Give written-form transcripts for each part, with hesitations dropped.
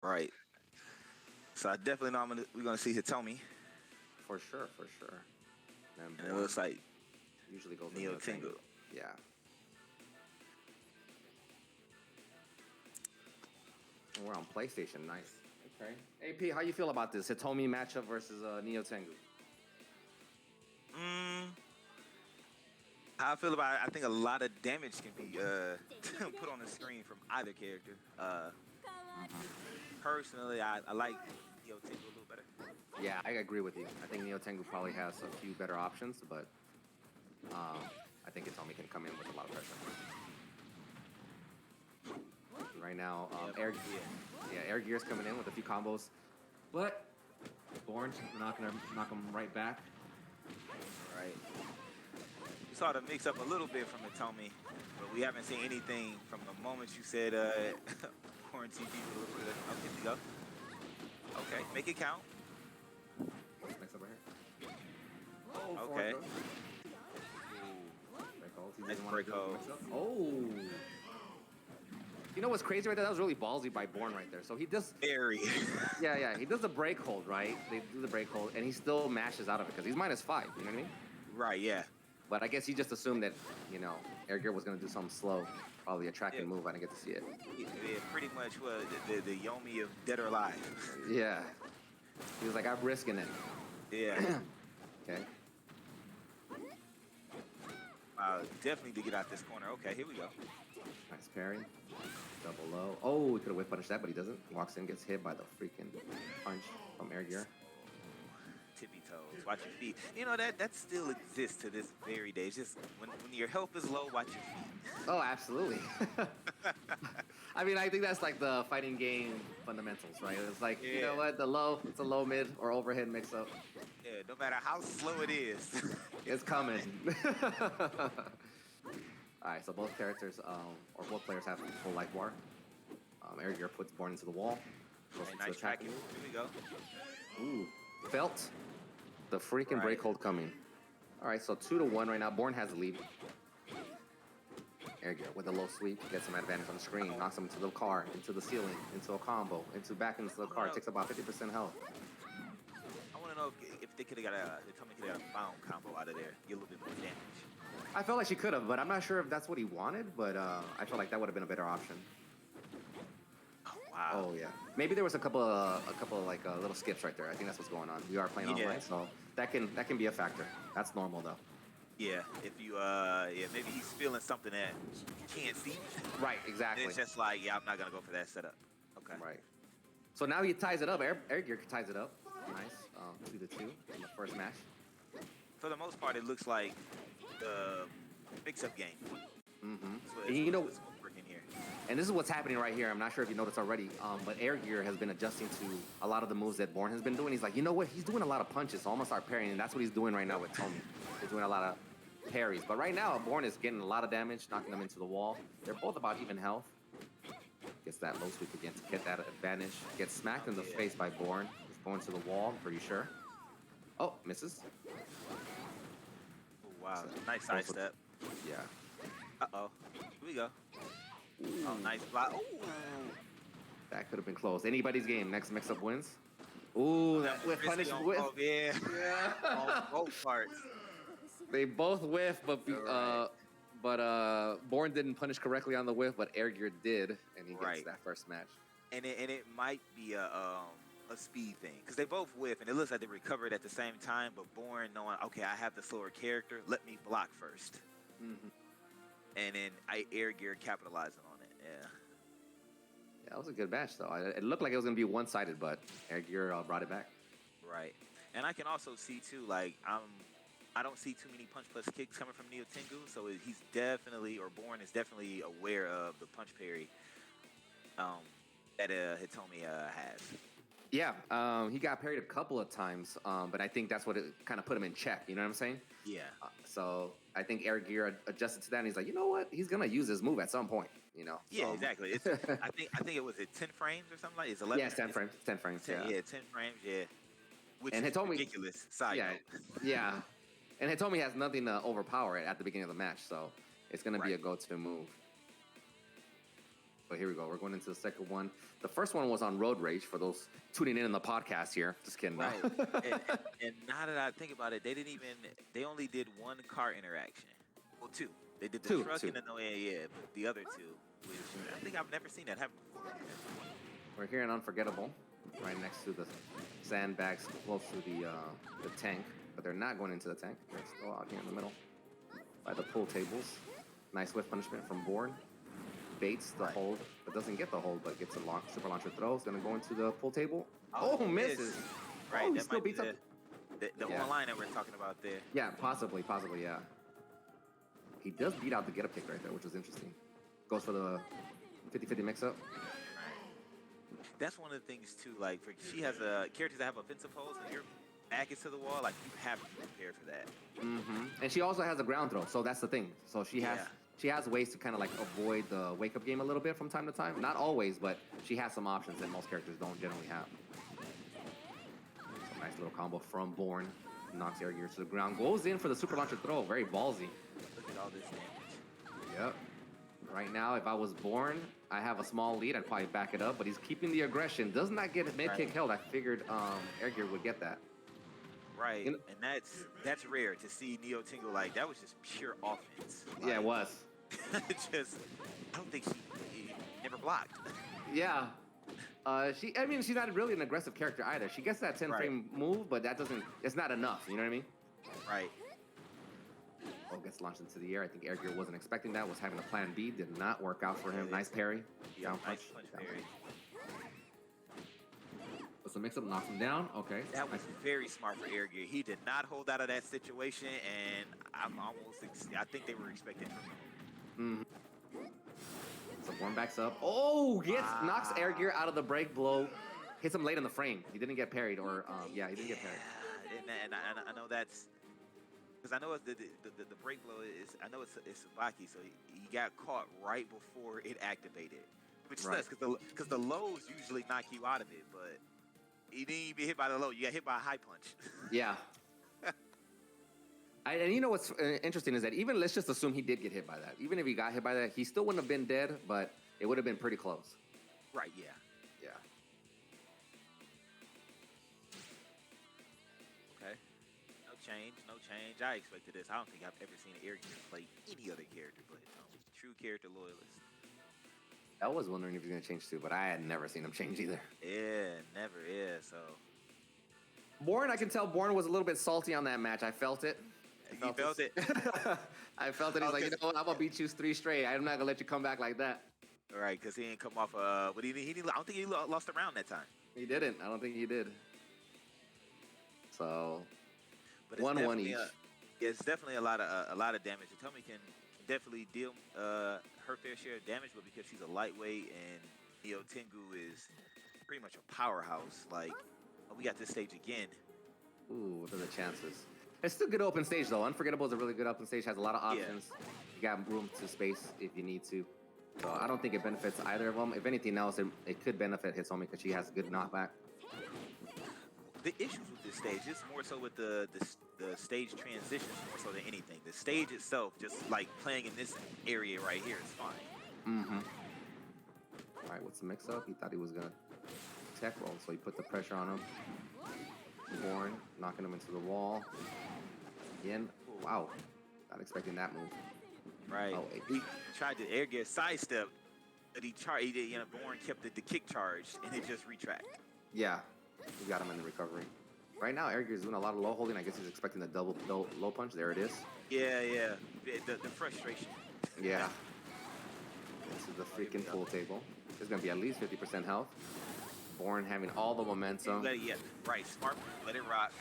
Right. So I definitely know we're gonna see Hitomi, For sure, for sure. and it looks like usually goes with Neo Neo Tengu. Tengu. Yeah. We're on PlayStation. Nice. Okay. AP, how you feel about this Hitomi matchup versus Neo Tengu? How I feel about it, I think a lot of damage can be put on the screen from either character. Personally, I like Neo Tengu a little better. Yeah, I agree with you. I think Neo Tengu probably has a few better options, but I think Hitomi can come in with a lot of pressure. Right now, Air Gear's coming in with a few combos, but Born's not gonna knock him right back. Right. We saw the mix up a little bit from Hitomi, but we haven't seen anything from the moment you said quarantine people. Okay, to go. Okay, make it count. Mix up right here. Oh, okay. Break hold. He Nice doesn't want break to do a hold. mix-up. Oh. You know what's crazy right there? That was really ballsy by Born right there. So he does. Very. Yeah. He does the break hold, right? They do the break hold, and he still mashes out of it because he's -5. You know what I mean? Right. Yeah. But I guess he just assumed that, Air Gear was going to do something slow. Probably a tracking move. I didn't get to see it. Yeah, pretty much was the Yomi of Dead or Alive. Yeah. He was like, I'm risking it. Yeah. Okay. Definitely to get out this corner. Okay, here we go. Nice parry. Double low. Oh, he could have whip punished that, but he doesn't. Walks in, gets hit by the freaking punch from Air Gear. Tippy toes, watch your feet. You know that still exists to this very day. It's just when your health is low, watch your feet. Oh, absolutely. I mean, I think that's like the fighting game fundamentals, right? It's like, you know what, it's a low mid or overhead mix up. Yeah, no matter how slow it is, it's coming. All right, so both characters, or both players have full life bar. Air Gear puts Born into the wall. Nice tracking. Here we go. Ooh, felt the freaking break hold coming. All right, so 2-1 right now. Born has the lead. Air Gear with a low sweep gets some advantage on the screen, knocks him into the car, into the ceiling, into a combo, back into the car. Takes about 50% health. I want to know if they could have got a bound combo out of there, get a little bit more damage. I felt like she could have, but I'm not sure if that's what he wanted. But I felt like that would have been a better option. Oh, wow. Oh yeah. Maybe there was a couple of like little skips right there. I think that's what's going on. We are playing online, so that can be a factor. That's normal though. Yeah, if you maybe he's feeling something that you can't see. Right, exactly. And it's just like, I'm not gonna go for that setup. Okay. Right. So now he ties it up. Air Gear ties it up. Nice. 2-2 in the first match. For the most part, it looks like the mix-up game. Mm-hmm. So what's working here. And this is what's happening right here. I'm not sure if you noticed already, but Air Gear has been adjusting to a lot of the moves that Born has been doing. He's like, you know what? He's doing a lot of punches, so I'm gonna start parrying, and that's what he's doing right now with Tommy. He's doing a lot of parries. But right now, Born is getting a lot of damage, knocking them into the wall. They're both about even health. Gets that low sweep again to get that advantage. Gets smacked in the face by Born. He's going to the wall, I'm pretty sure. Oh, misses. Oh, wow, nice side step. Yeah. Uh-oh. Here we go. Oh, nice block. Ooh. That could have been close. Anybody's game. Next mix-up wins. Ooh, that whiff punish whiff. Oh, yeah. On both parts. They both whiff, but Born didn't punish correctly on the whiff, but Air Gear did, and he gets that first match. And it might be a speed thing, because they both whiff, and it looks like they recovered at the same time, but Born knowing, okay, I have the slower character, let me block first. Mm-hmm. And then Air Gear capitalizing on it. Yeah, that was a good match, though. It looked like it was going to be one-sided, but Air Gear brought it back. Right. And I can also see, too, like, I don't see too many punch plus kicks coming from Neo Tengu, so he's definitely, or Born is definitely aware of the punch parry that Hitomi has. Yeah, he got parried a couple of times, but I think that's what it kind of put him in check. You know what I'm saying? Yeah. So I think Air Gear adjusted to that, and he's like, you know what? He's gonna use his move at some point. You know? Yeah, exactly. It's, I think it was 10 frames or something like. It's 11. Yeah, 10 frames. 10 frames. 10 frames. Yeah. Which and is Hitomi, ridiculous. Side note. Yeah. And Hitomi has nothing to overpower it at the beginning of the match, so it's gonna be a go-to move. But here we go. We're going into the second one. The first one was on Road Rage for those tuning in the podcast here. Just kidding. Right. and now that I think about it, they only did one car interaction. Well, two. They did the truck and the but the other two, which I think I've never seen that happen before. We're here in Unforgettable, right next to the sandbags, close to the tank. But they're not going into the tank. They're still out here in the middle by the pool tables. Nice whiff punishment from Born. Baits the hold, but doesn't get the hold, but gets a super launcher throw. It's going to go into the pool table. Oh, misses. Right, oh, he still beats up. The online that we're talking about there. Yeah, possibly, yeah. He does beat out the get-up kick right there, which was interesting. Goes for the 50-50 mix-up. That's one of the things, too. Like, she has characters that have offensive holds, and your back is to the wall. Like, you have to be prepared for that. Mm-hmm. And she also has a ground throw, so that's the thing. So she has ways to kind of like avoid the wake-up game a little bit from time to time. Not always, but she has some options that most characters don't generally have. So nice little combo from Born. Knocks Air Gear to the ground. Goes in for the super launcher throw. Very ballsy. Look at all this damage. Yep. Right now, if I was Born, I have a small lead. I'd probably back it up, but he's keeping the aggression. Does not get mid-kick held. I figured Air Gear would get that. Right, and that's rare to see Neo Tengu like that. Was just pure offense. Like, yeah, it was. I don't think she never blocked. Yeah. She's not really an aggressive character either. She gets that 10 frame move, but it's not enough. You know what I mean? Right. Oh, gets launched into the air. I think Air Gear wasn't expecting that. Was having a plan B. Did not work out for him. Nice parry. Yeah, nice punch parry. So mix-up knocks him down. Okay. That was very smart for Air Gear. He did not hold out of that situation, and I think they were expecting him. Mm-hmm. So Born backs up. Oh, knocks Air Gear out of the break blow. Hits him late in the frame. He didn't get parried, or he didn't get parried. And I know that's because I know it's the break blow is it's Sabaki, so he got caught right before it activated, which sucks because the lows usually knock you out of it, but he didn't even hit by the low. You got hit by a high punch. Yeah. And you know what's interesting is that even let's just assume he did get hit by that. Even if he got hit by that, he still wouldn't have been dead, but it would have been pretty close. Right, yeah. Yeah. Okay. No change. I expected this. I don't think I've ever seen an Air Gear play any other character, but true character loyalist. I was wondering if he was going to change too, but I had never seen him change either. Yeah, never, so. Born, I can tell Born was a little bit salty on that match. I felt it. You felt it? I felt it. He's like, you know what? I'm gonna beat you 3 straight. I'm not gonna let you come back like that. All right, because he didn't come off. But he didn't. I don't think he lost a round that time. He didn't. I don't think he did. So, but 1-1 each. It's definitely a lot of damage. Hitomi can definitely deal her fair share of damage, but because she's a lightweight and Neo Tengu is pretty much a powerhouse. Like, we got this stage again. Ooh, what are the chances? It's still a good open stage, though. Unforgettable is a really good open stage. Has a lot of options. Yeah. You got room to space if you need to. So I don't think it benefits either of them. If anything else, it could benefit Hitomi because she has a good knockback. The issues with this stage is more so with the stage transitions more so than anything. The stage itself, just like playing in this area right here, is fine. Mm-hmm. All right, what's the mix-up? He thought he was going to tech roll, so he put the pressure on him. Born, knocking him into the wall. Again, wow, not expecting that move. Right. Oh, he tried to Air Gear sidestep, but Born kept the kick charge, and it just retracted. Yeah, we got him in the recovery. Right now, Air Gear's doing a lot of low holding. I guess he's expecting the double low punch. There it is. Yeah. The frustration. Yeah. This is the freaking full table. There's going to be at least 50% health. Born having all the momentum. Right. Smart. Let it rock.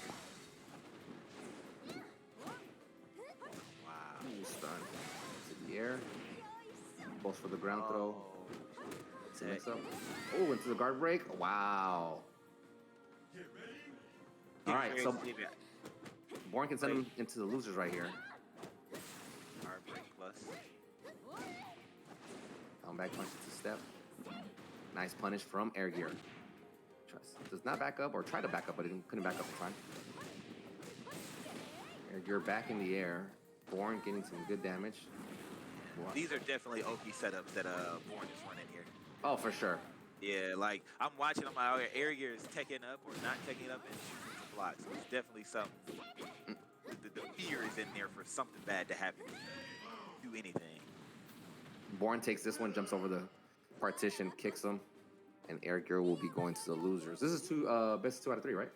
Wow. Stun. To the air. Goes for the ground throw. Mix up. Oh, into the guard break. Wow. All right, so Born can send him into the losers right here. Guard break plus. Down back punch to step. Nice punish from Air Gear. Does not back up or try to back up, but couldn't back up in time. Air Gear back in the air. Born getting some good damage. these are definitely Oki setups that Born is running here. Oh, for sure. Yeah, like I'm watching them out here. Air gear is teching up or not teching up and shooting some blocks. So it's definitely something. The fear is in there for something bad to happen. Do anything. Born takes this one, jumps over the partition, kicks him, and Air Gear will be going to the losers. This is best 2 out of 3, right?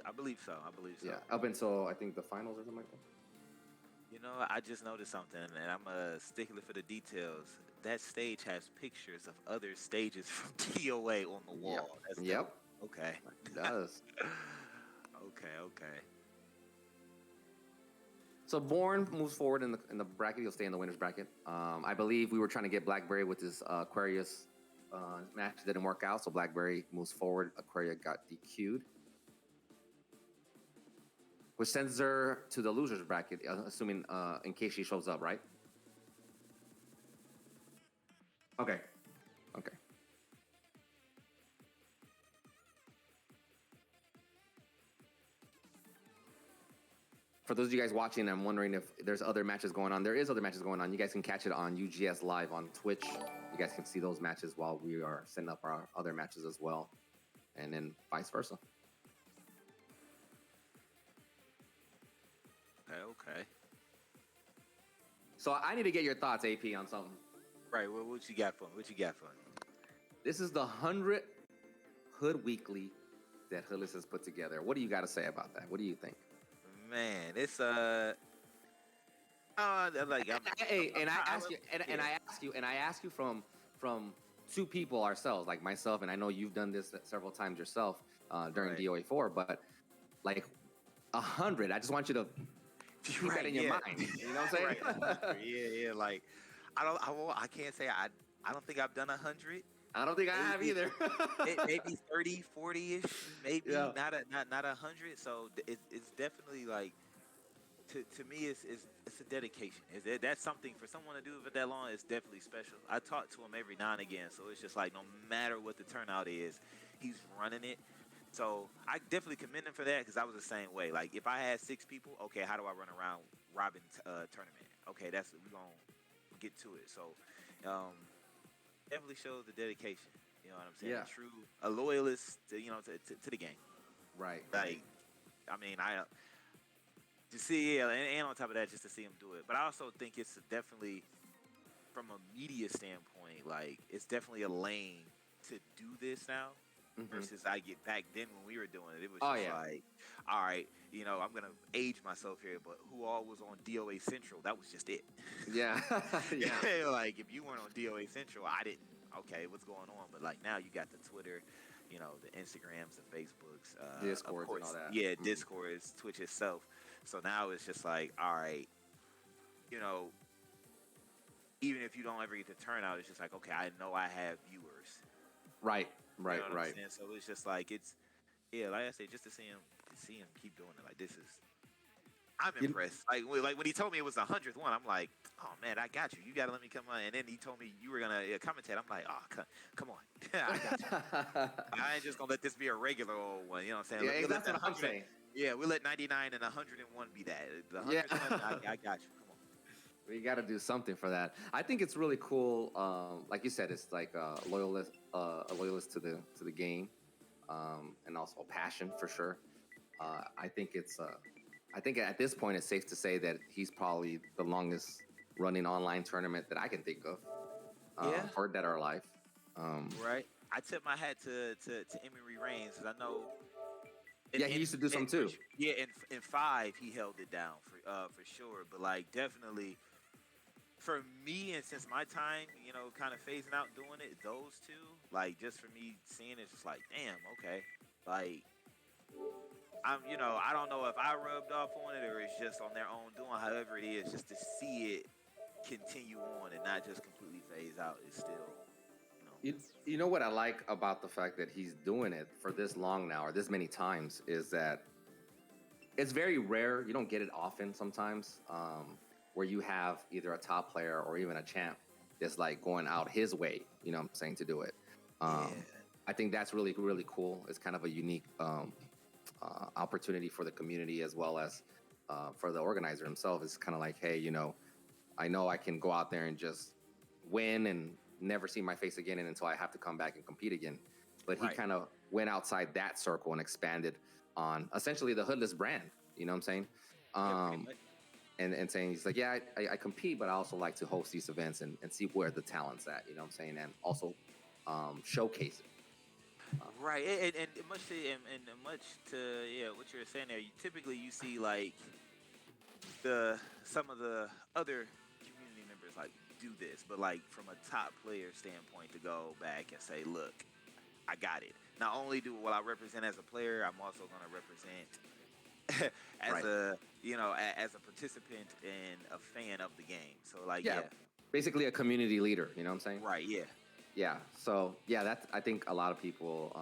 I believe so. I believe so. Yeah, up until I think the finals or something like that. You know, I just noticed something, and I'm a stickler for the details. That stage has pictures of other stages from DOA on the wall. Yep. That's Yep. dope. Okay. It does. Okay. So Born moves forward in the bracket. He'll stay in the winners bracket. I believe we were trying to get Blackberry with this Aquarius match. Didn't work out, so Blackberry moves forward. Aquaria got DQ'd, which sends her to the losers bracket, assuming in case she shows up, right? Okay. For those of you guys watching, I'm wondering if there's other matches going on. There is other matches going on. You guys can catch it on UGS Live on Twitch. You guys can see those matches while we are setting up our other matches as well, and then vice versa. Okay. So I need to get your thoughts, AP, on something. Right. What you got for me? This is the 100th Hood Weekly that Hoodlus has put together. What do you got to say about that? What do you think? Man, it's I ask you from two people ourselves, like myself, and I know you've done this several times yourself during Right. DOA 4, but like 100, I just want you to keep that in your mind. You know what I'm saying? Right. Yeah. Like I can't say I don't think I've done 100. I don't think I have either. Maybe 30, 40-ish, maybe Yeah. not 100. So it's definitely like to me it's a dedication. That's something for someone to do it for that long. It's definitely special. I talk to him every now and again, so it's just like no matter what the turnout is, he's running it. So I definitely commend him for that because I was the same way. Like if I had 6 people, okay, how do I run around Robin tournament? Okay, we're gonna get to it. So definitely shows the dedication. You know what I'm saying? Yeah. A loyalist to the game. Right. Like, I mean, to see, and on top of that, just to see him do it. But I also think it's definitely, from a media standpoint, like it's definitely a lane to do this now. Versus I get back then when we were doing it, it was just like, all right, I'm gonna age myself here, but who all was on DOA Central? That was just it. Yeah. Yeah. Like if you weren't on DOA Central, I didn't. Okay, what's going on? But like now you got the Twitter, the Instagrams, the Facebooks, Discords of course, and all that. yeah, Discords, Twitch itself. So now it's just like, all right, even if you don't ever get the turnout, it's just like, okay, I know I have viewers. Right. Right. So it's just like like I said, just to see him keep doing it. Like this is, I'm impressed. Like when he told me it was the 100th one, I'm like, oh man, I got you. You gotta let me come on. And then he told me you were gonna commentate. I'm like, oh, come on, I got you. I ain't just gonna let this be a regular old one. You know what I'm saying? Yeah, that's what I'm saying. Yeah, we let 99 and 101 be that. The 100th one, I got you. Come on. We got to do something for that. I think it's really cool. Like you said, it's like a loyalist to the game, and also passion for sure. I think at this point it's safe to say that he's probably the longest running online tournament that I can think of. For Dead or Alive. Right. I tip my hat to Emery Reigns because I know. He used to do some too. Yeah, in 5 he held it down for sure. But like definitely. For me, and since my time, kind of phasing out doing it, those two, like, just for me seeing it's just like, damn, okay. Like, I don't know if I rubbed off on it or it's just on their own doing, however it is, just to see it continue on and not just completely phase out is still, You know what I like about the fact that he's doing it for this long now or this many times is that it's very rare. You don't get it often sometimes. Where you have either a top player or even a champ that's like going out his way, to do it. I think that's really, really cool. It's kind of a unique opportunity for the community as well as for the organizer himself. It's kind of like, hey, I know I can go out there and just win and never see my face again, and until I have to come back and compete again. But he Right. kind of went outside that circle and expanded on essentially the Hoodlus brand. You know what I'm saying? Yeah, pretty much. And saying he's like, yeah, I compete, but I also like to host these events and see where the talent's at. You know what I'm saying? And also showcase it. Right, and much to and much to yeah, what you were saying there. Typically, you see like some of the other community members like do this, but like from a top player standpoint, to go back and say, look, I got it. Not only do what I represent as a player, I'm also going to represent as Right. as a participant and a fan of the game. So like Yeah, basically a community leader. You know what I'm saying? right, yeah. Yeah. So yeah, that's I think a lot of people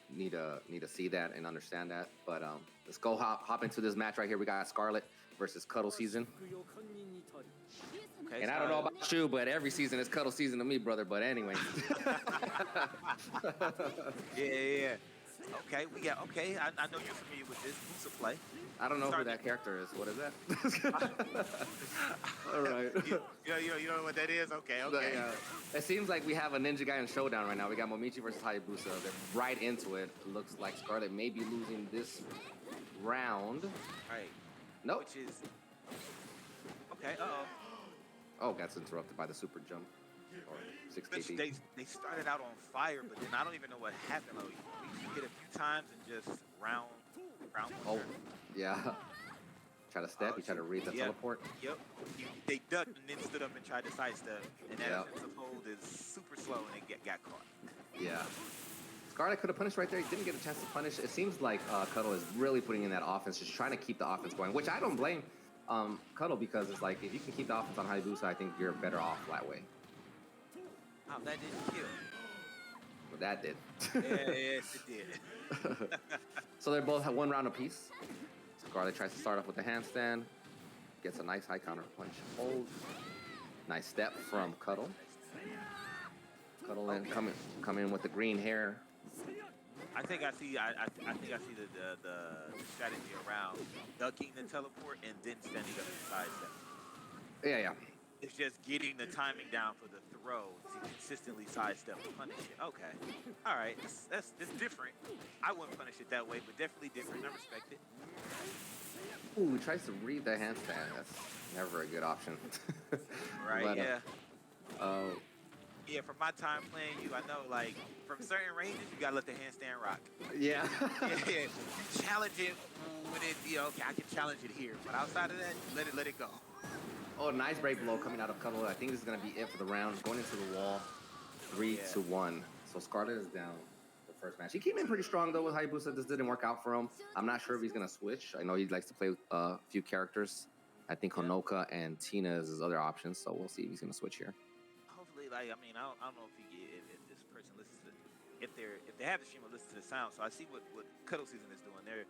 need to see that and understand that. But let's go hop into this match right here. We got Scarlet versus Cuddle season. Okay, And I don't know about you, but every season is Cuddle season to me, brother. But anyway. yeah. Okay, we got okay. I know you're familiar with this Musa play. I don't know who Starting- that character is. What is that? All right. you know what that is? Okay. It seems like we have a Ninja Gaiden showdown right now. We got Momichi versus Hayabusa. They're right into it. Looks like Scarlet may be losing this round. Right. Nope. Which is okay. Oh, gets interrupted by the super jump. Or 6 Which KP. they started out on fire, but then I don't even know what happened. Like, we hit a few times and just round. Oh, yeah. Try to step. He tried to read the teleport. Yep. They ducked and then stood up and tried to sidestep, and that Yep. offensive hold is super slow, and it got caught. Yeah. Scarlet could have punished right there. He didn't get a chance to punish. It seems like Cuddle is really putting in that offense, just trying to keep the offense going, which I don't blame Cuddle, because it's like if you can keep the offense on Hayabusa, I think you're better off that way. Oh, that didn't kill. But that did. Yes, it did. So they're both at 1 round apiece. Scarlet tries to start off with the handstand. Gets a nice high counter punch hold. Nice step from Cuddle. Cuddle in, come in with the green hair. I think I see. I think I see the strategy around ducking the teleport and then standing up and sidestep. Yeah. It's just getting the timing down for the throw to consistently sidestep and punish it. Okay, all right, that's different. I wouldn't punish it that way, but definitely different. I respect it. Ooh, he tries to read the handstand. That's never a good option. Right? But, yeah. Oh. Yeah, from my time playing you, I know like from certain ranges you gotta let the handstand rock. Yeah. Yeah. Challenge it when it, okay, I can challenge it here, but outside of that, let it go. Oh, nice break blow coming out of Cuddle. I think this is going to be it for the round. Going into the wall, 3-1. So Scarlet is down the first match. He came in pretty strong, though, with Hayabusa. This didn't work out for him. I'm not sure if he's going to switch. I know he likes to play a few characters. I think Honoka and Tina is his other options, so we'll see if he's going to switch here. Hopefully, like, I mean, I don't know if this person listens to, if they have the stream or listen to the sound. So I see what Cuddle Season is doing there.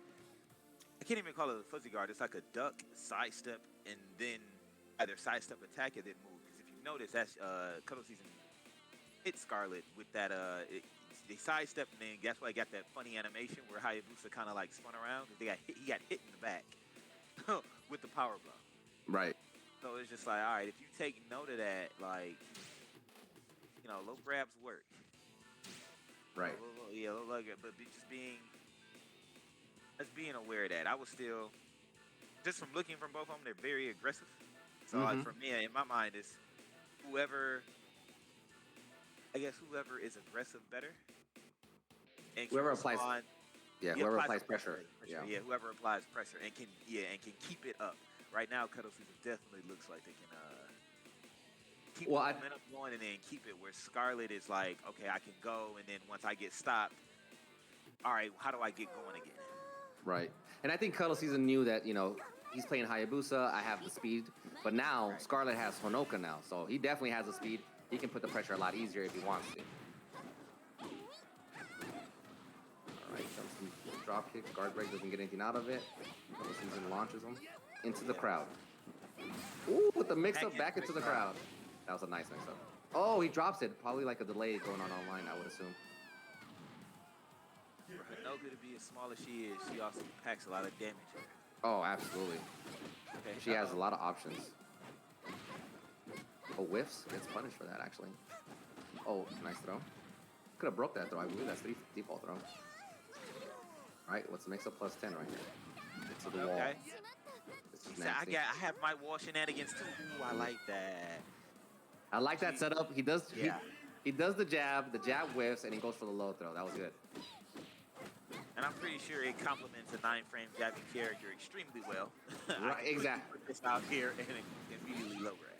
I can't even call it a fuzzy guard. It's like a duck, sidestep, and then either sidestep attack and then move. Because if you notice, that's Cuddle Season hit Scarlet with that they sidestep, and then that's why I got that funny animation where Hayabusa kind of like spun around because he got hit in the back with the power blow. Right. So it's just like, all right, if you take note of that, like, low grabs work. Right. Low grab, but just being aware of that. I was still, just from looking from both of them, they're very aggressive. So like for me, in my mind, it's whoever is aggressive better. And Whoever applies, whoever applies pressure. Yeah, whoever applies pressure and can keep it up. Right now, Cuddle Season definitely looks like they can keep the momentum going and then keep it. Where Scarlet is like, okay, I can go, and then once I get stopped, all right, how do I get going again? Right. And I think Cuddle Season knew that, he's playing Hayabusa, I have the speed. But now, Scarlet has Honoka now, so he definitely has the speed. He can put the pressure a lot easier if he wants to. Alright, jumps some drop kicks. Guard break doesn't get anything out of it. Cuddle Season launches him into the crowd. Ooh, with the mix-up back into the crowd. That was a nice mix-up. Oh, he drops it. Probably like a delay going on online, I would assume. For Honoka to be as small as she is, she also packs a lot of damage. Oh, absolutely. Okay, She has a lot of options. Oh, whiffs. Gets punished for that, actually. Oh, nice throw. Could have broke that throw. I believe that's the default throw. All right, what's the mix-up plus 10 right here? Into the wall. This is nasty. I have my wall shenanigans too. Ooh, I like that. I like that setup. He does. Yeah. He does the jab whiffs, and he goes for the low throw. That was good. And I'm pretty sure it complements a 9-frame jabbing character extremely well. Right, exactly. Put this out here and immediately lower it.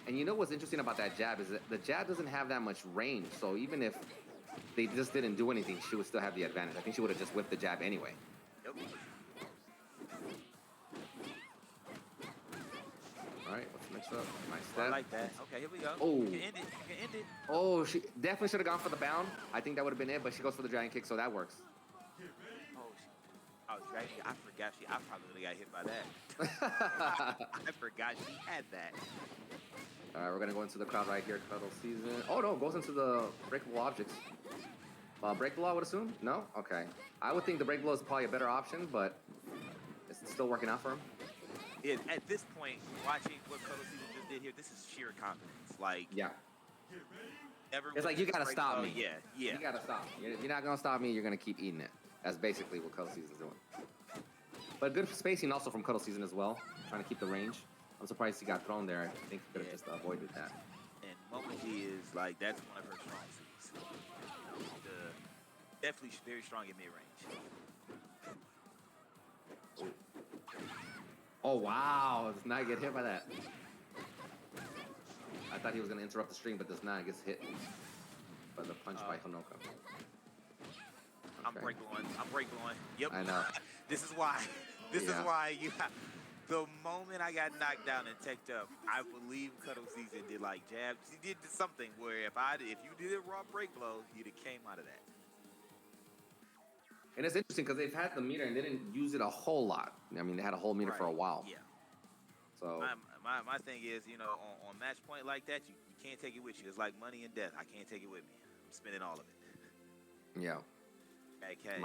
And you know what's interesting about that jab is that the jab doesn't have that much range. So even if they just didn't do anything, she would still have the advantage. I think she would have just whipped the jab anyway. Yep. All right, what's the next up? Nice step. I like that. Okay, here we go. Oh. You can end it. You can end it. Oh, she definitely should have gone for the bound. I think that would have been it, but she goes for the dragon kick, so that works. Oh, dragon. I forgot I probably would have got hit by that. I forgot she had that. All right, we're gonna go into the crowd right here. Cuddle season. Oh no, goes into the breakable objects. Breakable, I would assume. No, okay. I would think the breakable is probably a better option, but it's still working out for him. At this point, watching what Cuddle season just did here, this is sheer confidence. Like, yeah. It's like, you gotta stop me. Yeah. You gotta stop me. You're not gonna stop me. You're gonna keep eating it. That's basically what Cuddle season's doing. But good spacing also from Cuddle season as well. Trying to keep the range. I'm surprised he got thrown there. I think he could have just avoided that. And Momoji is like, that's one of her strong suits. Definitely very strong in mid-range. Oh, wow. Does not get hit by that. I thought he was going to interrupt the stream, but does not. Gets hit by the punch by Honoka. Okay. I'm break blowing. Yep. I know. This is why. This is why you have... The moment I got knocked down and teched up, I believe Cuddle season did like jabs. He did something where if you did a raw break blow, you'd have came out of that. And it's interesting because they've had the meter and they didn't use it a whole lot. I mean, they had a whole meter for a while. Yeah. So my thing is, on match point like that, you can't take it with you. It's like money and death. I can't take it with me. I'm spending all of it. Yeah. Okay.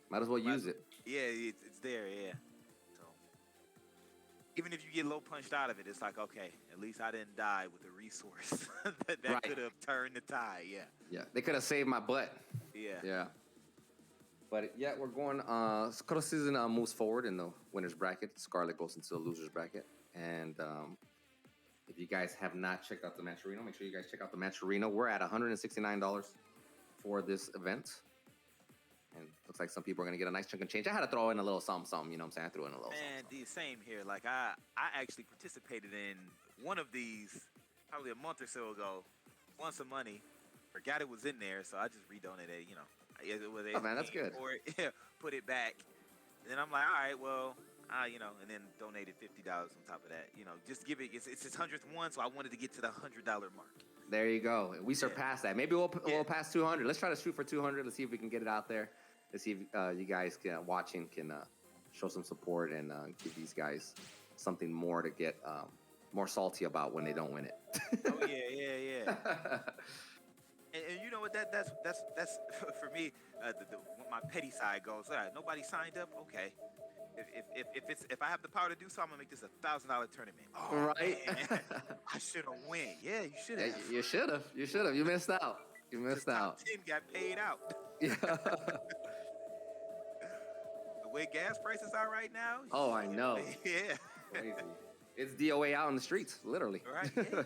Might as well use it. Yeah, it's there. Yeah. So even if you get low punched out of it, it's like, okay, at least I didn't die with a resource that could have turned the tide. Yeah. Yeah. They could have saved my butt. Yeah. Yeah. But yeah, we're going. Cuddle season moves forward in the winners bracket. Scarlet goes into the losers bracket. And if you guys have not checked out the Match Arena, make sure you guys check out the Match Arena. We're at $169 for this event. And looks like some people are going to get a nice chunk of change. I had to throw in a little something, you know what I'm saying? I threw in a little something. The same here. Like, I actually participated in one of these probably a month or so ago. Won some money. Forgot it was in there, so I just redonated, It was man, that's good. Put it back. And then I'm like, all right, well, and then donated $50 on top of that. Just give it. It's his 100th one, so I wanted to get to the $100 mark. There you go. We surpassed that. Maybe we'll pass 200. Let's try to shoot for 200. Let's see if we can get it out there. Let's see if you guys watching can show some support and give these guys something more to get more salty about when they don't win it. Oh yeah. And you know what? That's for me. My petty side goes. All right, nobody signed up. Okay. If I have the power to do so, I'm gonna make this $1,000 tournament. Oh, right. Man. I should have won. Yeah, you should have. You should have. You missed out. You missed out. 10 got paid out. Yeah. The way gas prices are right now. Oh, I know. Yeah. Crazy. It's DOA out in the streets, literally. Right. Yeah.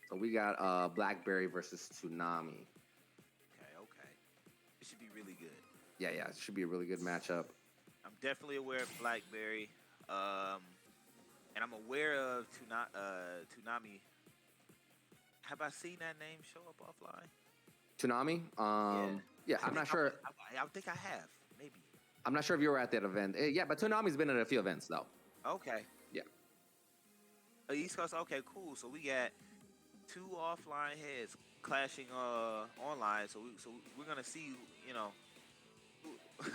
So we got Blackberry versus Tsunami. Okay. It should be really good. Yeah, it should be a really good matchup. I'm definitely aware of Blackberry, and I'm aware of Tsunami. Have I seen that name show up offline? Tsunami? Yeah, I'm not sure. I think I have, maybe. I'm not sure if you were at that event. Yeah, but Tsunami's been at a few events, though. Okay. Yeah. East Coast, okay, cool. So we got 2 offline heads clashing online. So we're going to see,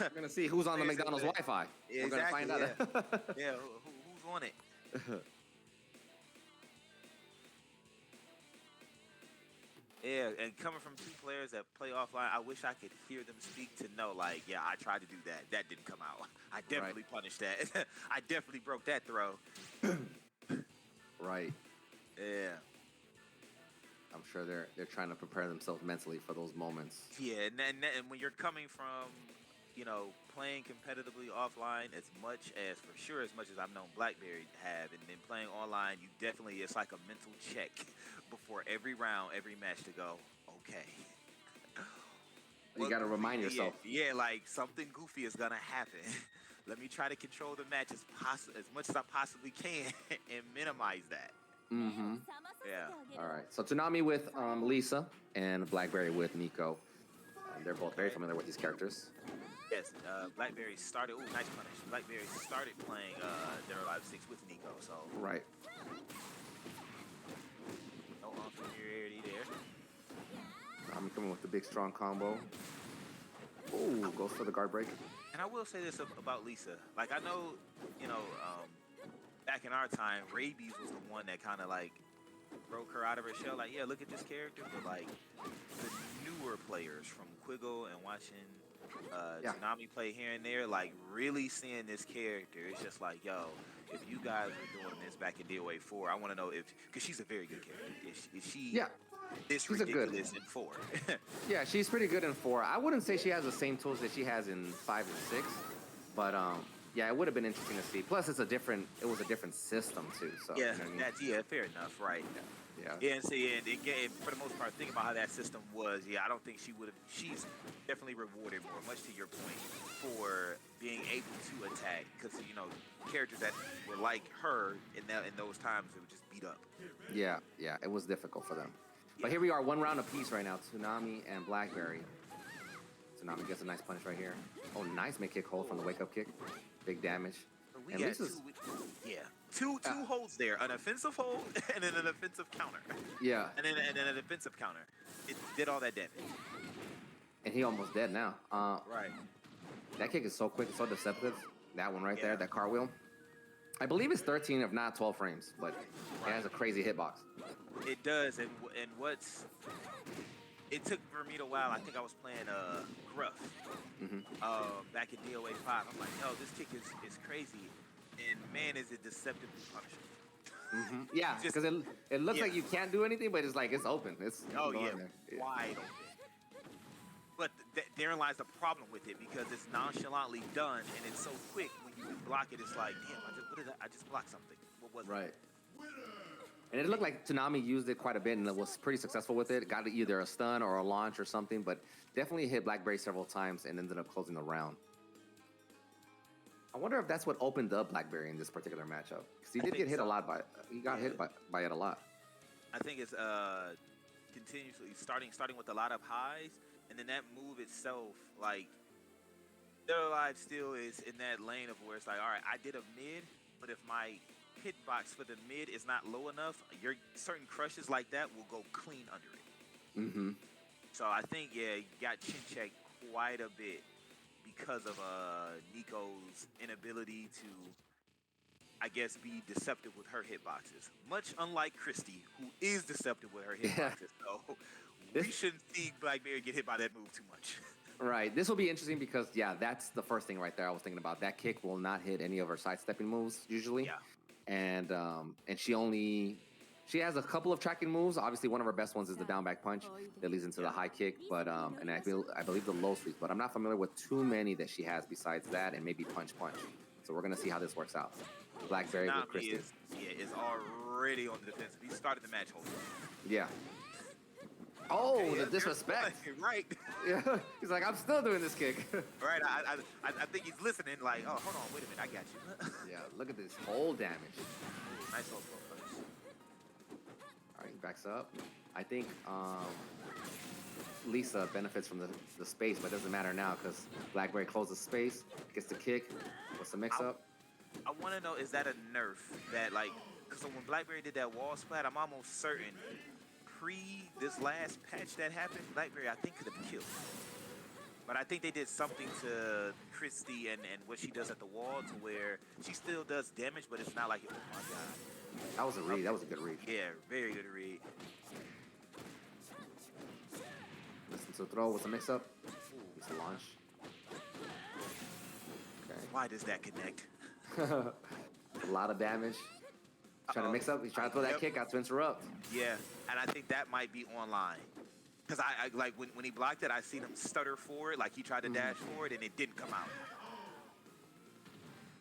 We're going to see who's on the McDonald's Wi-Fi. Yeah, we're going to find out. Yeah, who's on it? Yeah, and coming from two players that play offline, I wish I could hear them speak to know, like, yeah, I tried to do that. That didn't come out. I Right. definitely punished that. I definitely broke that throw. Right. Yeah. I'm sure they're trying to prepare themselves mentally for those moments. Yeah, and when you're coming from, playing competitively offline, as much as, for sure, as much as I've known Blackberry have, and then playing online, you definitely, it's like a mental check before every round, every match to go, okay. You got to remind Yeah, yourself. yeah, like something goofy is gonna happen. Let me try to control the match as much as I possibly can and minimize that. Mm-hmm. Yeah. All right. So Tsunami with Lisa and Blackberry with Nico. They're both very Okay. familiar with these characters. Yes, Blackberry started. Ooh, nice punish. Blackberry started playing Dead or Alive 6 with Nico, so Right. no unfamiliarity there. I'm coming with the big strong combo. Ooh, goes for the guard break. And I will say this about Lisa. Like, I know, back in our time, Rabies was the one that kind of like broke her out of her shell. Like, yeah, look at this character. But like the newer players from Quiggle and watching Yeah. Tsunami play here and there, like really seeing this character, it's just like, yo, if you guys were doing this back in DOA 4, I want to know because she's a very good character. Is she Yeah. this She's a good- ridiculous in 4? Yeah, she's pretty good in 4. I wouldn't say she has the same tools that she has in 5 and 6, but yeah, it would have been interesting to see. Plus, it was a different system too. So Yeah, you know what I mean? that's fair enough, right? Yeah. Yeah, and see, and again, for the most part, think about how that system was. Yeah, I don't think she would have. She's definitely rewarded more, much to your point, for being able to attack. Because characters that were like her in those times, they would just beat up. Yeah, it was difficult for them. But here we are, one round apiece right now. Tsunami and Blackberry. Tsunami gets a nice punch right here. Oh, nice mid kick hold from the wake up kick. Big damage. We And got Lisa's- two holds there, an offensive hold and then an offensive counter, Yeah, and then an defensive counter. It did all that damage. and he almost dead now. Right. That kick is so quick, it's so deceptive. That one right Yeah. there, that cartwheel. I believe it's 13 if not 12 frames, but it has a crazy hitbox. It does, and it took for me a while. I think I was playing Gruff Hmm. back in DOA 5. I'm like, yo, this kick is crazy, and man, is it deceptively punishable. Yeah, Just- because it looks yeah. like you can't do anything, but it's like it's open. It's Oh going yeah, there. wide open. But therein lies the problem with it, because it's nonchalantly done and it's so quick. When you block it, it's like, damn, I just blocked something. What was it? Right. And it looked like Tsunami used it quite a bit and was pretty successful with it. Got either a stun or a launch or something, but definitely hit Blackberry several times and ended up closing the round. I wonder if that's what opened up Blackberry in this particular matchup, because he I did think get hit so. a lot by. He got hit by it a lot. I think it's continuously starting with a lot of highs, and then that move itself, like their life still is in that lane of where it's like, all right, I did a mid, but if my hitbox for the mid is not low enough, your certain crushes like that will go clean under it. Mm-hmm. So I think, yeah, you got chin checked quite a bit because of Nico's inability to, I guess, be deceptive with her hitboxes. Much unlike Christy, who is deceptive with her hitboxes. So we shouldn't see Blackberry get hit by that move too much. Right. This will be interesting because, yeah, that's the first thing right there I was thinking about. That kick will not hit any of her sidestepping moves usually. Yeah. And she has a couple of tracking moves. Obviously, one of her best ones is the down back punch that leads into the high kick. But and I believe the low sweep. But I'm not familiar with too many that she has besides that and maybe punch. So we're gonna see how this works out. Blackberry with Christy. Is already on the defensive. He started the match holding. Yeah. Oh, Yeah, the disrespect. Right. Yeah. He's like, I'm still doing this kick. Right. I think he's listening. Like, oh, hold on, wait a minute, I got you. Yeah. Look at this whole damage. Ooh, nice hold punch. All right, he backs up. I think Lisa benefits from the space, but it doesn't matter now because Blackberry closes space, gets the kick. What's the mix-up? I want to know, is that a nerf that, like, because when Blackberry did that wall splat, I'm almost certain this last patch that happened, Blackberry, I think, could have killed. But I think they did something to Christy and what she does at the wall to where she still does damage, but it's not like, oh my god. That was a read. That was a good read. Yeah, very good read. So throw with a mix-up. It's a launch. Okay. Why does that connect? A lot of damage. Trying to mix up. He's trying to throw that kick out to interrupt. Yeah, and I think that might be online. Because I like when he blocked it, I seen him stutter forward, like he tried to dash forward, and it didn't come out.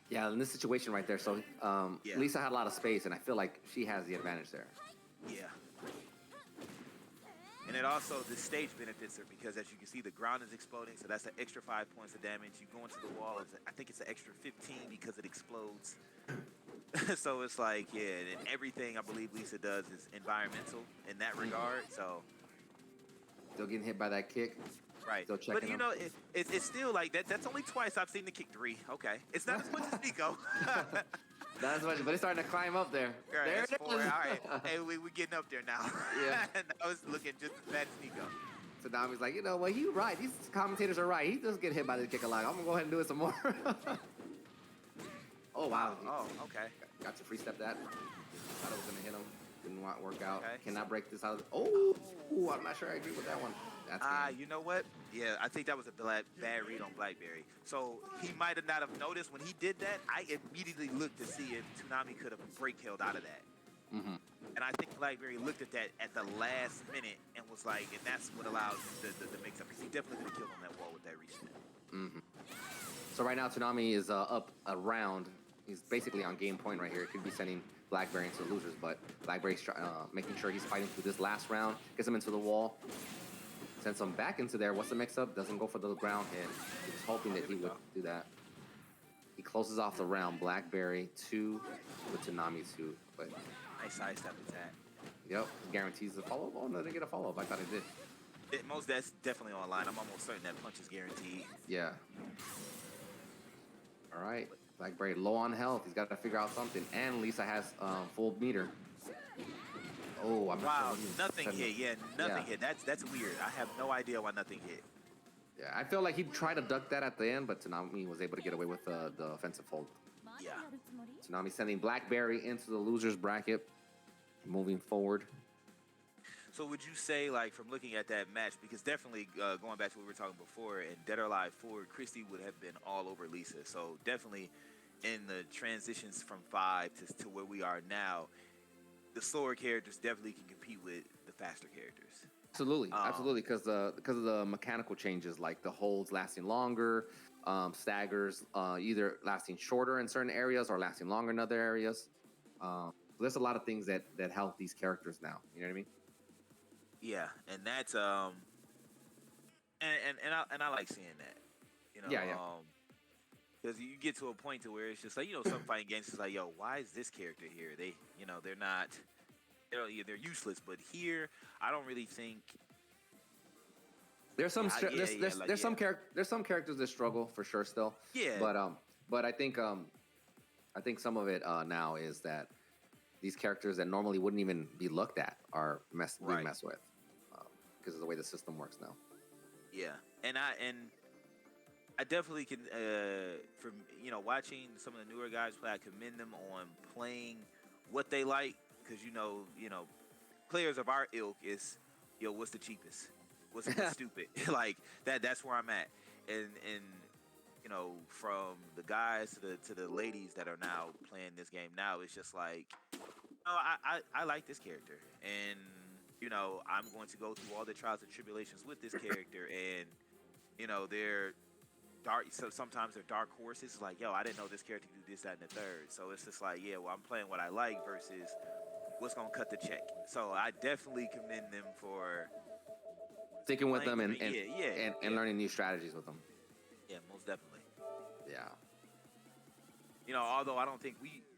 Yeah, in this situation right there, so Lisa had a lot of space, and I feel like she has the advantage there. Yeah. And it also, the stage benefits her because, as you can see, the ground is exploding, so that's an extra 5 points of damage. You go into the wall, I think it's an extra 15 because it explodes. So it's like, yeah, and everything I believe Lisa does is environmental in that regard, so. Still getting hit by that kick. Right. Still checking But, you know, it's still like that. That's only twice I've seen the kick 3. Okay. It's not as much as Nico. Not as much, but it's starting to climb up there. Right, there it is. 4. All right. Hey, we're getting up there now. Yeah. And I was looking just as bad as Nico. Tsunami's like, you know what, you're right. These commentators are right. He does get hit by the kick a lot. I'm going to go ahead and do it some more. Oh, wow. Oh, okay. Got to free step that. Thought it was going to hit him. Didn't want to work out. Okay. Cannot break this out. Oh, I'm not sure I agree with that one. That's you know what? Yeah, I think that was a bad read on Blackberry. So he might have not have noticed when he did that. I immediately looked to see if Tsunami could have break held out of that. Mm-hmm. And I think Blackberry looked at that at the last minute and was like, and that's what allowed the mix up because he definitely could have killed on that wall with that reset. Mm-hmm. So right now Tsunami is up around. He's basically on game point right here. It could be sending Blackberry into the losers, but Blackberry's making sure he's fighting through this last round. Gets him into the wall. Sends him back into there. What's the mix-up? Doesn't go for the ground hit. He was hoping that he would do that. He closes off the round. Blackberry 2 with Tsunami 2. But Nice sidestep attack. yep, guarantees the follow-up. Oh, no, they get a follow-up. I thought it did. That's definitely online. I'm almost certain that punch is guaranteed. Yeah. All right. Blackberry low on health. He's got to figure out something. And Lisa has full meter. Oh, I'm wow, not nothing hit. Yeah, nothing hit. That's weird. I have no idea why nothing hit. Yeah, I feel like he tried to duck that at the end, but Tsunami was able to get away with the offensive hold. Yeah. Tsunami sending Blackberry into the losers bracket, moving forward. So would you say, like, from looking at that match, because definitely going back to what we were talking before, and Dead or Alive 4, Christy would have been all over Lisa. So definitely in the transitions from 5 to where we are now, the slower characters definitely can compete with the faster characters. Absolutely, absolutely, because of the mechanical changes, like the holds lasting longer, staggers either lasting shorter in certain areas or lasting longer in other areas. So there's a lot of things that help these characters now. You know what I mean? Yeah, and that's and I like seeing that. You know, yeah. Because you get to a point to where it's just like, you know, some fighting games is like, yo, why is this character here? They, you know, they're not, they're useless. But here, I don't really think. There's some there's some characters that struggle for sure still. Yeah. But I think some of it now is that these characters that normally wouldn't even be looked at are being messed with because of the way the system works now. Yeah, and I definitely can, from, you know, watching some of the newer guys play, I commend them on playing what they like, because you know, players of our ilk is, yo, what's the cheapest? What's stupid? Like that's where I'm at, and you know, from the guys to the ladies that are now playing this game now, it's just like, I like this character, and you know, I'm going to go through all the trials and tribulations with this character, and you know, they're dark. So sometimes they're dark horses. Like, yo, I didn't know this character could do this, that, and the third. So it's just like, yeah, well, I'm playing what I like versus what's gonna cut the check. So I definitely commend them for sticking with them and yeah. learning new strategies with them. Yeah, most definitely. Yeah. You know, although I don't think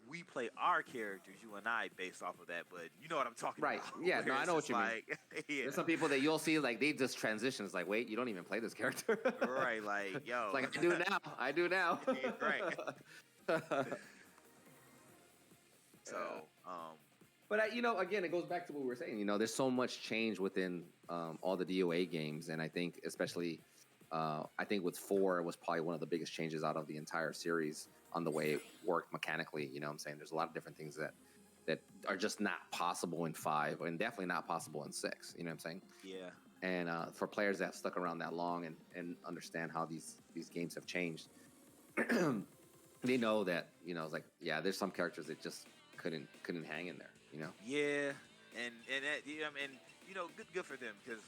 we play our characters, you and I, based off of that, but you know what I'm talking about. Right. Yeah, no, I know what you mean. Yeah. There's some people that you'll see, like, they just transition. It's like, wait, you don't even play this character. Right, like, yo. It's like, I do now. Right. So, But, you know, again, it goes back to what we were saying. You know, there's so much change within all the DOA games, and I think especially, I think with 4, it was probably one of the biggest changes out of the entire series on the way it worked mechanically. You know what I'm saying? There's a lot of different things that that are just not possible in 5, and definitely not possible in 6. You know what I'm saying? Yeah. And for players that have stuck around that long and understand how these games have changed, they know that, you know, it's like, yeah, there's some characters that just couldn't hang in there, you know? Yeah, and that, yeah, I mean, you know, good for them because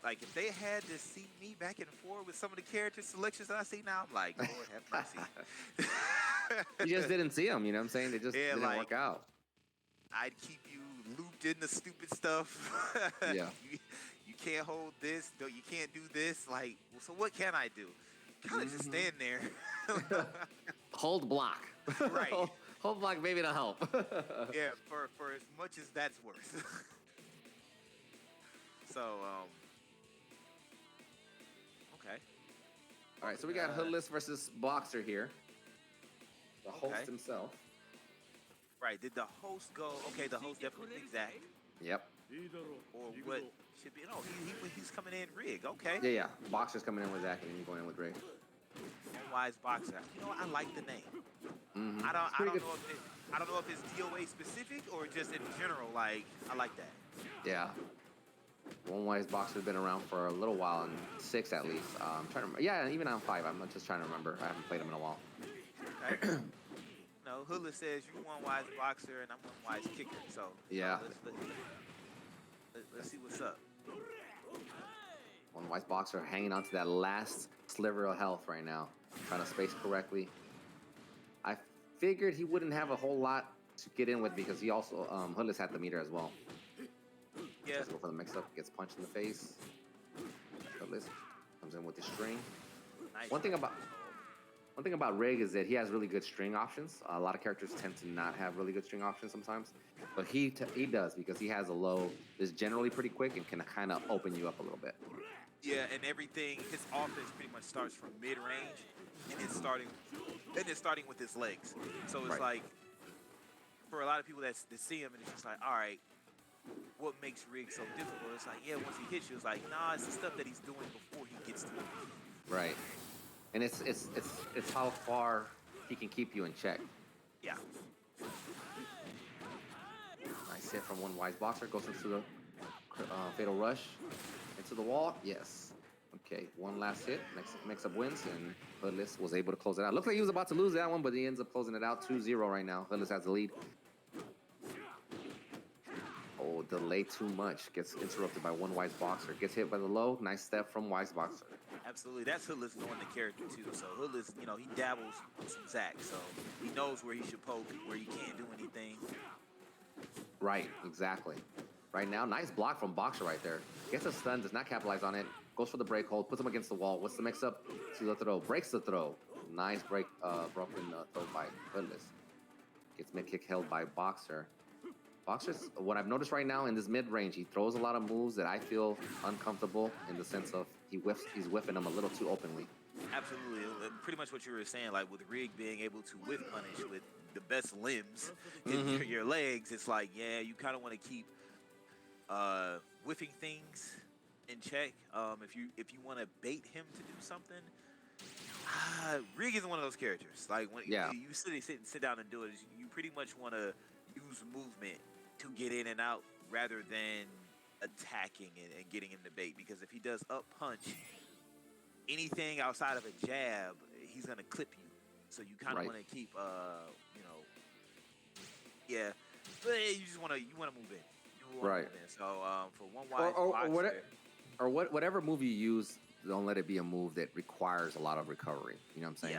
like if they had to see me back and forth with some of the character selections that I see now, I'm like, Lord have mercy. You just didn't see them, you know what I'm saying? They just Yeah, didn't like work out. I'd keep you looped in the stupid stuff. Yeah. You can't hold this, no, you can't do this. Like, well, so what can I do? Kind of just stand there. Hold block. Right. Hold block, maybe to help. Yeah, for as much as that's worth. So, okay. All right, so we got Hoodlus versus Boxer here. The host himself. Right, did the host go? Okay, the host definitely exact. Yep. Or what should be? No, he's coming in rig. Okay. Yeah. Boxer's coming in with Zach, and then going in with Ray. Wise boxer. You know what? I like the name. I don't know if it's DOA specific or just in general. Like, I like that. Yeah. One Wise Boxer's been around for a little while, in 6 at least. I'm trying to remember. Yeah, even on 5. I'm just trying to remember. I haven't played him in a while. Okay. No, Hoodlus says you're one wise boxer and I'm one wise kicker. So yeah. Let's see what's up. One Wise Boxer hanging on to that last sliver of health right now, trying to space correctly. I figured he wouldn't have a whole lot to get in with because he also Hoodlus had the meter as well. Yeah. Let's go for the mix-up. Gets punched in the face. Hoodlus comes in with the string. Nice. One thing about Rig is that he has really good string options. A lot of characters tend to not have really good string options sometimes, but he does because he has a low that's generally pretty quick and can kind of open you up a little bit. Yeah, and everything, his offense pretty much starts from mid-range, and it's starting with his legs. So it's like, for a lot of people that see him, and it's just like, all right, what makes Rig so difficult? It's like, yeah, once he hits you, it's like, nah, it's the stuff that he's doing before he gets to it. Right. And it's how far he can keep you in check. Yeah. Nice hit from One Wise Boxer. Goes into the fatal rush. Into the wall. Yes. Okay, one last hit. Mix-up wins, and Hoodlus was able to close it out. Looked like he was about to lose that one, but he ends up closing it out 2-0 right now. Hoodlus has the lead. Oh, delay too much. Gets interrupted by One Wise Boxer. Gets hit by the low. Nice step from Wise Boxer. Absolutely. That's Hoodlus knowing the character, too. So Hoodlus, you know, he dabbles with some Zack, so he knows where he should poke, where he can't do anything. Right, exactly. Right now, nice block from Boxer right there. Gets a stun, does not capitalize on it. Goes for the break hold, puts him against the wall. What's the mix-up? To the throw. Breaks the throw. Nice break, broken throw by Hoodlus. Gets mid-kick held by Boxer. Boxer's, what I've noticed right now in this mid-range, he throws a lot of moves that I feel uncomfortable in the sense of he's whiffing them a little too openly. Absolutely. Pretty much what you were saying, like with Rig being able to whiff punish with the best limbs in your legs, it's like, yeah, you kind of want to keep whiffing things in check. If you want to bait him to do something, Rig isn't one of those characters. Like when you sit down and do it, you pretty much want to use movement to get in and out rather than attacking and getting him to bait. Because if he does up punch, anything outside of a jab, he's gonna clip you. So you kind of want to keep, yeah. But you just want to move in. Move in. So for One Wise Boxer, or whatever move you use, don't let it be a move that requires a lot of recovery. You know what I'm saying?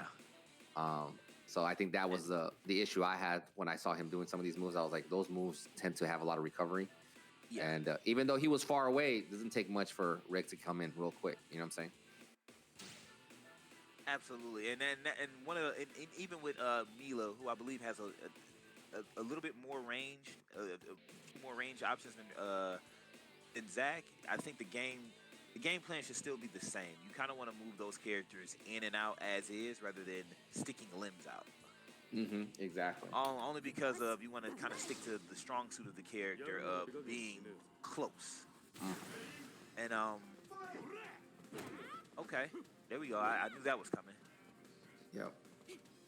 Yeah. So I think that was the issue I had when I saw him doing some of these moves. I was like, those moves tend to have a lot of recovery. Yeah. And even though he was far away, it doesn't take much for Rig to come in real quick. You know what I'm saying? Absolutely. And even with Mila, who I believe has a little bit more range, more range options than Zack, I think the game plan should still be the same. You kind of want to move those characters in and out as is rather than sticking limbs out. Exactly. Only because of you want to kind of stick to the strong suit of the character of being close. And okay, there we go. I knew that was coming. Yep.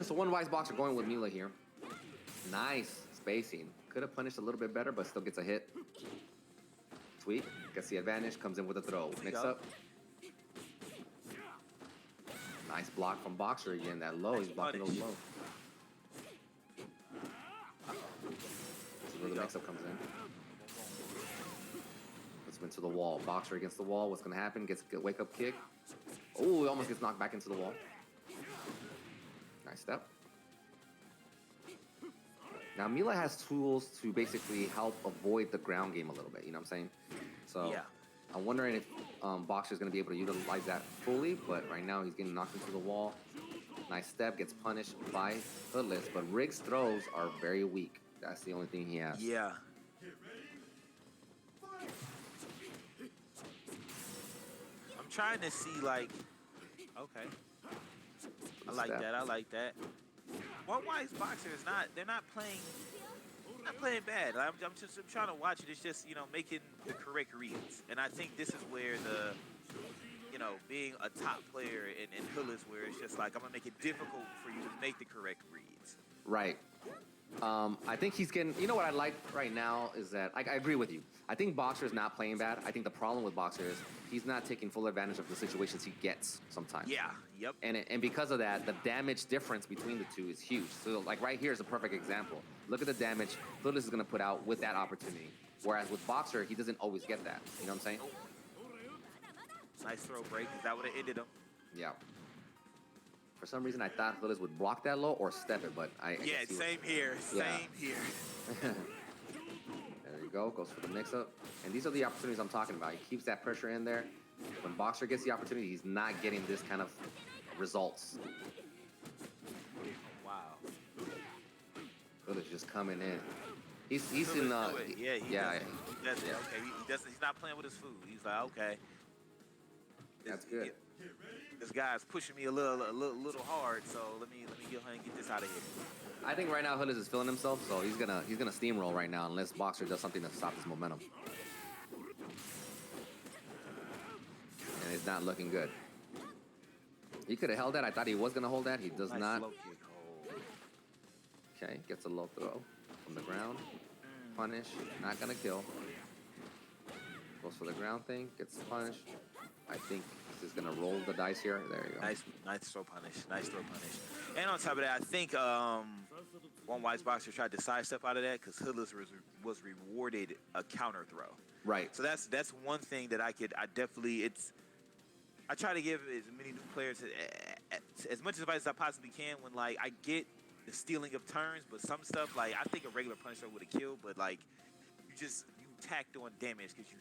So One Wise Boxer going with Mila here. Nice spacing. could have punished a little bit better, but still gets a hit. Sweet. Gets the advantage, comes in with a throw. Mix up. Nice block from Boxer again. That low, he's blocking those low. This is where the mix-up comes in. Puts him into the wall. Boxer against the wall. What's going to happen? Gets a wake-up kick. Oh, he almost gets knocked back into the wall. Nice step. Now, Mila has tools to basically help avoid the ground game a little bit. You know what I'm saying? So Yeah. I'm wondering if Boxer's going to be able to utilize that fully, but right now he's getting knocked into the wall. Nice step, gets punished by Hoodlus, but Rig's throws are very weak. That's the only thing he has. Yeah. I'm trying to see, like, okay. I like that. I like that. One Wise Boxer is they're not playing bad. I'm trying to watch it. It's just, making the correct reads. And I think this is where being a top player in Hoodlus, where it's just like, I'm going to make it difficult for you to make the correct reads. Right. I think he's getting, what I like right now is that, I agree with you. I think Boxer is not playing bad. I think the problem with Boxer is he's not taking full advantage of the situations he gets sometimes. Yeah, yep. And because of that, the damage difference between the two is huge. So like right here is a perfect example. Look at the damage Hoodlus is going to put out with that opportunity. Whereas with Boxer, he doesn't always get that. You know what I'm saying? Nice throw break, because that would have ended him. Yeah. For some reason, I thought Hoodlus would block that low or step it, but I same here. Same here. There you go. Goes for the mix-up. And these are the opportunities I'm talking about. He keeps that pressure in there. When Boxer gets the opportunity, he's not getting this kind of results. Wow. Hoodlus just coming in. He's in. He's Okay. He's not playing with his food. He's like, okay. That's good. This guy's pushing me a little hard, so let me go ahead and get this out of here. I think right now Hoodlus is feeling himself, so he's gonna steamroll right now unless Boxer does something to stop his momentum. And it's not looking good. He could have held that. I thought he was gonna hold that. He does not. Low kick hold. Okay, gets a low throw from the ground. Punish, not gonna kill. Goes for the ground thing, gets punished. I think he's gonna roll the dice here. There you go. Nice throw punish. Nice throw punish. And on top of that, I think One Wise Boxer tried to sidestep out of that because Hoodlus was rewarded a counter throw. Right. So that's one thing that I try to give as many new players as much advice as I possibly can when, like, I get the stealing of turns, but some stuff, like, I think a regular punish throw would have killed, but, like, you tacked on damage because you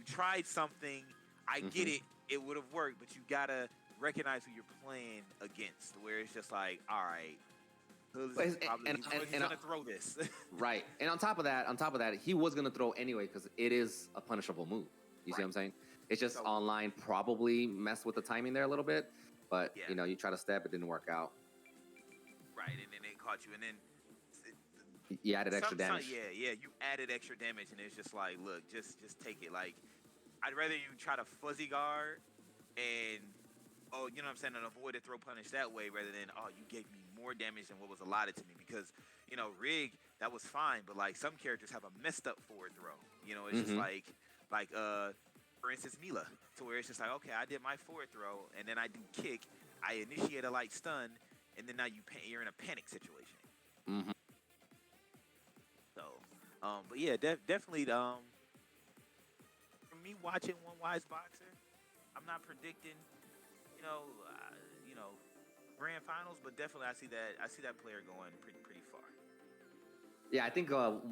tried something. I get it. It would have worked, but you gotta recognize who you're playing against. Where it's just like, all right, he's gonna throw this. Right. And on top of that, he was gonna throw anyway because it is a punishable move. You see what I'm saying? It's just online probably messed with the timing there a little bit, but you try to step, it didn't work out. Right, and then it caught you, and then you added extra damage. Yeah, you added extra damage, and it's just like, look, just take it. Like, I'd rather you try to fuzzy guard and, you know what I'm saying, and avoid a throw punish that way rather than, you gave me more damage than what was allotted to me. Because, Rig, that was fine, but, like, some characters have a messed up forward throw. It's just like, for instance, Mila, to where it's just like, okay, I did my forward throw, and then I do kick, I initiate a light stun, and then now you're in a panic situation. Mm-hmm. So, but yeah, definitely, for me watching One Wise Boxer, I'm not predicting, grand finals, but definitely I see that player going pretty far. Yeah, I think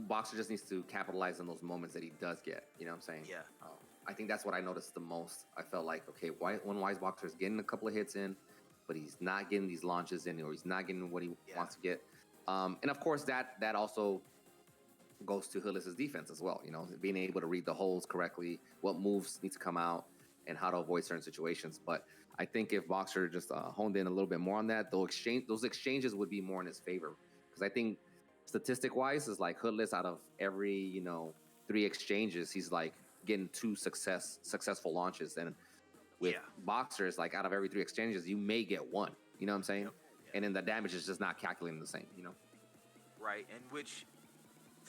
Boxer just needs to capitalize on those moments that he does get. You know what I'm saying? Yeah. I think that's what I noticed the most. I felt like, okay, One Wise Boxer is getting a couple of hits in, but he's not getting these launches in, or he's not getting what he wants to get. And of course, that also goes to Hoodlus' defense as well. Being able to read the holes correctly, what moves need to come out, and how to avoid certain situations. But I think if Boxer just honed in a little bit more on that, those exchanges would be more in his favor. Because I think statistic-wise, is like Hoodlus out of every 3 exchanges, he's like getting 2 successful launches, and with Boxers, like out of every 3 exchanges, you may get 1. You know what I'm saying? Yep. And then the damage is just not calculating the same. Right, and which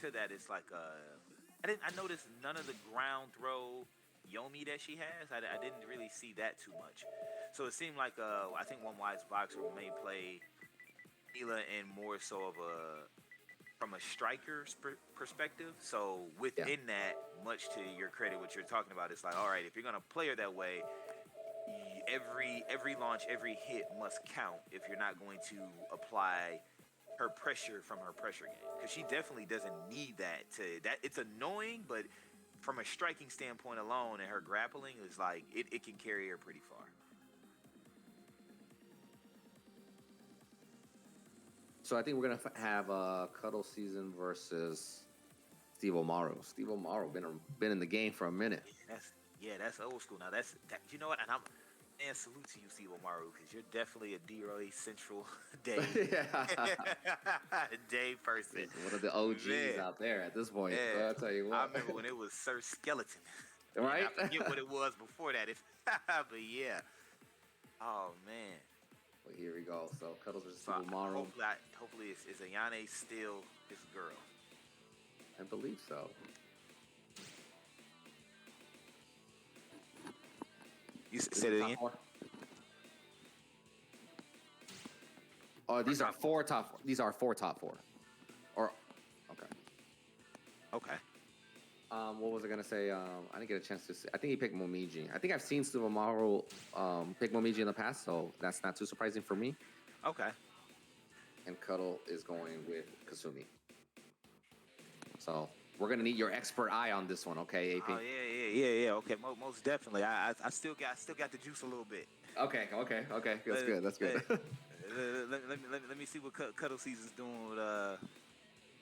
to that, it's like I noticed none of the ground throw Yomi that she has. I didn't really see that too much. So it seemed like I think one wise boxer may play Mila in more so of a from a striker's perspective. So Yeah. within that, much to your credit, what you're talking about, it's like, all right, if you're gonna play her that way, every launch, every hit must count. If you're not going to apply her pressure from her pressure game, because she definitely doesn't need that. It's annoying, but from a striking standpoint alone, and her grappling is like it can carry her pretty far. So I think we're gonna have Cuddle season versus Steve Omaro. Steve Omaro been in the game for a minute. That's old school. Now that you know what, and I'm and salute to you, Steve Omaru, because you're definitely a DRA Central day day person. One of the OGs Man, out there at this point. yeah. I'll tell you I what. remember when it was Sir Skeleton. Right? I forget what it was before that. But yeah. Oh man. Well, here we go. So Cuddles versus So Steve Omaro. hopefully is Ayane still his girl. I believe so. You said it again? Oh, these are four top. These are four top four. Or okay. Okay. What was I gonna say? I didn't get a chance to see. I think he picked Momiji. I think I've seen Steve Omaro pick Momiji in the past, so that's not too surprising for me. Okay. And Cuddle is going with Kasumi. So we're gonna need your expert eye on this one, okay, AP? Oh yeah. Okay, most definitely. I still got the juice a little bit. Okay. That's good. Let me see what Cuddle Season's doing with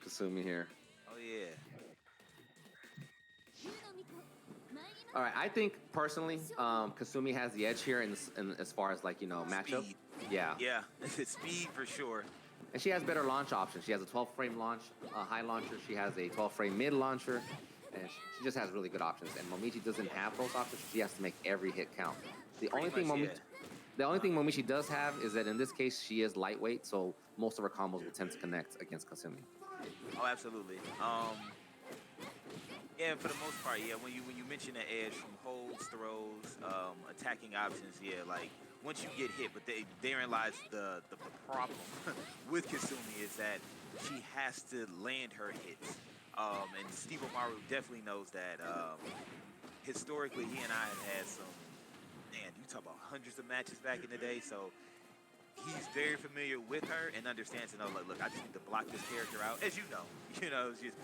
Kasumi here. Oh yeah. All right, I think personally, Kasumi has the edge here in as far as like matchup. Speed. Yeah. Yeah, it's speed for sure. And she has better launch options. She has a 12 frame launch, high launcher. She has a 12 frame mid launcher, and she just has really good options. And Momiji doesn't have those options. She has to make every hit count. The only thing Momiji does have is that in this case she is lightweight, so most of her combos will tend to connect against Kasumi. Oh, absolutely. Yeah, for the most part, yeah. When you mention the edge from holds, throws, attacking options, yeah, like once you get hit, but therein lies the problem with Kasumi is that she has to land her hits. And Steve Omaru definitely knows that. Historically, he and I have had some, man, you talk about hundreds of matches back in the day, so he's very familiar with her and understands to know, like, look, I just need to block this character out. As you know, it's just,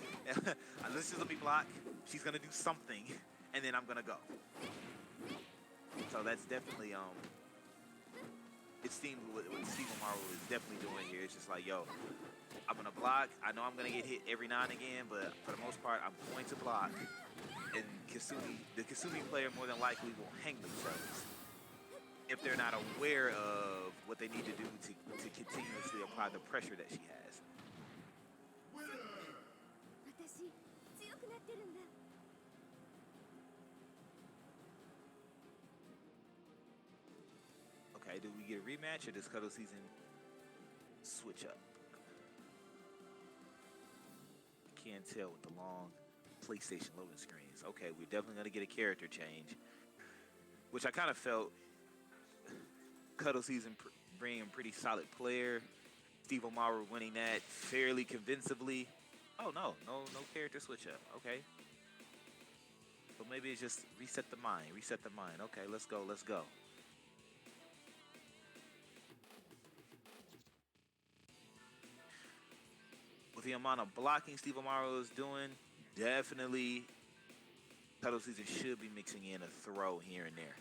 let's just let me block. She's going to do something, and then I'm going to go. So that's definitely, it seems what Steve Omaro is definitely doing here. It's just like, yo, I'm going to block. I know I'm going to get hit every now and again, but for the most part, I'm going to block. And the Kasumi player more than likely will hang themselves if they're not aware of what they need to do to continuously apply the pressure that she has. Okay, do we get a rematch or does Cuddle Season switch up? Can't tell with the long PlayStation loading screens. Okay, we're definitely going to get a character change, which I kind of felt Cuddle Season bringing a pretty solid player. Steve Omaro winning that fairly convincingly. Oh, no character switch up. Okay. But maybe it's just reset the mind. Okay, let's go. With the amount of blocking Steve Omaro is doing, definitely Cuddle Season should be mixing in a throw here and there.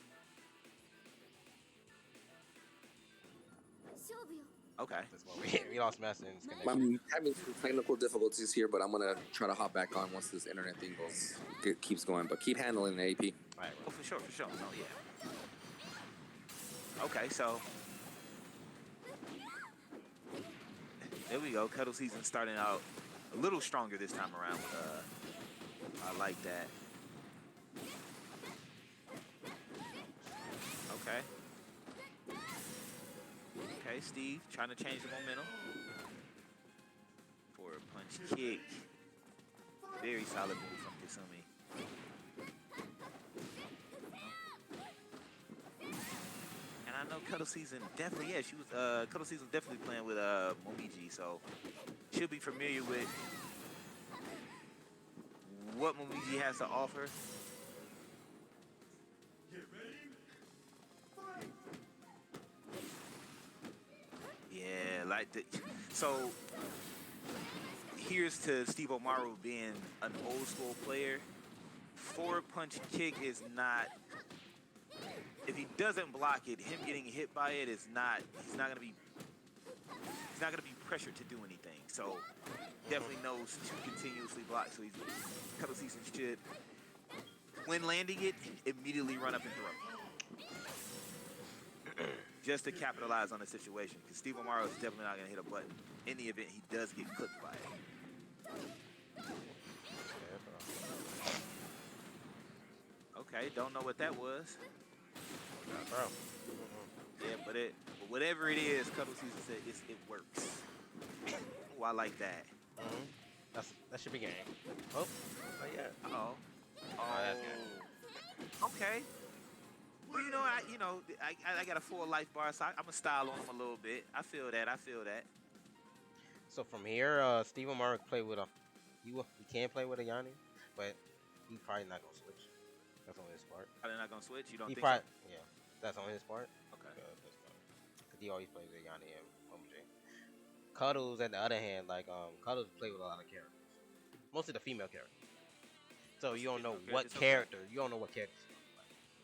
Okay. That's what we lost Maston's connection. I'm having some technical difficulties here, but I'm gonna try to hop back on once this internet thing keeps going. But keep handling the AP. All right. Oh, for sure. No, yeah. Okay, so there we go. Cuddle Season starting out a little stronger this time around. I like that. Okay. Okay, Steve trying to change the momentum. For a punch kick. Very solid move from Kasumi. And I know Cuddle Season definitely, yeah, she was Cuddle Season definitely playing with Momiji, so she'll be familiar with what Momiji has to offer. Yeah, like the, so here's to Steve Omaro being an old school player. Forward punch kick is not, if he doesn't block it, him getting hit by it is not, he's not gonna be pressured to do anything. So definitely knows to continuously block. So he's Cuddle Season should, when landing it, immediately run up and throw. Just to capitalize on the situation, because Steve Omaro is definitely not gonna hit a button in the event he does get clipped by it. Okay, don't know what that was. Bro. Yeah, but whatever it is, Cuddle Season said it works. Oh, I like that. That should be game. Oh, yeah. Uh-oh. that's good. Okay. Well, I got a full life bar, so I'm gonna style on him a little bit. I feel that. So from here, Steve Omaro play with he can play with a Yanni, but he probably not gonna switch. That's on his part. Are they not gonna switch? You don't He think probably, so? yeah, that's on his part. Okay. Because he always plays with Yanni and OMG. Cuddles, on the other hand, Cuddles play with a lot of characters, mostly the female characters. So you don't know what character. You don't know what character.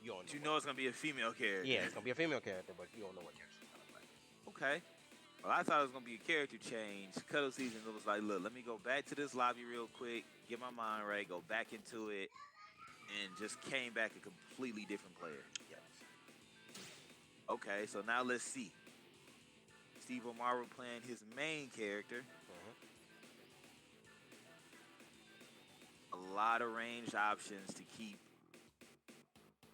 You don't know. But you know it's gonna be a female character. Yeah, it's gonna be a female character, but you don't know what character she's gonna play. Okay. Well, I thought it was gonna be a character change. Cuddle Season was like, look, let me go back to this lobby real quick, get my mind right, go back into it, and just came back a completely different player. Yes. Okay, so now let's see. Steve Omaro playing his main character. A lot of range options to keep.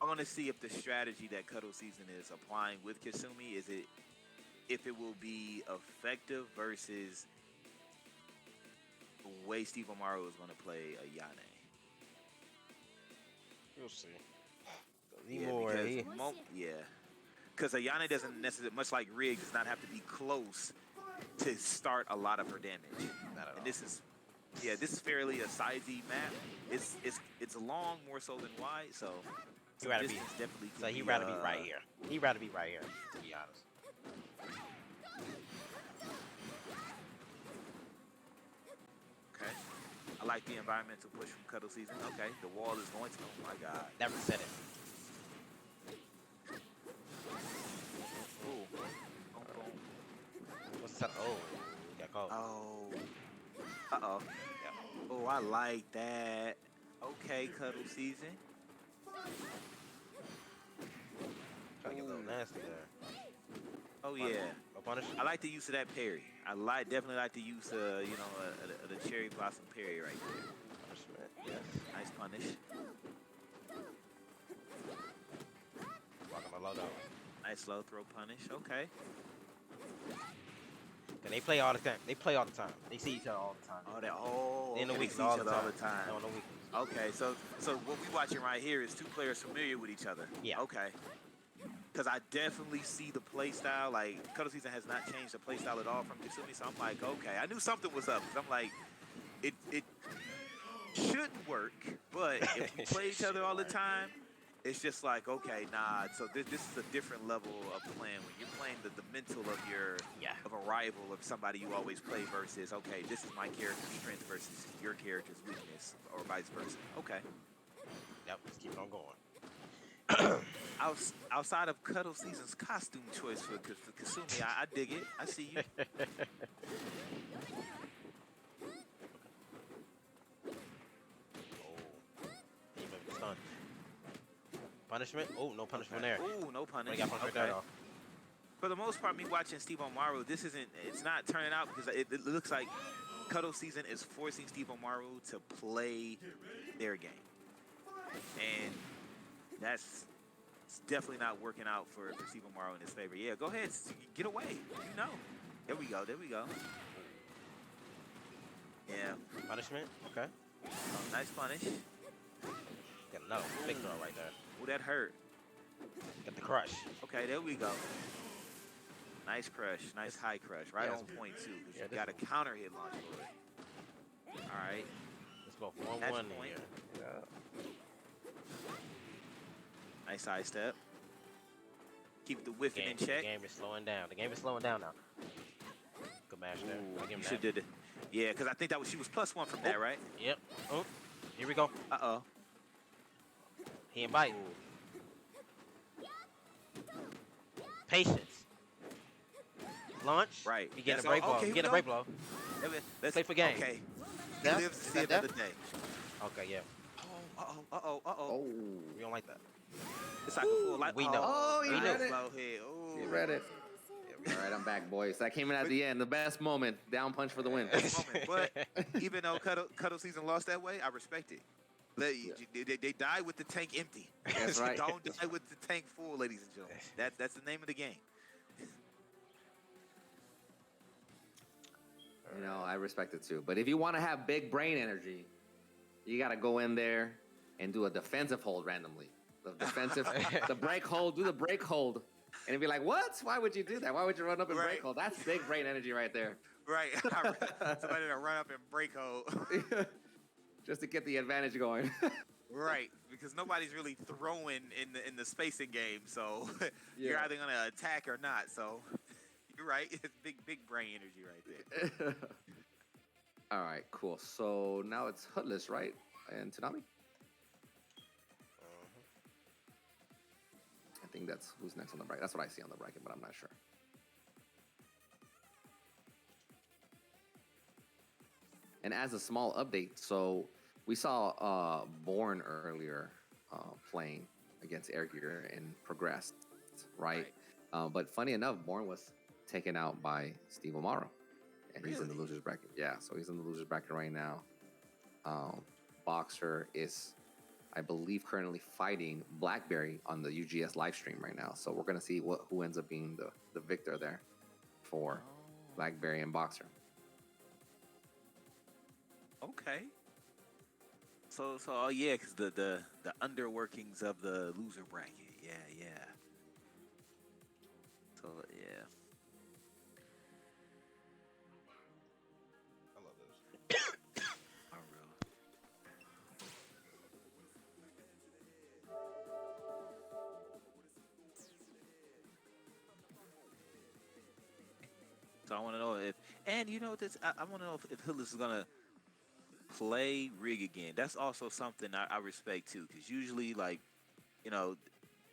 I want to see if the strategy that Cuddle Season is applying with Kasumi if it will be effective versus the way Steve Omaro is going to play a Yane. You'll see. Because Ayane doesn't necessarily, much like Rig, does not have to be close to start a lot of her damage. Not at all. And this is fairly a sizey map. It's long more so than wide, so He rather be, distance definitely. so can he'd be, rather be right here. He'd rather be right here, to be honest. Okay. I like the environmental push from Cuddle Season. Okay, the wall is going to. Oh my God. Never said it. Ooh. What's that? Oh, he got caught. Oh. Uh-oh. Yeah. Oh, I like that. Okay, Cuddle Season. Trying to get a little nasty there. Oh yeah. No punish? I like the use of that parry. Definitely like the use of, the cherry blossom parry right there. Punishment, yes. Nice punish. Walking my low down. Nice slow throw punish. Okay. And they play all the time. They play all the time. They see each other all the time. Oh, In the okay, weekends they see all each the other time. all the time. No, on the weekends. Okay, so what we watching right here is two players familiar with each other. Yeah. Okay. Because I definitely see the play style. Like, Cuddle Season has not changed the play style at all from Tsunami, so I'm like, okay. I knew something was up. Because I'm like, it shouldn't work, but if we play each other all the time, it's just like, okay, nah. So this is a different level of playing. When you're playing the mental of of a rival, of somebody you always play versus, okay, this is my character's strength versus your character's weakness, or vice versa. Okay. Yep, let's keep on going. Outside of Cuddle Season's costume choice for Kasumi, I dig it. I see you. He may be stunned. Punishment? Oh, no punishment there. Oh, no punish. He got punished Okay. right off. For the most part, me watching Steve Omaro, it's not turning out because it looks like Cuddle Season is forcing Steve Omaro to play their game. And that's definitely not working out for Steve Omaro in his favor. Yeah, go ahead. Get away. You know. There we go. Yeah. Punishment? Okay. Oh, nice punish. Got no big throw right there. Ooh, that hurt. Got the crush. Okay, there we go. Nice crush. Nice high crush. Right Yeah, on point, too. Because yeah, you this got a counter hit launch for it. All right. Let's go That's 1-1 point. here. Yeah. Nice side step. Keep the whiffing in The check. game is slowing down. The game is slowing down now. Good match there. Ooh, I give him you that. should did it. Yeah, because I think that was she was +1 from that, right? Yep. Oh, here we go. Uh-oh. He ain't biting. Patience. Launch. Right. You get Yes, a break blow. okay, You here get a we break go. blow. Let's Play for game. Okay. He Death? lives to Is see that death? another day. Okay, yeah. Uh-oh. We don't like that. It's like a full life. We know. Oh, he We read know. it. Slow hit. Ooh. You read it. All right, I'm back, boys. That came in at the end. The best moment. Down punch for the win. Moment. But even though Cuddle season lost that way, I respect it. They died with the tank empty. That's right. Don't die with the tank full, ladies and gentlemen. That's the name of the game. You know, I respect it too. But if you want to have big brain energy, you got to go in there and do a defensive hold randomly. The defensive, the break hold, do the break hold. And be like, what? Why would you do that? Why would you run up and Right. break hold? That's big brain energy right there. Right. Somebody to run up and break hold. Just to get the advantage going. Right, because nobody's really throwing in the spacing game, so you're Yeah. either gonna attack or not. So you're right. It's big brain energy right there. All right, cool. So now it's Hoodlus, right? And Tsunami? I think that's who's next on the bracket. That's what I see on the bracket, but I'm not sure. And as a small update, so we saw Born earlier playing against Air Gear and progressed, right? But funny enough, Born was taken out by Steve Omaro, and he's in the Really? losers bracket. Yeah, so he's in the losers bracket right now. Boxer is, I believe, currently fighting Blackberry on the UGS live stream right now. So we're gonna see who ends up being the victor there for Blackberry and Boxer. Okay. So oh yeah, because the underworkings of the loser bracket. Yeah. So yeah. I love this. Oh, real. So I want to know if, and you know this, I want to know if Hoodlus is gonna play rig again. That's also something I respect too, because usually, like, you know,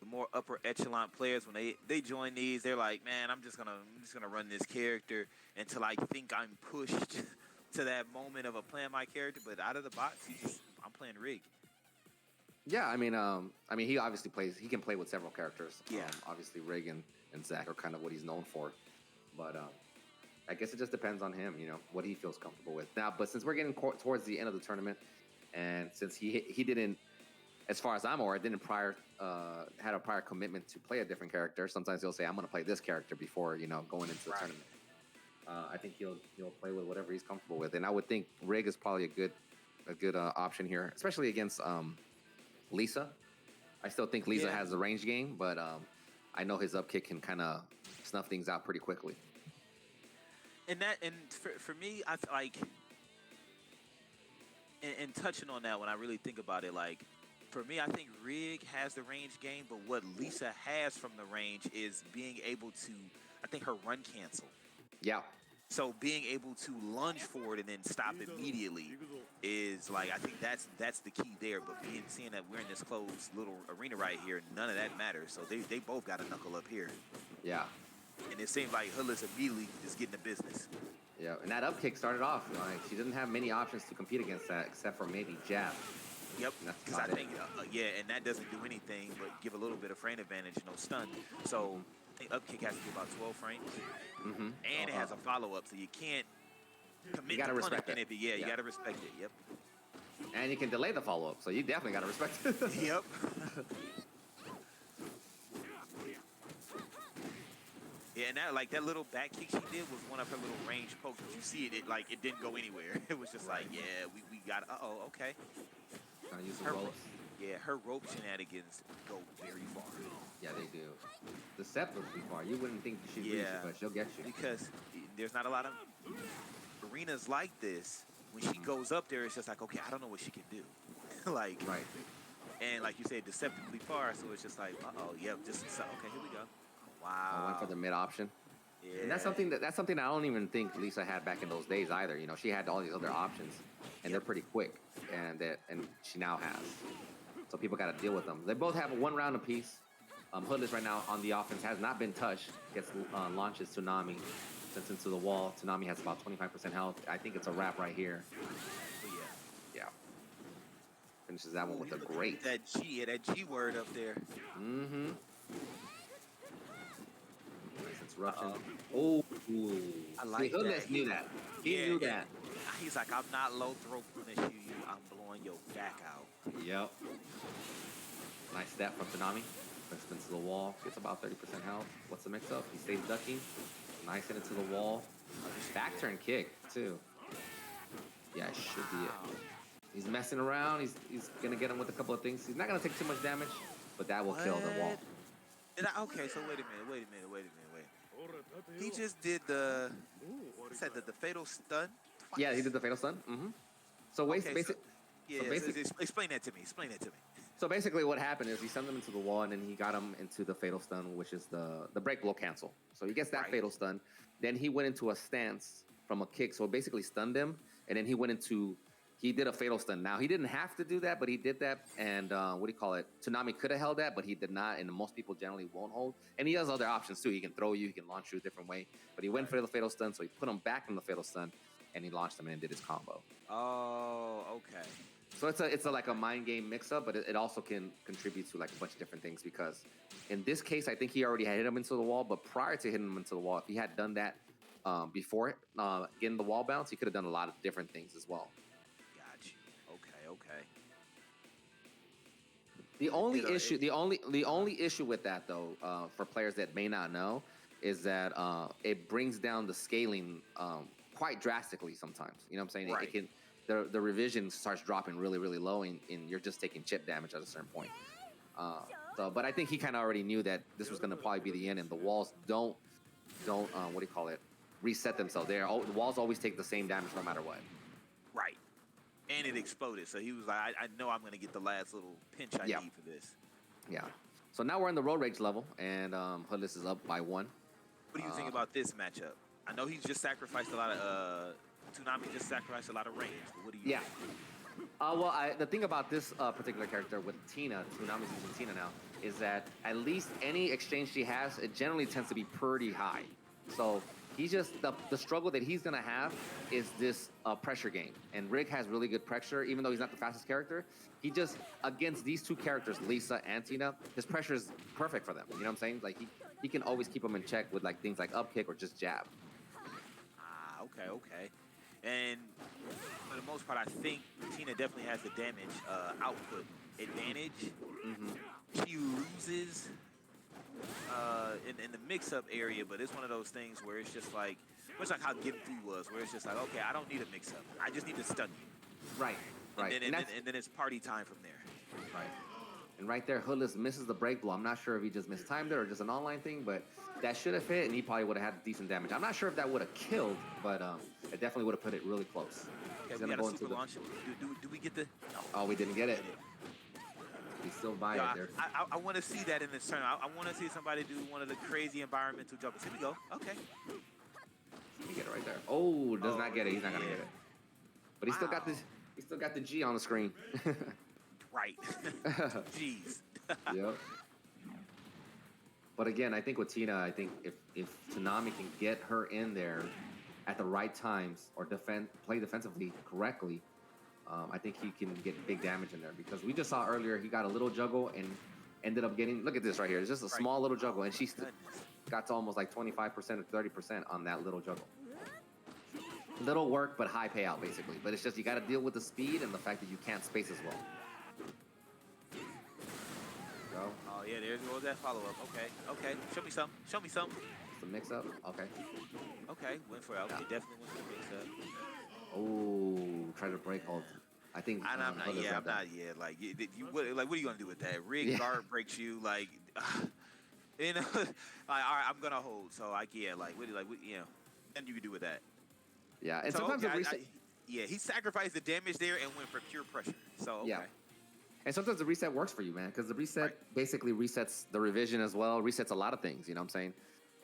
the more upper echelon players, when they join these, they're like, man, I'm just gonna run this character until I think I'm pushed to that moment of playing my character. But out of the box, I'm playing rig. Yeah, I mean, he obviously plays. He can play with several characters. Yeah. Obviously, Rig and Zach are kind of what he's known for, but I guess it just depends on him. You know, what he feels comfortable with now. But since we're getting towards the end of the tournament, and since he didn't, as far as I'm aware, didn't had a prior commitment to play a different character. Sometimes he'll say, "I'm going to play this character before going into the tournament." I think he'll play with whatever he's comfortable with, and I would think Rig is probably a good option here, especially against Lisa. I still think Lisa has the range game, but I know his upkick can kind of snuff things out pretty quickly. And for me, I like, and touching on that, when I really think about it, like, for me, I think Rig has the range game, but what Lisa has from the range is being able to, I think, her run cancel. Yeah. So being able to lunge forward and then stop immediately is, like, I think that's the key there. But seeing that we're in this closed little arena right here, none of that matters. So they both got to knuckle up here. Yeah. And it seems like Hoodlus immediately is getting the business. Yeah, and that upkick started off, like, she doesn't have many options to compete against that, except for maybe jab. Yep, And that's because I about think, and that doesn't do anything but give a little bit of frame advantage, stun. So I think upkick has to be about 12 frames. Mm-hmm. And it has a follow-up, so you can't commit gotta to respect punishment it. if you Yeah. got to respect it. Yep. And you can delay the follow-up, so you definitely got to respect it. Yep. Yeah, and that like that little back kick she did was one of her little range pokes. But you see it, it didn't go anywhere. It was just like, yeah, we got. Okay. Trying to use some Her ropes. Yeah, her rope shenanigans go very far. Yeah, they do. Deceptively far. You wouldn't think she'd reach it, but she'll get you. Because there's not a lot of arenas like this. When she goes up there, it's just like, okay, I don't know what she can do. Like, right. And like you said, deceptively far. So it's just like, yep, just so, okay, here we go. Wow. I went for the mid option. Yeah. And that's something I don't even think Lisa had back in those days either. You know, she had all these other options, and they're pretty quick, and she now has. So people got to deal with them. They both have 1 round apiece. Hoodlus right now on the offense has not been touched. Launches Tsunami, sends into the wall. Tsunami has about 25% health. I think it's a wrap right here. Yeah. Finishes that one with a great. That G word up there. Mm-hmm. Nice interruption. Oh, I like Hoodlus knew that. He knew that. He's like, I'm not low throw punish you. I'm blowing your back out. Yep. Nice step from Tsunami. Spins to the wall. Gets about 30% health. What's the mix-up? He stays ducking. Nice hit into the wall. Back turn kick, too. Yeah, it should be it. He's messing around. He's going to get him with a couple of things. He's not going to take too much damage, but that will kill the wall. Okay, so wait a minute. He just did the fatal stun? Twice. Yeah, he did the fatal stun. Mm-hmm. So basically... Explain that to me. So basically what happened is he sent him into the wall, and then he got him into the fatal stun, which is the break blow cancel. So he gets that fatal stun. Then he went into a stance from a kick. So it basically stunned him. And then he did a fatal stun. Now, he didn't have to do that, but he did that. And Tsunami could have held that, but he did not. And most people generally won't hold. And he has other options too. He can throw you, he can launch you a different way. But he went for the fatal stun, so he put him back in the fatal stun, and he launched him and did his combo. Oh, okay. So it's like a mind game mix-up, but it also can contribute to like a bunch of different things, because in this case, I think he already had hit him into the wall, but prior to hitting him into the wall, if he had done that before getting the wall bounce, he could have done a lot of different things as well. Got you. Okay. The only issue with that though, for players that may not know, is that it brings down the scaling quite drastically sometimes. You know what I'm saying? Right. It can. The revision starts dropping really, really low, and you're just taking chip damage at a certain point. But I think he kind of already knew that this was going to probably be the end, and the walls don't reset themselves. The walls always take the same damage no matter what. Right. And it exploded, so he was like, I know I'm going to get the last little pinch I need for this. Yeah. So now we're in the road rage level, and Hoodlus is up by 1. What do you think about this matchup? I know he's just sacrificed a lot of... Tsunami just sacrificed a lot of range. But what do you think? The thing about this particular character with Tina, Tsunami's using Tina now, is that at least any exchange she has, it generally tends to be pretty high. So he's just, the struggle that he's going to have is this pressure game. And Rig has really good pressure, even though he's not the fastest character. He just, against these two characters, Lisa and Tina, his pressure is perfect for them. You know what I'm saying? Like, he can always keep them in check with like things like up kick or just jab. Okay. And for the most part, I think Tina definitely has the damage output advantage. Mm-hmm. She loses in the mix-up area, but it's one of those things where it's just like, much like how Gimfu was, where it's just like, okay, I don't need a mix-up. I just need to stun you. Right. And then it's party time from there. Right. And right there, Hoodlus misses the break blow. I'm not sure if he just mistimed it or just an online thing, but that should have hit, and he probably would have had decent damage. I'm not sure if that would have killed, but it definitely would have put it really close. Okay, we got a super launch. Do we get the... No. Oh, we didn't get it. We still buy it there. I want to see that in this tournament. I want to see somebody do one of the crazy environmental jumpers. Here we go. Okay. Let me get it right there. Oh, does not get it. He's not going to get it. But he still got this. He still got the G on the screen. Right. Jeez. Yep. But again, I think with Tina, I think if Tsunami can get her in there at the right times or play defensively correctly, I think he can get big damage in there, because we just saw earlier he got a little juggle and ended up getting, look at this right here. It's just a small little juggle, and she got to almost like 25% or 30% on that little juggle. Little work, but high payout, basically. But it's just you got to deal with the speed and the fact that you can't space as well. Go. Oh, yeah, there goes that follow-up. Okay. Show me some. the mix-up. Okay. Okay, went for it. Okay, Yeah. definitely went for the mix up. Oh, try to break hold. I think And I'm not. Hoodlus Yeah, got I'm that. not. Yeah, like like what are you gonna do with that? Rig Yeah. guard breaks you. Like, you know, like all right, I'm gonna hold. So like yeah, like what, you know, and you can do with that. Yeah, and So sometimes okay, the reset. yeah, he sacrificed the damage there and went for pure pressure. So Yeah, okay, and sometimes the reset works for you, man, because the reset right. basically resets the revision as well, resets a lot of things. You know what I'm saying?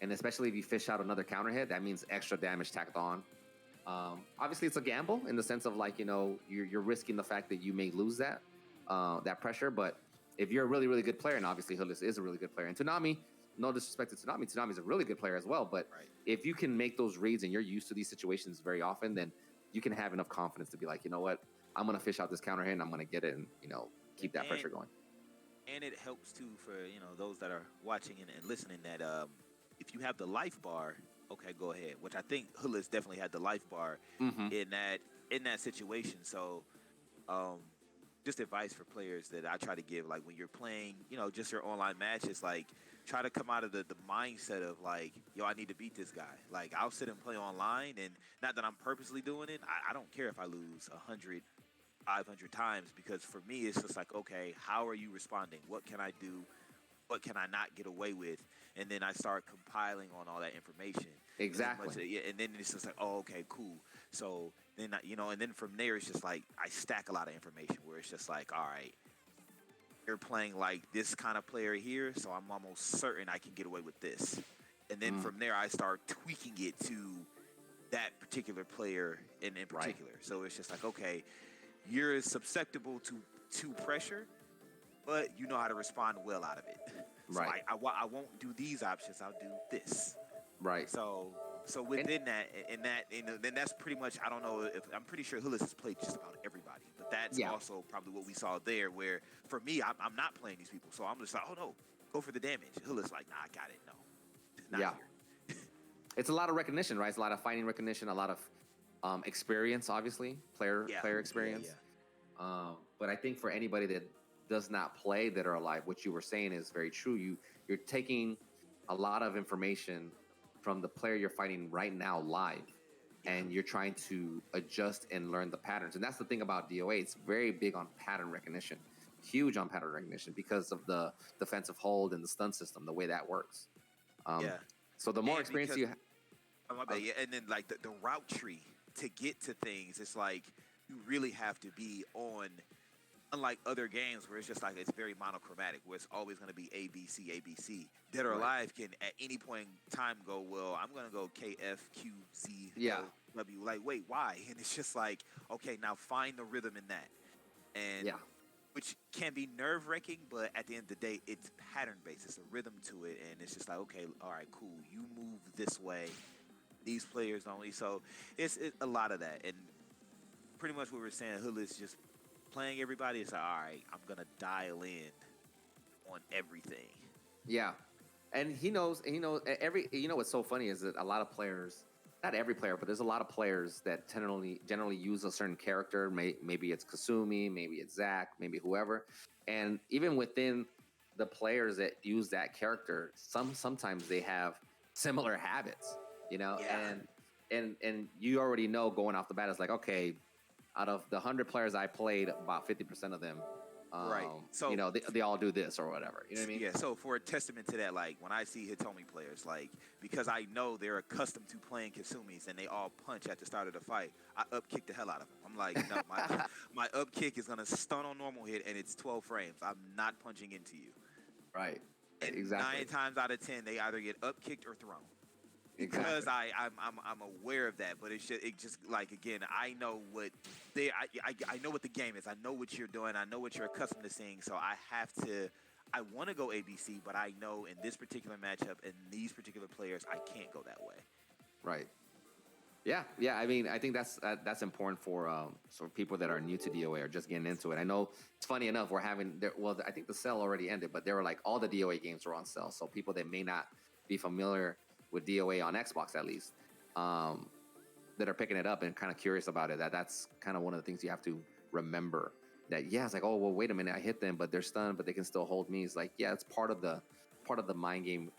And especially if you fish out another counter hit, that means extra damage tacked on. Obviously, it's a gamble in the sense of like you're risking the fact that you may lose that pressure. But if you're a really really good player, and obviously Hoodlus is a really good player, and Tsunami, no disrespect to Tsunami, Tsunami's a really good player as well. But Right. if you can make those reads and you're used to these situations very often, then you can have enough confidence to be like, you know what, I'm gonna fish out this counter hit and I'm gonna get it and keep that pressure going. And it helps too for those that are watching and listening that if you have the life bar, okay, go ahead. Which I think Hoodlus definitely had the life bar Mm-hmm. in that situation. So um, just advice for players that I try to give, like when you're playing, just your online matches, like try to come out of the mindset of like, yo, I need to beat this guy. Like I'll sit and play online, and not that I'm purposely doing it. I don't care if I lose 100, 500 times because for me, it's just like, okay, how are you responding? What can I do? What can I not get away with? And then I start compiling on all that information. Exactly. And then it's just like, oh, okay, cool. So then, and then from there, it's just like I stack a lot of information where it's just like, all right, you're playing like this kind of player here, so I'm almost certain I can get away with this. And then from there, I start tweaking it to that particular player in Right. particular. So it's just like, okay, you're susceptible to pressure, but you know how to respond well out of it. So Right. I won't do these options. I'll do this. Right. So within that, then that's pretty much. I don't know if I'm pretty sure Hoodlus has played just about everybody, but that's Yeah. also probably what we saw there. Where for me, I'm not playing these people, so I'm just like, oh no, go for the damage. Hoodlus like, nah, I got it. No, not Yeah. here. It's a lot of recognition, right? It's a lot of fighting recognition, a lot of experience, obviously, player experience. But I think for anybody that does not play that are alive, what you were saying is very true. You're taking a lot of information from the player you're fighting right now live, and you're trying to adjust and learn the patterns. And that's the thing about DOA. It's very big on pattern recognition, huge on pattern recognition because of the defensive hold and the stun system, the way that works. Yeah. So the more And experience because you have, oh, my bad. Yeah, and then like the route tree to get to things, it's like you really have to be on. Unlike other games where it's just like it's very monochromatic, where it's always going to be A B C A B C. Dead or Right. Alive can at any point in time go, well, I'm going to go K F Q Z Yeah. L W. Like, wait, why? And it's just like, okay, now find the rhythm in that, and yeah, which can be nerve wracking, but at the end of the day, it's pattern based. It's a rhythm to it, and it's just like, okay, all right, cool. You move this way. These players only. So it's a lot of that, and pretty much what we're saying, Hoodlus just playing everybody. It's like, all right, I'm gonna dial in on everything. yeah. And he knows every. What's so funny is that a lot of players, not every player, but there's a lot of players that generally use a certain character. Maybe it's Kasumi, maybe it's Zach, maybe whoever. And even within the players that use that character, sometimes they have similar habits. Yeah. And you already know going off the bat, it's like, okay, out of the 100 players I played, about 50% of them, Right. So they all do this or whatever. You know what I mean? yeah. So for a testament to that, like when I see Hitomi players, like because I know they're accustomed to playing Kasumis and they all punch at the start of the fight, I up kick the hell out of them. I'm like, no, my up kick is gonna stun on normal hit and it's 12 frames. I'm not punching into you. Right. And Exactly. 9 times out of 10, they either get up kicked or thrown. Because Exactly. I'm aware of that, but it just like again, I know what I know what the game is. I know what you're doing. I know what you're accustomed to seeing. So I want to go ABC, but I know in this particular matchup and these particular players, I can't go that way. Right. Yeah. I mean, I think that's important for people that are new to DOA or just getting into it. I know it's funny enough we're having well, I think the sale already ended, but there were like all the DOA games were on sale. So people that may not be familiar with DOA on Xbox, at least, that are picking it up and kind of curious about it. That's kind of one of the things you have to remember. That it's like, oh well, wait a minute, I hit them, but they're stunned, but they can still hold me. It's like, yeah, it's part of the part of the mind game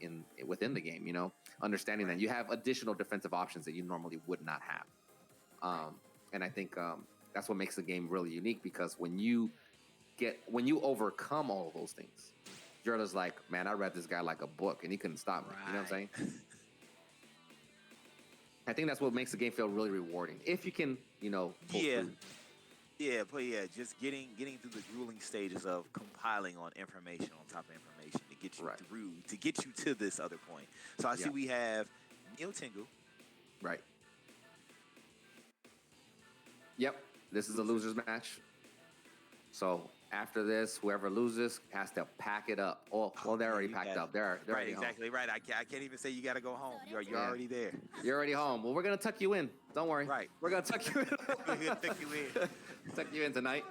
within the game. You know, understanding that you have additional defensive options that you normally would not have. And I think that's what makes the game really unique, because when you overcome all of those things, you're just like, man, I read this guy like a book and he couldn't stop me. You know what I'm saying? I think that's what makes the game feel really rewarding. If you can, you know, pull through. Yeah, but yeah, just getting through the grueling stages of compiling on information on top of information to get you through, to get you to this other point. So I see we have Neo Tengu. Right. Yep. This is a loser's match. So after this, whoever loses has to pack it up. Oh, well, they're already packed up. They're right, already exactly home. right. I can't even say you got to go home. You're already there. You're already home. Well, we're gonna tuck you in. Don't worry. Right. We're gonna tuck you in. We're gonna tuck you in. Tuck you in tonight.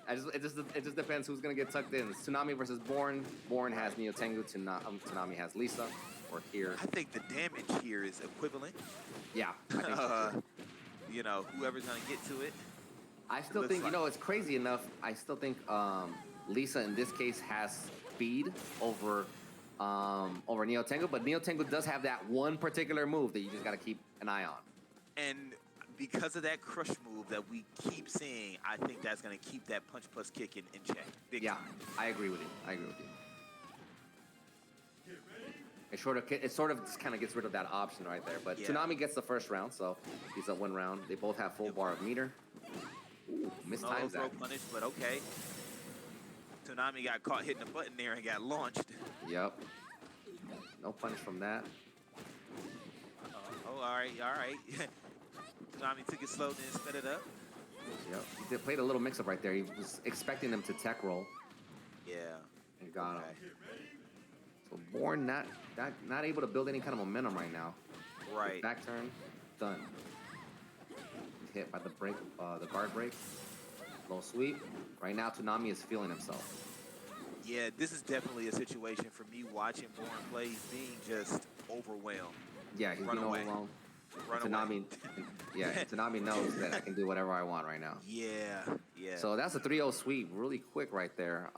It just depends who's gonna get tucked in. It's Tsunami versus Born. Born has Neo Tengu. Tsunami has Lisa. Or here. I think the damage here is equivalent. Yeah. I think so too. You know, whoever's gonna get to it. I still think, you know, it's crazy enough. I still think Lisa in this case has speed over Neo Tengu, but Neo Tengu does have that one particular move that you just got to keep an eye on. And because of that crush move that we keep seeing, I think that's going to keep that punch plus kick in check. Big time. I agree with you. It sort of just kind of gets rid of that option right there. But Tsunami gets the first round, so he's at 1 round. They both have full bar of meter. Ooh, mistimes that. Punish, but okay. Tsunami got caught hitting the button there and got launched. Yep. No punish from that. Oh, all right. Tsunami took it slow, then sped it up. Yep. He played a little mix-up right there. He was expecting them to tech roll. Yeah. And got him. So Born not able to build any kind of momentum right now. Right. Back turn, done. Hit by the break, the guard break. Low sweep. Right now, Tsunami is feeling himself. Yeah, this is definitely a situation for me watching Born play. He's being just overwhelmed. Yeah, he's being overwhelmed. Tsunami, Tsunami knows that I can do whatever I want right now. Yeah. So that's a 3-0 sweep, really quick right there.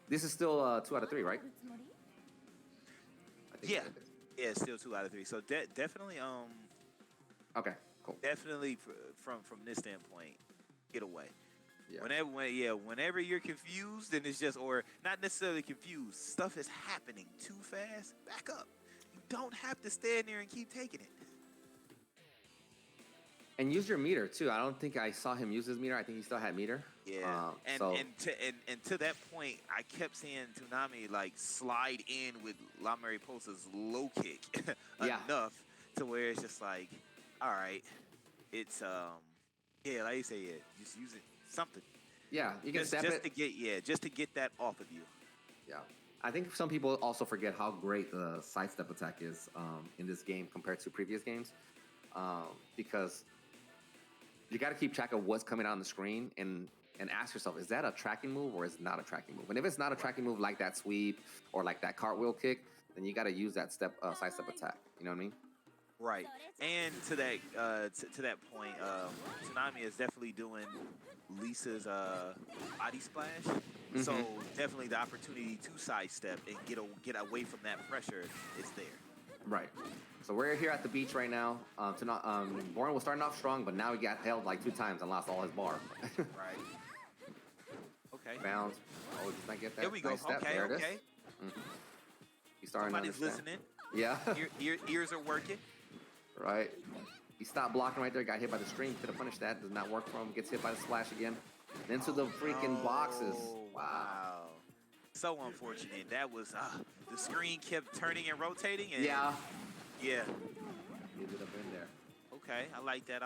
This is still 2 out of 3, right? I think Yeah, still 2 out of 3. So definitely, okay, cool. Definitely from this standpoint, get away. Yeah. Whenever you're confused, and it's just, or not necessarily confused, stuff is happening too fast. Back up. You don't have to stand there and keep taking it. And use your meter too. I don't think I saw him use his meter. I think he still had meter. Yeah. And to that point, I kept seeing Tsunami like slide in with La Mariposa's low kick enough to where it's just like, all right, it's like you say, just use it something. Yeah, you can step it just to get that off of you. Yeah. I think some people also forget how great the sidestep attack is in this game compared to previous games, because you got to keep track of what's coming out on the screen and ask yourself, is that a tracking move or is it not a tracking move? And if it's not a tracking move like that sweep or like that cartwheel kick, then you got to use that sidestep attack. You know what I mean? Right. And to that point, Tsunami is definitely doing Lisa's body splash. Mm-hmm. So definitely the opportunity to sidestep and get away from that pressure is there. Right. So we're here at the beach right now. Born was starting off strong, but now he got held like 2 times and lost all his bar. Right. Okay. Bounce. Oh, just not get that. There we go. Nice step. Okay. There Okay. it is. Mm-hmm. He's starting Somebody's to understand. listening. Yeah. Ears are working. Right. He stopped blocking right there. Got hit by the string. Could have punished that. Does not work for him. Gets hit by the splash again. Into the freaking boxes. Wow. So unfortunate. That was the screen kept turning and rotating. And yeah. Yeah. He ended up in there. Okay. I like that.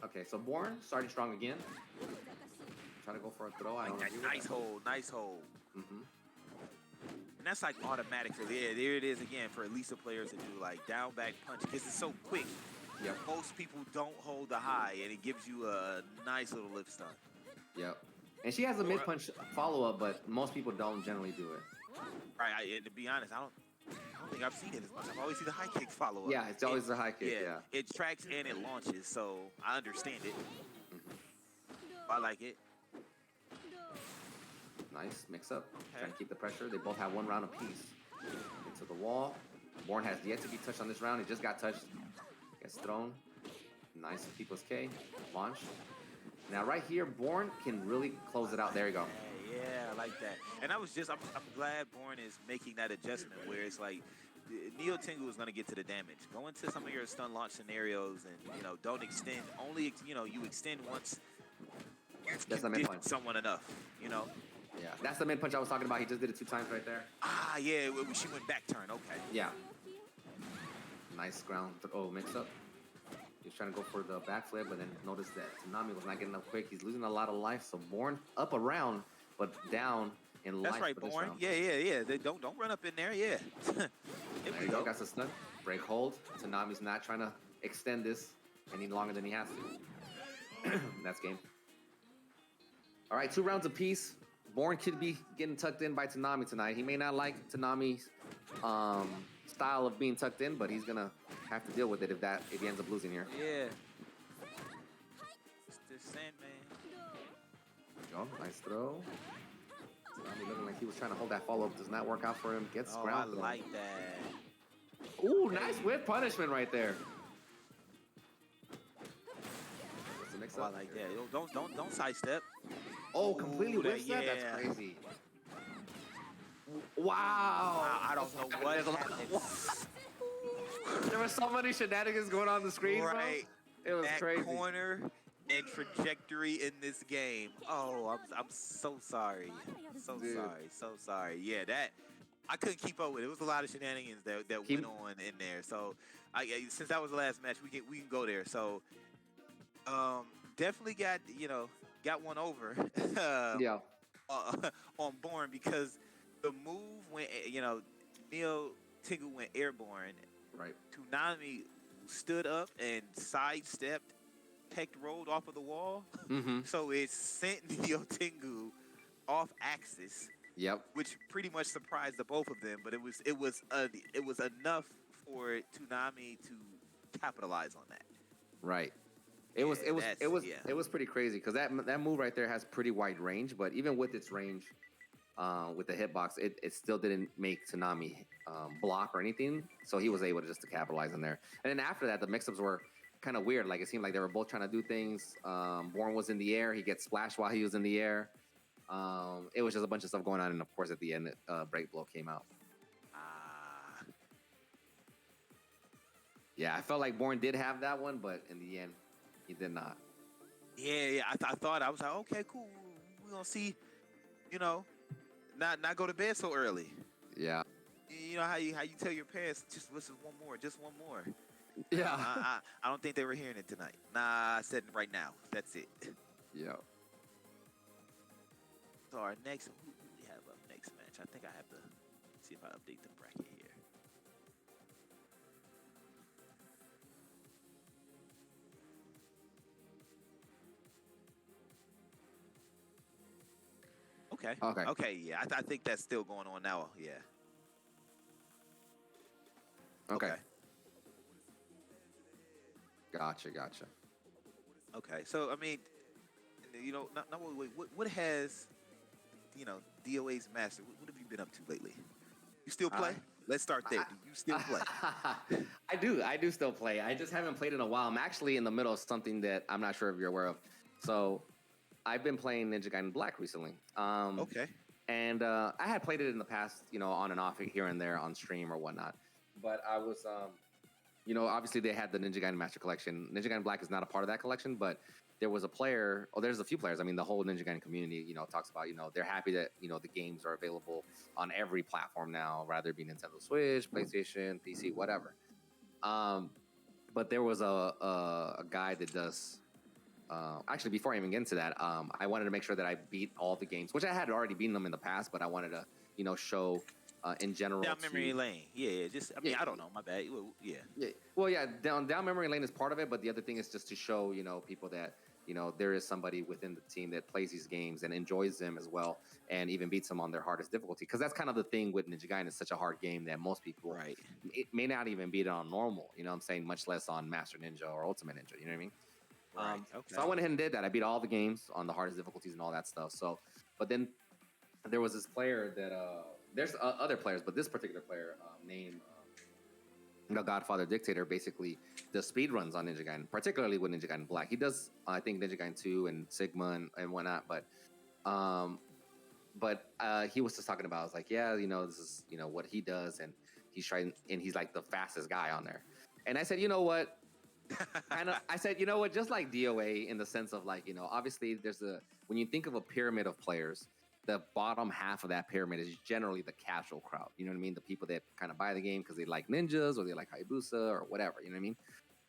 Okay. So Born starting strong again. Trying to go for a throw. I don't know. Nice hold. Mm-hmm. And that's like automatic for there it is again for Lisa players to do like down back punch because it's so quick. Yep. Most people don't hold the high and it gives you a nice little lip stun. Yep. And she has a mid punch follow up, but most people don't generally do it. Right. To be honest, I don't think I've seen it as much. I've always seen the high kick follow up. Yeah, it's always the high kick. Yeah. It tracks and it launches, so I understand it. Mm-hmm. I like it. Nice mix up. Okay. Trying to keep the pressure. They both have 1 round apiece. Into the wall. Born has yet to be touched on this round. He just got touched. Gets thrown. Nice people's K. Launch. Now right here, Born can really close it out. There you go. Yeah, I like that. And I'm glad Born is making that adjustment where it's like Neo Tengu is going to get to the damage. Go into some of your stun launch scenarios and, you know, don't extend. Only, you know, you extend once That's the mid punch. someone enough, you know? Yeah, that's the mid punch I was talking about. He just did it 2 times right there. Ah, yeah, she went back turn. Okay. Yeah. Nice ground. Oh, mix up. He was trying to go for the backflip, but then noticed that Tsunami was not getting up quick. He's losing a lot of life, so Born up around, but down in life. That's right, for this Born. round. Yeah. They don't run up in there. Yeah. There you go. Got the stun. Break hold. Tsunami's not trying to extend this any longer than he has to. That's game. All right, 2 rounds apiece. Born could be getting tucked in by Tsunami tonight. He may not like Tsunami's style of being tucked in, but he's gonna have to deal with it if he ends up losing here. Yeah. It's the Sandman. There you go. Nice throw. Tsunami looking like he was trying to hold that follow-up. Does not work out for him. Gets ground. I like that. Ooh, nice whip punishment right there. Just a mix I up. like that. Yo, don't sidestep. Oh, completely Ooh, whips that? yeah. That's crazy. Wow. I don't know what happened. There were so many shenanigans going on the screen, Right. bro. It was That crazy. corner and trajectory in this game. Oh, I'm so sorry. Dude. So sorry. Yeah, that I couldn't keep up with. It was a lot of shenanigans that went on in there. So, since that was the last match, we can go there. So, definitely got one over. Yeah. On Born because the move when Neo Tengu went airborne. Right. Tsunami stood up and sidestepped, pecked rolled off of the wall. Mm-hmm. So it sent Neo Tengu off axis, Yep. which pretty much surprised the both of them. But it was enough for Tsunami to capitalize on that. Right. It was pretty crazy because that move right there has pretty wide range, but even with its range, with the hitbox, it still didn't make Tsunami block or anything. So he was able to capitalize on there. And then after that, the mix-ups were kind of weird. Like it seemed like they were both trying to do things. Born was in the air. He gets splashed while he was in the air. It was just a bunch of stuff going on. And of course, at the end, break blow came out. Yeah, I felt like Born did have that one, but in the end, he did not. Yeah. I thought I was like, okay, cool. We're gonna see, not go to bed so early. Yeah. You know how you tell your parents, just listen one more. Yeah. I don't think they were hearing it tonight. Nah, I said it right now. That's it. Yeah. So our next, who do we have up next match? I think I have to see if I update the bracket here. Okay. Yeah, I think that's still going on now. Yeah. Okay. Gotcha. Okay. So I mean, wait. What has, DOA's master? What have you been up to lately? You still play? Let's start there. Do you still play? I do still play. I just haven't played in a while. I'm actually in the middle of something that I'm not sure if you're aware of. So I've been playing Ninja Gaiden Black recently. Okay. And I had played it in the past, on and off here and there on stream or whatnot. But I was, obviously they had the Ninja Gaiden Master Collection. Ninja Gaiden Black is not a part of that collection, but there was a player, there's a few players. I mean, the whole Ninja Gaiden community, talks about, they're happy that, the games are available on every platform now, rather it be Nintendo Switch, PlayStation, PC, whatever. But there was a guy that does, actually, before I even get into that, I wanted to make sure that I beat all the games, which I had already beaten them in the past, but I wanted to, show in general. Down memory lane. Yeah. I don't know. My bad. Yeah. Well, yeah, down memory lane is part of it, but the other thing is just to show, people that, there is somebody within the team that plays these games and enjoys them as well, and even beats them on their hardest difficulty. Because that's kind of the thing with Ninja Gaiden. It's such a hard game that most people it may not even beat it on normal. I'm saying, much less on Master Ninja or Ultimate Ninja. You know what I mean? Right. Okay. So I went ahead and did that. I beat all the games on the hardest difficulties and all that stuff. So, but then there was this player that there's other players, but this particular player named the Godfather Dictator basically does speed runs on Ninja Gaiden, particularly with Ninja Gaiden Black. He does, I think, Ninja Gaiden 2 and Sigma and whatnot, um, he was just talking about, I was like, yeah, this is, what he does, and he's trying, and he's like the fastest guy on there. And I said, you know what? I said, you know what? Just like DOA in the sense of like, obviously when you think of a pyramid of players, the bottom half of that pyramid is generally the casual crowd. You know what I mean? The people that kind of buy the game because they like ninjas or they like Hayabusa or whatever. You know what I mean?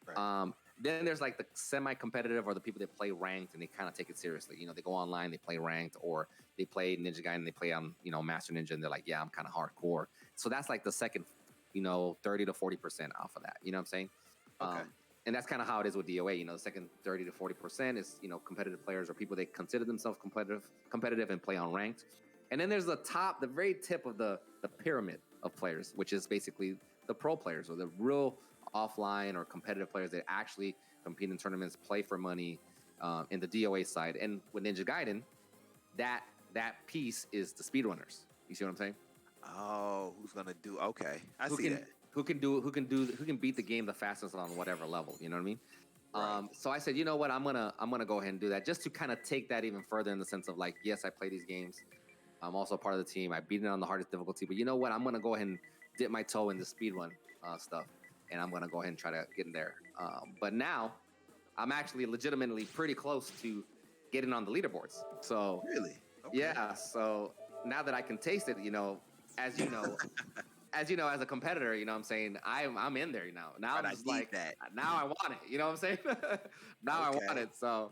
Right. Then there's like the semi-competitive or the people that play ranked and they kind of take it seriously. They go online, they play ranked, or they play Ninja Gaiden and they play on, Master Ninja, and they're like, yeah, I'm kind of hardcore. So that's like the second, 30 to 40% off of that. You know what I'm saying? Okay. And that's kind of how it is with DOA. The second 30 to 40% is, competitive players or people that consider themselves competitive and play on ranked. And then there's the very tip of the pyramid of players, which is basically the pro players or the real offline or competitive players that actually compete in tournaments, play for money in the DOA side. And with Ninja Gaiden, that piece is the speedrunners. You see what I'm saying? Oh, who's gonna do? Okay, I see that. Who can beat the game the fastest on whatever level? You know what I mean? Right. So I said, you know what? I'm gonna go ahead and do that just to kind of take that even further in the sense of like, yes, I play these games. I'm also part of the team. I beat it on the hardest difficulty, but you know what? I'm gonna go ahead and dip my toe in the speedrun stuff, and I'm gonna go ahead and try to get in there. But now, I'm actually legitimately pretty close to getting on the leaderboards. So really, okay. Yeah. So now that I can taste it, as you know. As you know, as a competitor, I'm saying I'm in there now. Now I'm just like that. Now I want it. You know what I'm saying? Now okay. I want it. So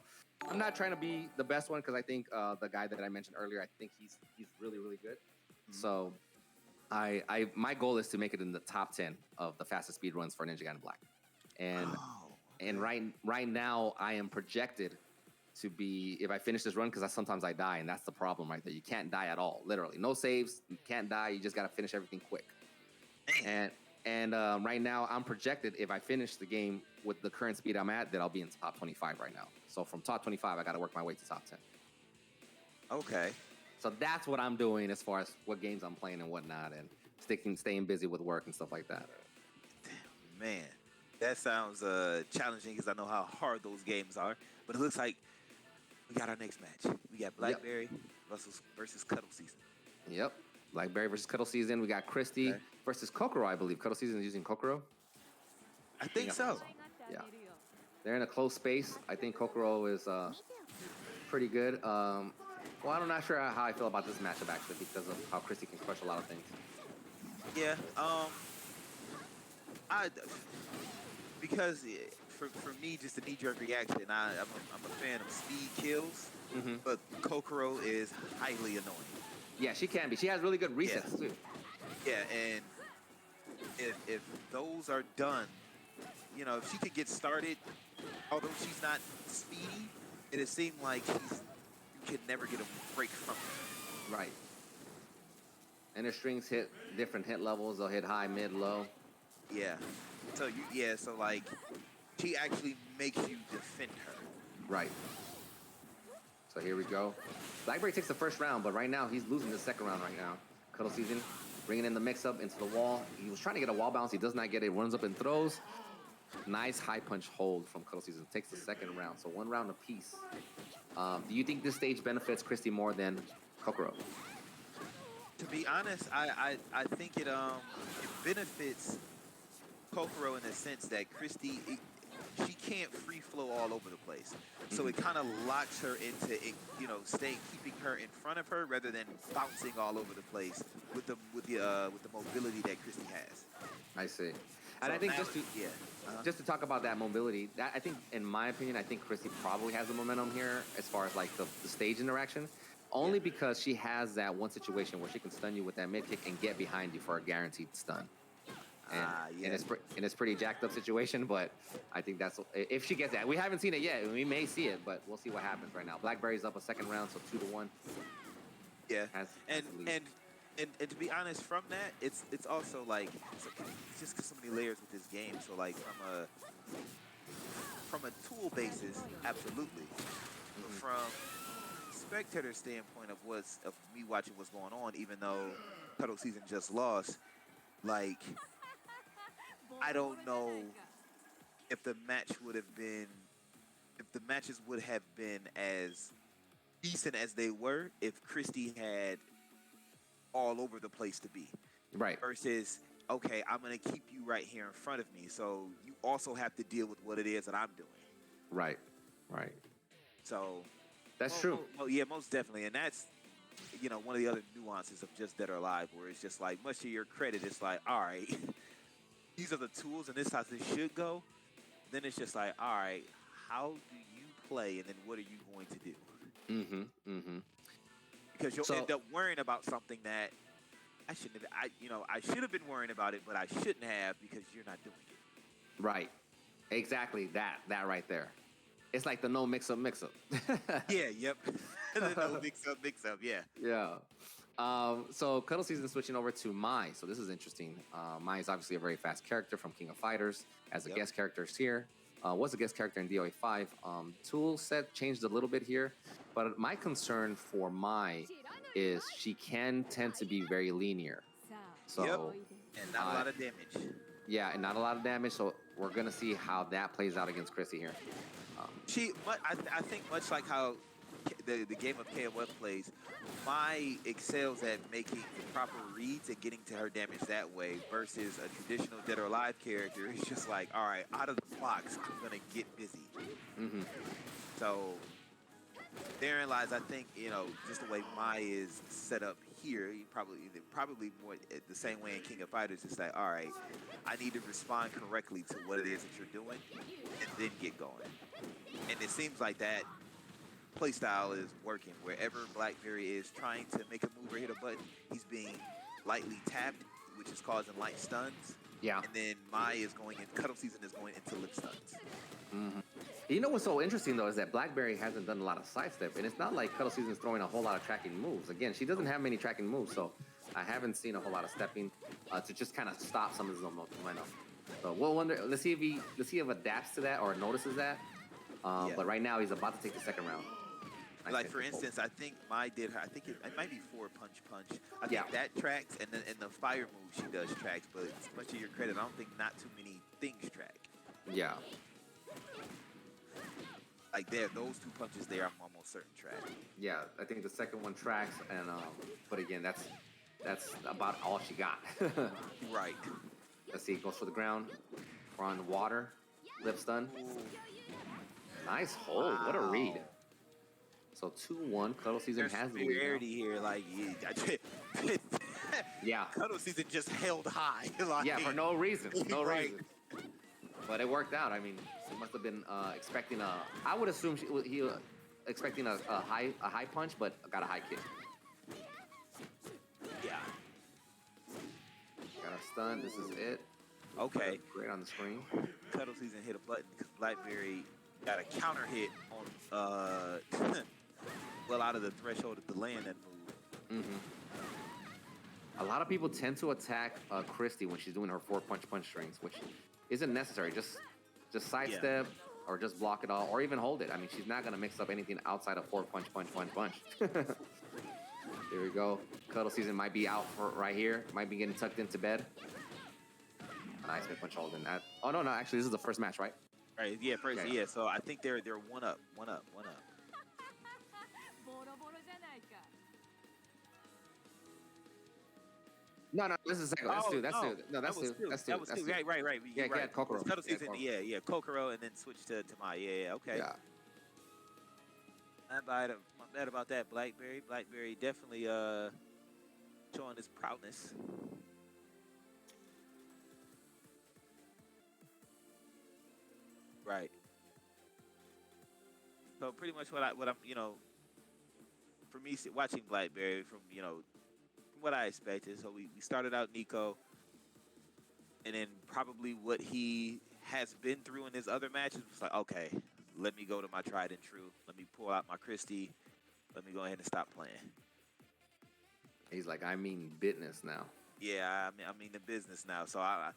I'm not trying to be the best one because I think the guy that I mentioned earlier, I think he's really really good. Mm-hmm. So my goal is to make it in the top 10 of the fastest speed runs for Ninja Gaiden Black, and right now I am projected to be, if I finish this run, because sometimes I die, and that's the problem right there. You can't die at all, literally. No saves, you can't die. You just got to finish everything quick. And right now, I'm projected, if I finish the game with the current speed I'm at, that I'll be in top 25 right now. So from top 25, I got to work my way to top 10. Okay. So that's what I'm doing as far as what games I'm playing and whatnot, and staying busy with work and stuff like that. Damn, man, that sounds challenging because I know how hard those games are. But it looks like we got our next match. We got Blackberry versus Cuddle Season. Yep. Blackberry versus Cuddle Season. We got Christy versus Kokoro, I believe. Cuddle Season is using Kokoro. I think so. Yeah. They're in a close space. I think Kokoro is pretty good. Well, I'm not sure how I feel about this matchup, actually, because of how Christy can crush a lot of things. Yeah. Because for me, just a knee-jerk reaction, I'm a fan of speed kills, but Kokoro is highly annoying. Yeah, she can be. She has really good resets, too. Yeah, and if those are done, if she could get started, although she's not speedy, it seemed like you could never get a break from her. Right. And her strings hit different hit levels. They'll hit high, mid, low. Yeah. So she actually makes you defend her. Right. So here we go. Blackberry takes the first round, but right now he's losing the second round right now. Cuddle Season bringing in the mix-up into the wall. He was trying to get a wall bounce. He does not get it. Runs up and throws. Nice high punch hold from Cuddle Season. Takes the second round. So 1 round apiece. Do you think this stage benefits Christy more than Kokoro? To be honest, I think it benefits Kokoro in the sense that Christy, she can't free flow all over the place. So it kind of locks her into it, keeping her in front of her rather than bouncing all over the place with the mobility that Christy has. I see. And I think just to talk about that mobility, I think, in my opinion, I think Christy probably has the momentum here as far as like the stage interaction, only because she has that one situation where she can stun you with that mid kick and get behind you for a guaranteed stun. And it's pretty jacked up situation, but I think that's if she gets that. We haven't seen it yet. We may see it, but we'll see what happens right now. Blackberry's up a second round, so 2-1. Yeah, and to be honest, from that, it's also like it's just so many layers with this game. So like from a tool basis, absolutely. From spectator standpoint of me watching what's going on, even though Cuddle season just lost, like I don't know if the matches would have been as decent as they were if Christy had all over the place to be. Right. Versus, okay, I'm gonna keep you right here in front of me, so you also have to deal with what it is that I'm doing. Right. Right. So That's true. Yeah, most definitely, and that's one of the other nuances of Just Dead or Alive, where it's just like, much to your credit, it's like, all right, these are the tools, and this is how this should go. Then it's just like, all right, how do you play, and then what are you going to do? Because you'll end up worrying about something that I shouldn't have. I should have been worrying about it, but I shouldn't have because you're not doing it. Right. Exactly that right there. It's like the no mix-up. Yeah, yep. The no mix-up, yeah. Yeah. So Cuddle season switching over to Mai. So this is interesting. Mai is obviously a very fast character from King of Fighters. As a guest character here. Was a guest character in DOA 5. Tool set changed a little bit here. But my concern for Mai is she can tend to be very linear. So and not a lot of damage. Yeah, and not a lot of damage. So we're gonna see how that plays out against Chrissy here. I think much like how the game of KOF plays, Mai excels at making the proper reads and getting to her damage that way versus a traditional Dead or Alive character. It's just like, all right, out of the box, I'm gonna get busy. So therein lies, I think, just the way Mai is set up here, probably more the same way in King of Fighters. It's like, all right, I need to respond correctly to what it is that you're doing, and then get going. And it seems like that playstyle is working. Wherever Blackberry is trying to make a move or hit a button, he's being lightly tapped, which is causing light stuns. Yeah. And then Mai is going in, Cuddle season is going into lip stuns. You know what's so interesting though is that Blackberry hasn't done a lot of sidestep, and it's not like Cuddle season is throwing a whole lot of tracking moves. Again, she doesn't have many tracking moves, so I haven't seen a whole lot of stepping to just kind of stop some of the momentum. So we'll wonder. Let's see if he adapts to that or notices that. But right now he's about to take the second round. Like for instance, I think Mai did her. I think it might be 4 punch. I think that tracks, and the fire move she does tracks. But much to your credit, I don't think not too many things track. Yeah. Like those 2 punches there, I'm almost certain track. Yeah, I think the second one tracks, and but again, that's about all she got. Right. Let's see, goes for the ground. We're on water. Lip stun. Nice hold. Wow. What a read. So 2-1. Cuddle season has the lead. There's here, like yeah. Cuddle season just held high. Like, yeah, for no reason. No right. reason. But it worked out. I mean, he must have been expecting I would assume he was expecting a high punch, but got a high kick. Yeah. Got a stun. This is it. Okay. Great on the screen. Cuddle season hit a button because Blackberry got a counter hit on well out of the threshold at the land that move. A lot of people tend to attack Christy when she's doing her 4 punch strings, which isn't necessary. Just sidestep or just block it all or even hold it. I mean, she's not gonna mix up anything outside of 4 punch. Here we go. Cuddle season might be out for right here. Might be getting tucked into bed. Nice mid punch holding that. Oh no, actually this is the first match, right? Right, yeah, first, yeah. So I think they're one up. No, this is second. That's two. That's two. Right. Yeah, right. Kokoro. Cuddle season, yeah, Kokoro, and then switch to Mai. Yeah, okay. Yeah. I'm mad about that. Blackberry definitely showing his proudness. Right. So pretty much what I'm for me watching Blackberry from what I expected. So we started out Nico, and then probably what he has been through in his other matches was like, okay, let me go to my tried and true. Let me pull out my Christie. Let me go ahead and stop playing. He's like, I mean business now. Yeah, I mean the business now. So I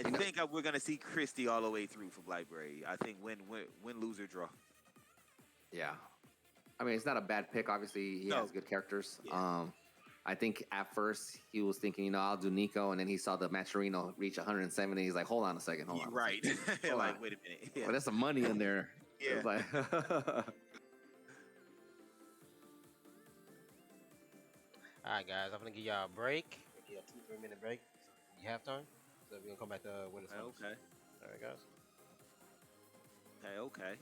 think we're gonna see Christie all the way through for Blackberry. I think win, lose or draw. Yeah. I mean, it's not a bad pick. Obviously, he No. has good characters. Yeah. I think at first he was thinking, I'll do Nico, and then he saw the Maturino reach 170. He's like, hold on a second, hold on. Right. Hold like, on. wait a minute. Yeah. Well, there's some money in there. Yeah. It's like, All right, guys, I'm gonna give y'all a break. Give y'all a 2-3 minute break. You have time, so we're gonna come back to winners. Okay. All right, guys. Okay.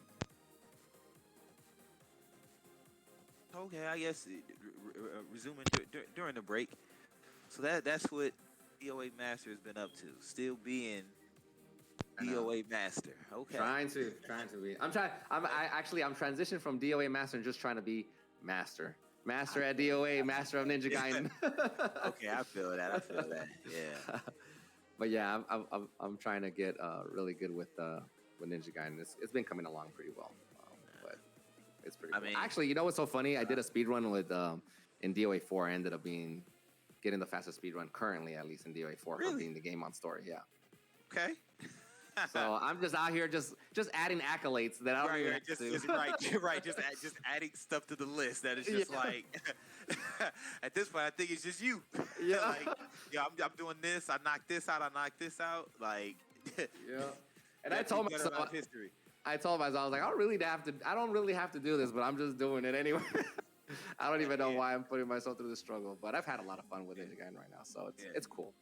Okay, I guess resuming during the break. So that's what DOA Master has been up to. Still being DOA Master. Okay. trying to be. I'm transitioned from DOA Master and just trying to be Master. Master at DOA, Master of Ninja Gaiden. Okay, I feel that. Yeah. But yeah, I'm trying to get really good with Ninja Gaiden. It's been coming along pretty well, but it's pretty. Cool. Actually, you know what's so funny? I did a speed run with in DOA 4. I ended up getting the fastest speed run currently, at least in DOA 4, for being the game on story. Yeah. Okay. So I'm just out here just adding accolades that I don't even have to. Right. Just adding stuff to the list that is just like. At this point, I think it's just you. Yeah. Like, yeah, I'm doing this. I knocked this out. Like. Yeah. And I told myself, history. I was like, I don't really have to do this, but I'm just doing it anyway. I don't even know why I'm putting myself through this struggle, but I've had a lot of fun with Ninja Gaiden right now, so it's cool.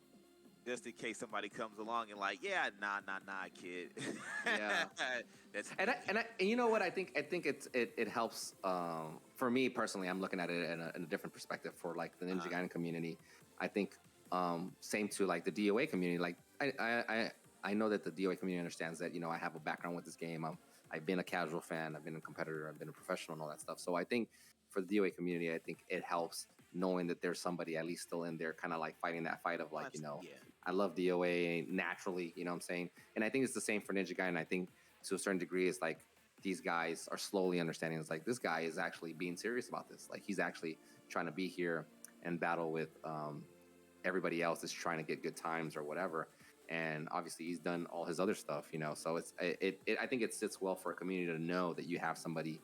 Just in case somebody comes along and like, yeah, nah, kid. Yeah. And you know what? I think it helps. For me personally, I'm looking at it in a different perspective for like the Ninja Gaiden community. I think same to like the DOA community. Like I know that the DOA community understands that I have a background with this game. I've been a casual fan. I've been a competitor. I've been a professional and all that stuff. So I think for the DOA community, I think it helps knowing that there's somebody at least still in there, kind of like fighting that fight of like, I love DOA naturally, you know what I'm saying? And I think it's the same for Ninja Gaiden. I think to a certain degree, it's like these guys are slowly understanding. It's like this guy is actually being serious about this. Like he's actually trying to be here and battle with everybody else that's trying to get good times or whatever. And obviously he's done all his other stuff, So I think it sits well for a community to know that you have somebody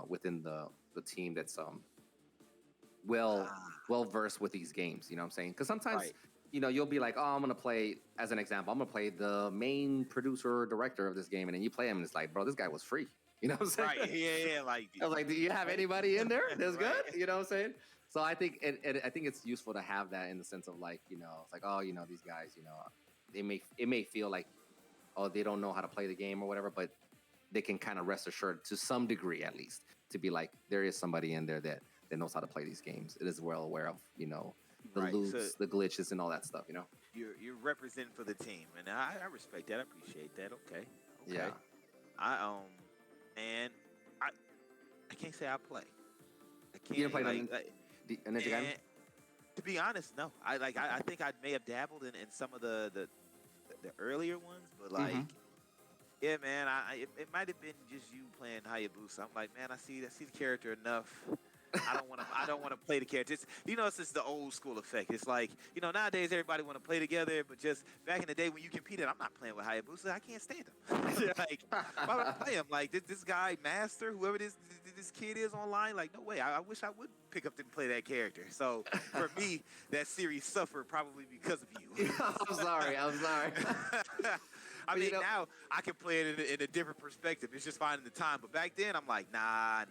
within the team that's well versed with these games. You know what I'm saying? Because sometimes. Right. You'll be like, I'm going to play, as an example, I'm going to play the main producer or director of this game. And then you play him and it's like, bro, this guy was free. You know what I'm saying? Right. Yeah. Like, I was like, do you have anybody in there that's good? You know what I'm saying? So I think I think it's useful to have that in the sense of like, it's like, these guys, it may feel like, they don't know how to play the game or whatever, but they can kind of rest assured to some degree, at least, to be like, there is somebody in there that knows how to play these games. It is well aware of, the loops, the glitches, and all that stuff. You're representing for the team, and I respect that. I appreciate that. Okay. Yeah. And I can't say I play. I can't. You didn't play Ninja Gaiden? To be honest, no. I think I may have dabbled in some of the earlier ones, but like. Mm-hmm. Yeah, man. It might have been just you playing Hayabusa. I'm like, man, I see the character enough. I don't want to play the characters. It's just the old school effect. It's like, nowadays everybody want to play together, but just back in the day when you competed, I'm not playing with Hayabusa. I can't stand him. Like, why would I play him? Like this guy, Master, whoever this kid is online, like, no way. I wish I would pick up and play that character. So for me, that series suffered probably because of you. I'm sorry. I mean, now I can play it in a different perspective. It's just finding the time. But back then, I'm like, nah.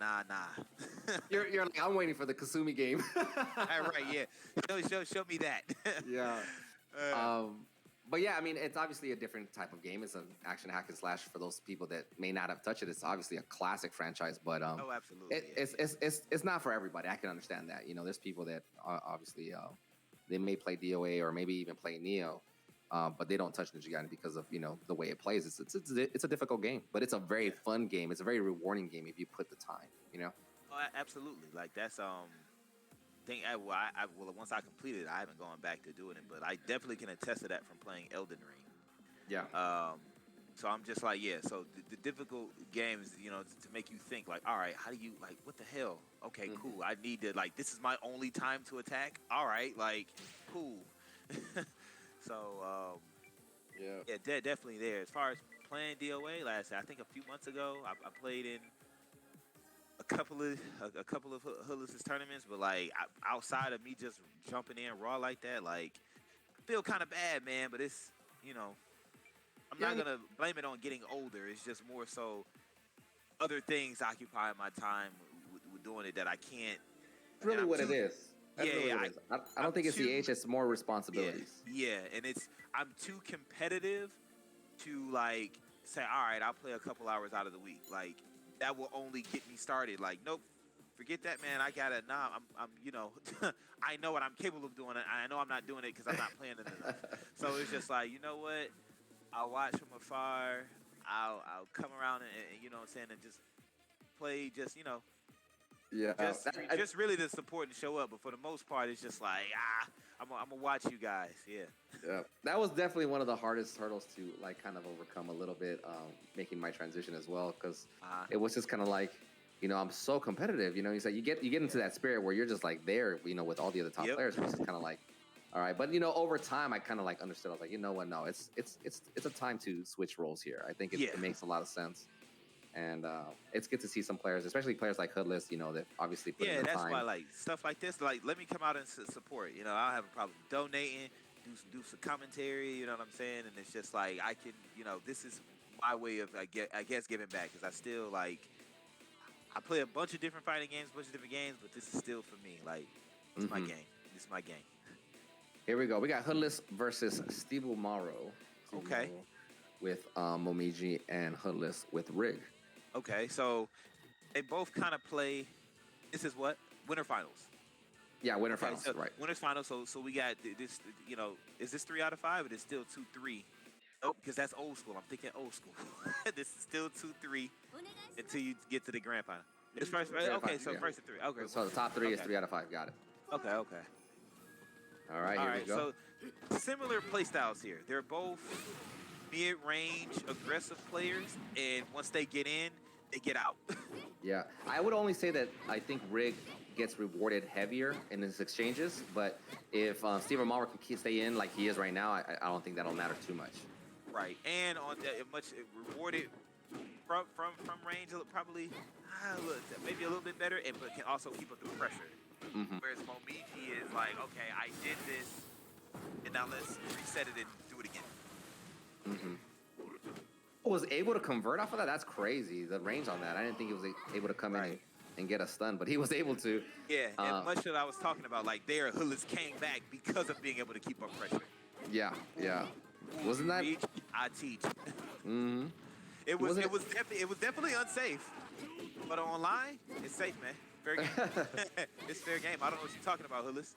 You're like, I'm waiting for the Kasumi game. Right, yeah. Show me that. Yeah. But yeah, I mean, it's obviously a different type of game. It's an action hack and slash for those people that may not have touched it. It's obviously a classic franchise, but oh, absolutely. It's not for everybody. I can understand that. There's people that obviously they may play DOA or maybe even play Neo. But they don't touch Ninja Gaiden because of the way it plays. It's a difficult game, but it's a very fun game. It's a very rewarding game if you put the time. Oh, absolutely. Like that's thing. Once I completed it, I haven't gone back to doing it, but I definitely can attest to that from playing Elden Ring. Yeah. So I'm just like, yeah. So the difficult games, to make you think like, all right, how do you like? What the hell? Okay, cool. I need to like. This is my only time to attack. All right, like, cool. So, definitely there. As far as playing DOA, I think a few months ago, I played in a a couple of Hoodlus tournaments, but like outside of me just jumping in raw like that, like I feel kind of bad, man. But it's you know I'm Yeah, not gonna blame it on getting older. It's just more so other things occupy my time with doing it that I can't. that's really And I'm what it too is. That's yeah really yeah what I, it is. I I'm don't think it's too the age. It's more yeah responsibilities. yeah, and I'm too competitive to like say, all right, I'll play a couple hours out of the week. Like that will only get me started. Like, nope, forget that, man. I gotta I'm I know what I'm capable of doing. I know I'm not doing it because I'm not playing it enough. So it's just like, you know what? I'll watch from afar. I'll come around and you know what I'm saying and just play. Just Yeah. just really to support and show up. But for the most part, it's just like I'm gonna watch you guys. Yeah. Yeah, that was definitely one of the hardest hurdles to like kind of overcome a little bit, making my transition as well, because it was just kind of like, I'm so competitive. You said you get into that spirit where you're just like there, with all the other top Yep. players. It's just kind of like, all right, but over time, I kind of like understood. I was like, you know what? No, it's a time to switch roles here. I think it makes a lot of sense, and it's good to see some players, especially players like Hoodlus, that obviously put in the That's time. why like stuff like this. Like, let me come out and support. I don't have a problem donating. Do some commentary, you know what I'm saying? And it's just like I can, this is my way of I guess giving back because I still like I play a bunch of different fighting games, a bunch of different games, but this is still for me. Like it's my game. This is my game. Here we go. We got Hoodlus versus Steve Omaro. Okay. With Momiji and Hoodlus with Rig. Okay, so they both kind of play. This is what winter finals. Yeah, winter finals, so right? Winter finals. So we got this. Is this 3 out of 5 or is still 2-3? Nope, because that's old school. I'm thinking old school. This is still 2-3 until you get to the grand final. It's first. Okay, so first to 3. Okay. So the top 3 is 3 out of 5. Got it. Okay. All right. Here we go. So similar play styles here. They're both mid-range aggressive players, and once they get in, they get out. Yeah, I would only say that I think Rig gets rewarded heavier in his exchanges, but if Steve Omaro can stay in like he is right now, I don't think that'll matter too much. Right, and on the much rewarded from range, probably maybe a little bit better, but can also keep up the pressure. Mm-hmm. Whereas Momiji is like, okay, I did this, and now let's reset it and do it again. Mm-hmm. Was able to convert off of that? That's crazy. The range on that. I didn't think he was able to come in and get a stun, but he was able to. Yeah, and much that I was talking about, like there, Hoodlus came back because of being able to keep up pressure. Yeah. Wasn't that? I teach. Mm-hmm. It was definitely unsafe, but online it's safe, man. Fair game. It's fair game. I don't know what you're talking about, Hoodlus.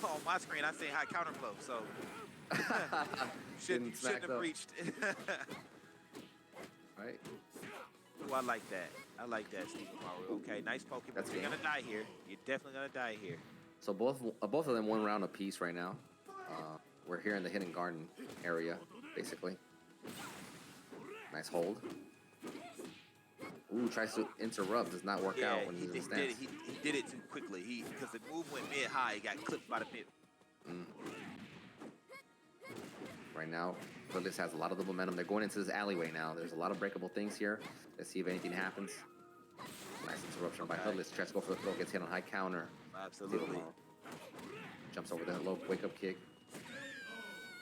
On my screen, I say high counterflow, so shouldn't have reached. Right. Ooh, I like that. I like that, Steve Omaro. Okay, nice Pokemon. You're gonna die here. You're definitely gonna die here. So both of them 1 round apiece right now. We're here in the Hidden Garden area, basically. Nice hold. Ooh, tries to interrupt. Does not work out when he's in the stance. He did it too quickly. Because the move went mid high. He got clipped by the mid. Right now, Hoodlus has a lot of the momentum. They're going into this alleyway now. There's a lot of breakable things here. Let's see if anything happens. Nice interruption by Hoodlus. Tries to go for the throw. Gets hit on high counter. Absolutely. Jumps over the low wake up kick.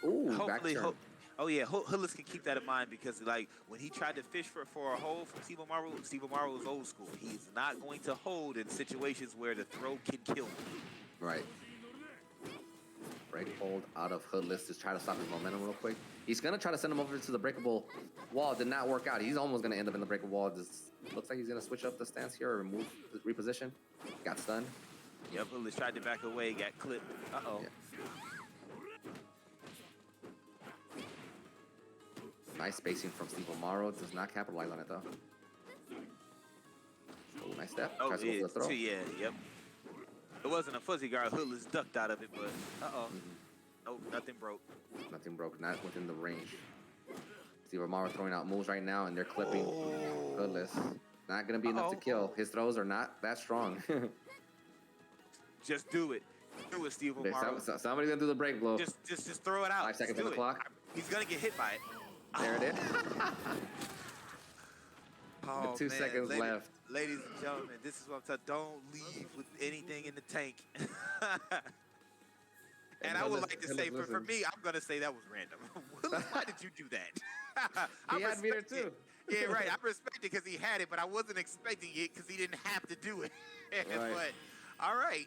Ooh, back turn. Hoodlus can keep that in mind because, like, when he tried to fish for a hold from Steve Omaro is old school. He's not going to hold in situations where the throw can kill him. Right. Break hold out of Hoodlus to try to stop his momentum real quick. He's going to try to send him over to the breakable wall. Did not work out. He's almost going to end up in the breakable wall. This looks like he's going to switch up the stance here or reposition. Got stunned. Yep, Hoodlus tried to back away, got clipped. Uh-oh. Yeah. Nice spacing from Steve Omaro. Does not capitalize on it, though. Oh, nice step. Oh, tries to go for the throw. Yep. It wasn't a fuzzy guard. Hoodlus ducked out of it, but Nope, nothing broke. Nothing broke. Not within the range. Steve Omaro throwing out moves right now, and they're clipping Hoodlus. Not going to be enough to kill. His throws are not that strong. Just do it. Do it, Steve Omaro. Somebody's going to do the break blow. Just throw it out. 5 seconds on the clock. He's going to get hit by it. There it is. Oh, 2 seconds left. ladies and gentlemen, this is what I'm saying. Don't leave with anything in the tank. And I would like to say, for me, I'm gonna say that was random. Why did you do that? He had meter too. Yeah, right. I respect it because he had it, but I wasn't expecting it because he didn't have to do it. Right. But all right,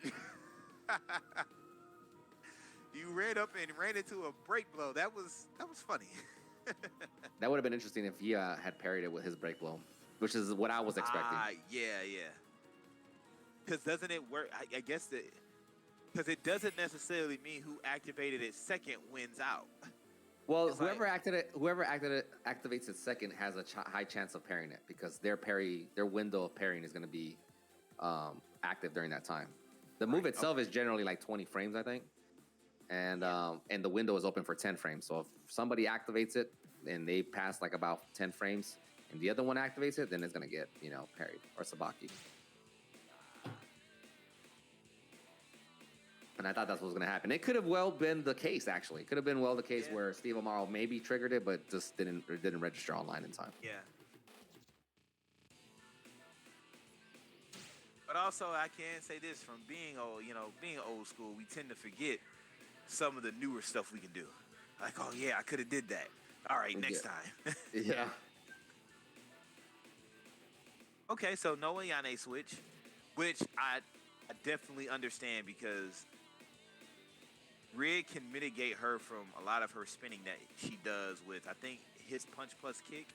you ran up and ran into a break blow. That was funny. That would have been interesting if he had parried it with his break blow, which is what I was expecting. Yeah. Because doesn't it work? I guess that. Because it doesn't necessarily mean who activated it second wins out. Well, It's whoever like- activates it second has a high chance of parrying it because their window of parrying is going to be active during that time. The move itself is generally like 20 frames, I think, and the window is open for 10 frames. So if somebody activates it and they pass like about 10 frames, and the other one activates it, then it's going to get parried or sabaki. And I thought that's what was going to happen. It could have well been the case, actually. It could have been the case where Steve Omaro maybe triggered it, but just didn't register online in time. Yeah. But also, I can say this: from being old school, we tend to forget some of the newer stuff we can do. Like, oh yeah, I could have did that. All right, next time. Yeah. Okay, so no Ayane switch, which I definitely understand because Rig can mitigate her from a lot of her spinning that she does with, I think, his punch plus kick.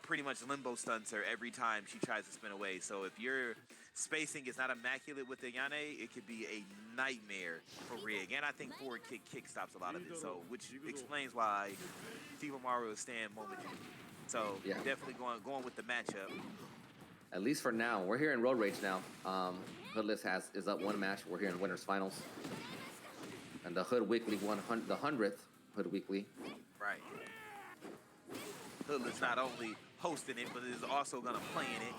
Pretty much limbo stunts her every time she tries to spin away. So if your spacing is not immaculate with the Yane, it could be a nightmare for Rig. And I think forward kick stops a lot of it. So which explains why Steve Omaro is staying moment. So definitely going with the matchup. At least for now, we're here in Road Rage now. Hoodlus is up one match. We're here in winners finals, and the Hood Weekly the 100th Hood Weekly. Right. Hoodlus not only hosting it, but is also gonna play in it.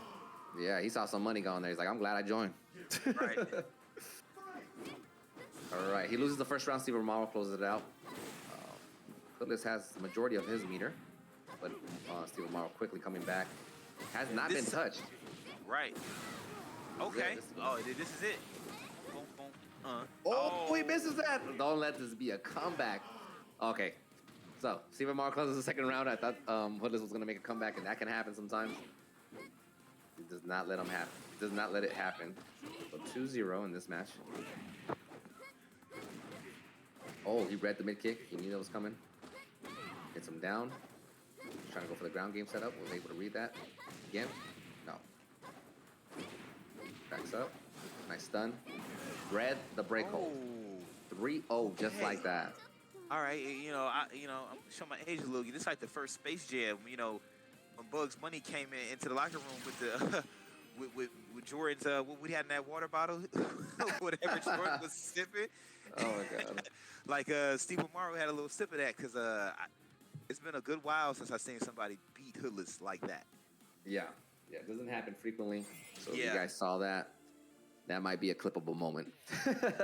Yeah, he saw some money going there. He's like, I'm glad I joined. Right. All right, he loses the first round. Steve Omaro closes it out. Hoodlus has the majority of his meter, but Steve Omaro quickly coming back. Has not been touched. Right. Okay. This is it. Boom, boom. Oh, he misses that. Don't let this be a comeback. Okay. So, Steve Omaro closes the second round. I thought Hoodlus was going to make a comeback, and that can happen sometimes. He does not let him happen. Does not let it happen. So 2-0 in this match. Oh, he read the mid kick. He knew that was coming. Gets him down. He's trying to go for the ground game setup. Was able to read that. Again? No. Backs up. Nice stun. Read the break hold. 3-0, just like that. All right, I'm showing my age a little. This is like the first Space Jam. When Bugs Bunny came into the locker room with the with Jordan's what we had in that water bottle, whatever Jordan was sipping. Oh my God! Like Steve Omaro had a little sip of that because it's been a good while since I've seen somebody beat Hoodlus like that. Yeah, it doesn't happen frequently. So if you Yeah. guys saw that, that might be a clippable moment.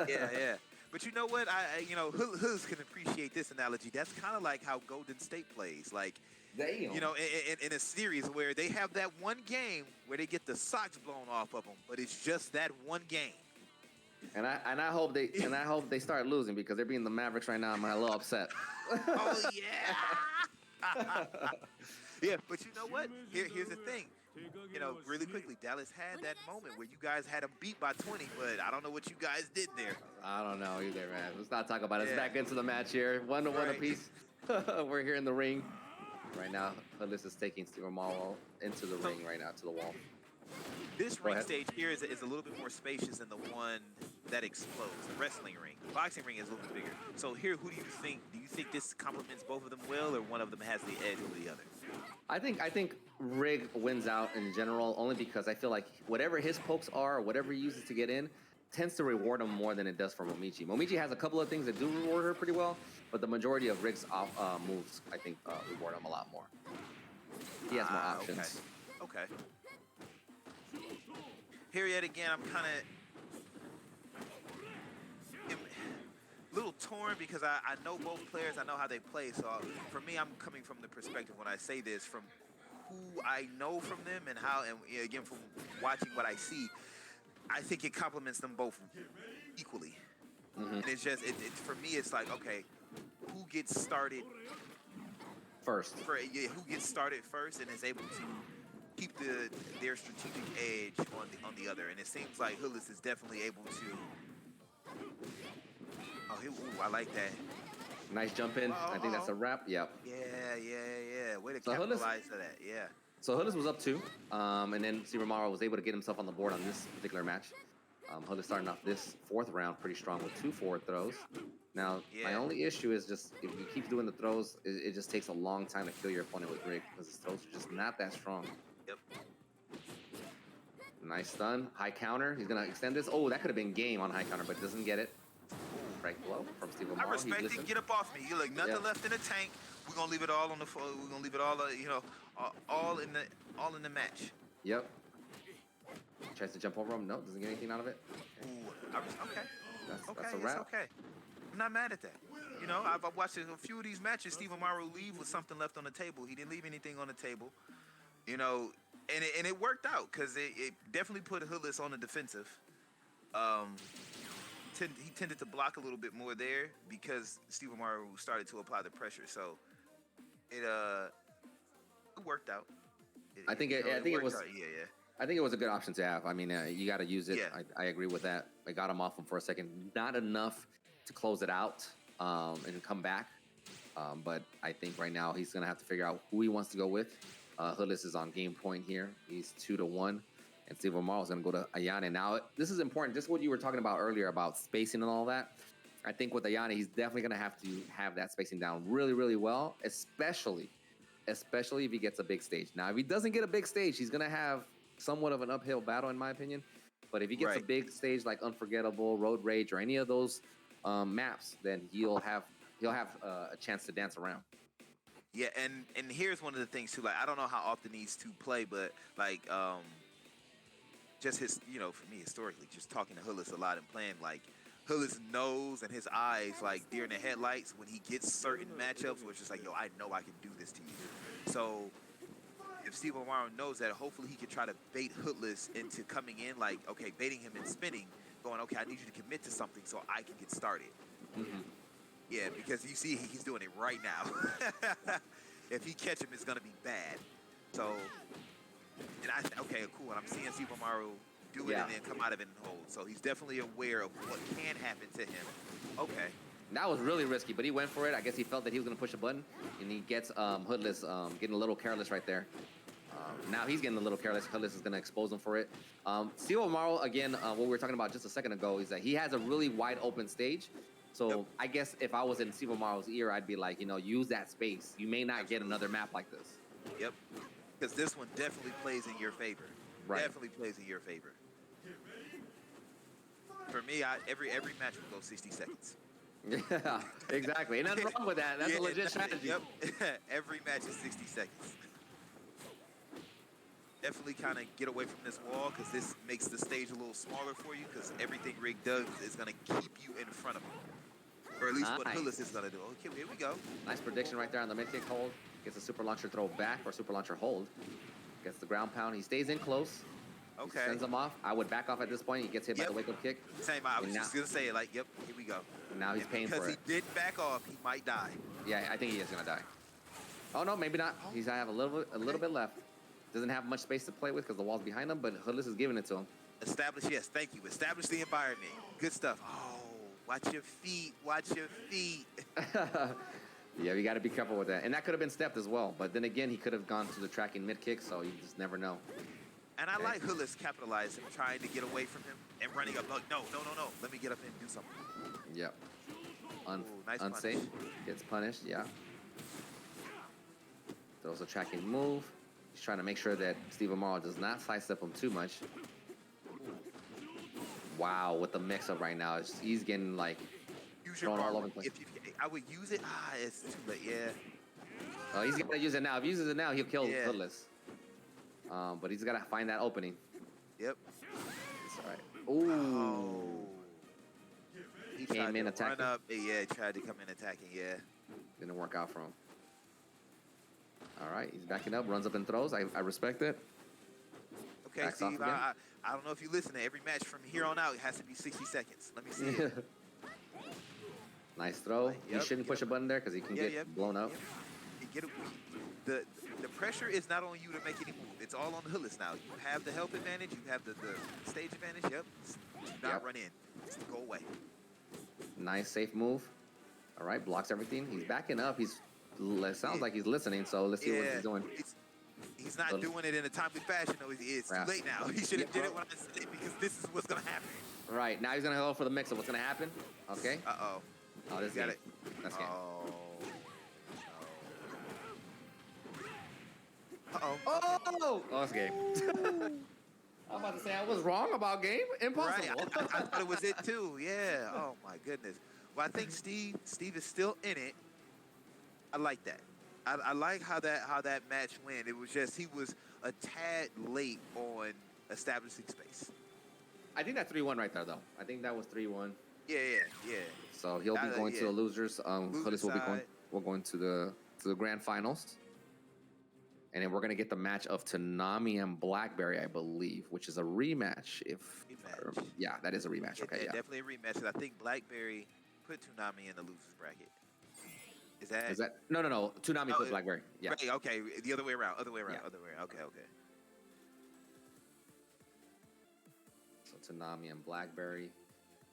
Yeah. But you know what? Hoodlus can appreciate this analogy. That's kind of like how Golden State plays. Like, Damn. In a series where they have that one game where they get the socks blown off of them, but it's just that one game. And I hope they start losing because they're being the Mavericks right now. I'm a little upset. Oh yeah. Yeah, but you know what? Here's the thing. Really quickly, Dallas had that moment where you guys had them beat by 20, but I don't know what you guys did there. I don't know either, man. Let's not talk about it. Yeah. Let's back into the match here. 1-1 Right. apiece. We're here in the ring. Right now, Hoodlus is taking Steve Omaro into the ring right now, to the wall. This Go ring ahead. stage here is a little bit more spacious than the one that explodes, the wrestling ring. The boxing ring is a little bit bigger. So here, who do you think? Do you think this complements both of them well, or one of them has the edge over the other? I think Rig wins out in general only because I feel like whatever his pokes are, or whatever he uses to get in, tends to reward him more than it does for Momichi. Momichi has a couple of things that do reward her pretty well, but the majority of Rig's moves, I think, reward him a lot more. He has more options. Okay. Here yet again, I'm kind of a little torn because I know both players. I know how they play. So for me, I'm coming from the perspective when I say this from who I know from them and how, and again from watching what I see, I think it complements them both equally. And it's just for me, it's like, okay, who gets started First. who gets started first and is able to keep their strategic edge on the other. And it seems like Hoodlus is definitely able to. Oh, I like that. Nice jump in. I think that's a wrap. Yep. Yeah. Way to So Hoodlus- capitalize to that. Yeah. So Hoodlus was up 2, and then Steve Omaro was able to get himself on the board on this particular match. Hoodlus starting off this 4th round pretty strong with 2 forward throws. Now, my only issue is just if he keeps doing the throws, it just takes a long time to kill your opponent with Rig because his throws are just not that strong. Yep. Nice stun. High counter. He's going to extend this. Oh, that could have been game on high counter, but doesn't get it. Right blow from Steve Omaro. I respect it. Get up off me. You're like nothing left in the tank. We're gonna leave it all on the floor. We're gonna leave it all, all in the match. Yep. Tries to jump over him. No, doesn't get anything out of it. Ooh, okay. That's a wrap. It's okay. I'm not mad at that. I've watched a few of these matches. Steve Omaro leave with something left on the table. He didn't leave anything on the table. And it worked out because it definitely put Hoodlus on the defensive. He tended to block a little bit more there because Steve Omaro started to apply the pressure. So it worked out. I think it was. Out. Yeah. I think it was a good option to have. I mean, you got to use it. Yeah. I agree with that. I got him off him for a second. Not enough to close it out and come back. But I think right now he's going to have to figure out who he wants to go with. Hoodlus is on game point here. He's 2-1. And Steve Omaro is going to go to Ayane. Now, this is important. Just what you were talking about earlier about spacing and all that. I think with Ayane, he's definitely going to have that spacing down really, really well, especially if he gets a big stage. Now, if he doesn't get a big stage, he's going to have somewhat of an uphill battle, in my opinion. But if he gets a big stage like Unforgettable, Road Rage, or any of those maps, then he'll have a chance to dance around. Yeah, and here's one of the things too. Like, I don't know how often these two play, but like just his, for me historically, just talking to Hoodlus a lot and playing, like Hoodlus' nose and his eyes, like deer in the headlights when he gets certain matchups, which is like, yo, I know I can do this to you. So if Steve Omaro knows that, hopefully he can try to bait Hoodlus into coming in, like, okay, baiting him and spinning, going, okay, I need you to commit to something so I can get started. Mm-hmm. Yeah, because you see he's doing it right now. If he catch him, it's gonna be bad. So, and okay, cool. And I'm seeing Steve Omaro do it and then come out of it and hold. So he's definitely aware of what can happen to him. Okay. That was really risky, but he went for it. I guess he felt that he was going to push a button, and he gets Hoodlus getting a little careless right there. Now he's getting a little careless. Hoodlus is going to expose him for it. Steve Omaro, again, what we were talking about just a second ago, is that he has a really wide open stage. So I guess if I was in Steve Omaro's ear, I'd be like, use that space. You may not get another map like this. Yep. Because this one definitely plays in your favor. Right. Definitely plays in your favor. For me, every match would go 60 seconds. Yeah, exactly. Ain't nothing wrong with that. That's a legit strategy. Yep. Every match is 60 seconds. Definitely kind of get away from this wall because this makes the stage a little smaller for you because everything Rig does is going to keep you in front of him. Or at least what Hoodlus is going to do. Okay, here we go. Nice prediction right there on the mid kick hold. Gets a super launcher throw back or super launcher hold. Gets the ground pound. He stays in close. Okay. Sends him off. I would back off at this point. He gets hit by the wake up kick. Same. I was just going to say it like, yep, here we go. Now he's paying for it. Because he did back off, he might die. Yeah, I think he is going to die. Oh, no, maybe not. He's going to have a little bit left. Doesn't have much space to play with because the wall's behind him, but Hoodlus is giving it to him. Establish, yes, thank you. Establish the environment. Good stuff. Oh, watch your feet. Watch your feet. Yeah, we got to be careful with that. And that could have been stepped as well. But then again, he could have gone to the tracking mid kick, so you just never know. And I like Hoodlus capitalizing, trying to get away from him and running up. Like, no. Let me get up and do something. Yep. Nice unsafe. punish. Gets punished, yeah. Throws a tracking move. He's trying to make sure that Steve Omaro does not sidestep him too much. Wow, with the mix-up right now, he's getting like thrown all over the place. I would use it. It's too late. Yeah. Oh, he's gonna use it now. If he uses it now, he'll kill Hoodlus. But he's gotta find that opening. Yep. It's all right. Ooh. Oh. He came in attacking. Run up. Yeah, tried to come in attacking. Yeah. Didn't work out for him. All right, he's backing up, runs up and throws. I respect it. Okay, Backs off Steve, again. I don't know if you listen. Every match from here on out, it has to be 60 seconds. Let me see it. Nice throw. Yep, He shouldn't push a button there because he can get blown up. Yep. You get the pressure is not on you to make any move. It's all on the Hoodlus now. You have the health advantage. You have the stage advantage. Yep. Do not run in. Just go away. Nice, safe move. All right, blocks everything. He's backing up. It sounds like he's listening, so let's see what he's doing. He's not doing it in a timely fashion, though. It's too late now. He should have did it when I said it because this is what's going to happen. Right, now he's going to go for the mix of what's going to happen. Okay. Uh-oh. Oh, this got game. it. That's game. Uh-oh. Oh, that's game. I'm about to say I was wrong about game. Impossible. Right. I thought it was it, too. Yeah. Oh, my goodness. Well, I think Steve is still in it. I like that. I like how that match went. It was just he was a tad late on establishing space. I think that's 3-1 right there, though. I think that was 3-1. Yeah. So he'll be going to the losers. Hoodlus will be going. We're going to the grand finals, and then we're gonna get the match of Tsunami and Blackberry, I believe, which is a rematch. Yeah, that is a rematch. Okay, yeah. Definitely a rematch. And I think Blackberry put Tsunami in the losers bracket. Is that no? Tsunami put Blackberry. Yeah. Right, okay, the other way around. Okay. So Tsunami and Blackberry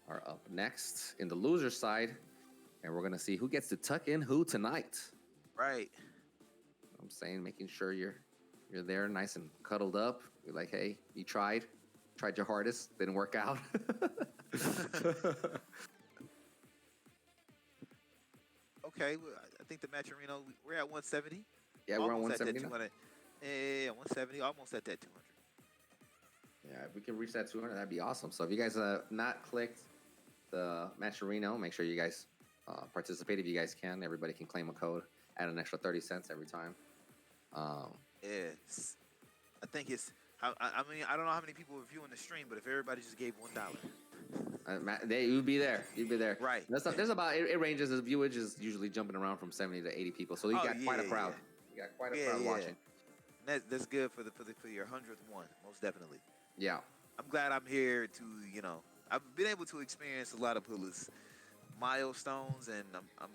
are up next in the loser side, and we're gonna see who gets to tuck in who tonight. Right. I'm saying, making sure you're there, nice and cuddled up. You're like, hey, you tried your hardest, didn't work out. Okay, well, I think the match arena, we're at 170. Yeah, we're on 170 now. Yeah, 170, almost at that 200. Yeah, if we can reach that 200, that'd be awesome. So if you guys have not clicked the match arena, make sure you guys participate if you guys can. Everybody can claim a code, add an extra 30 cents every time. Yes. I think it's, I mean, I don't know how many people are viewing the stream, but if everybody just gave $1. You'd be there. Right. There's about, it ranges. The viewage is usually jumping around from 70 to 80 people. So you got quite a crowd. You got quite a crowd watching. That's good for your 100th one, most definitely. Yeah. I'm glad I'm here to, I've been able to experience a lot of Hoodlus milestones, and I'm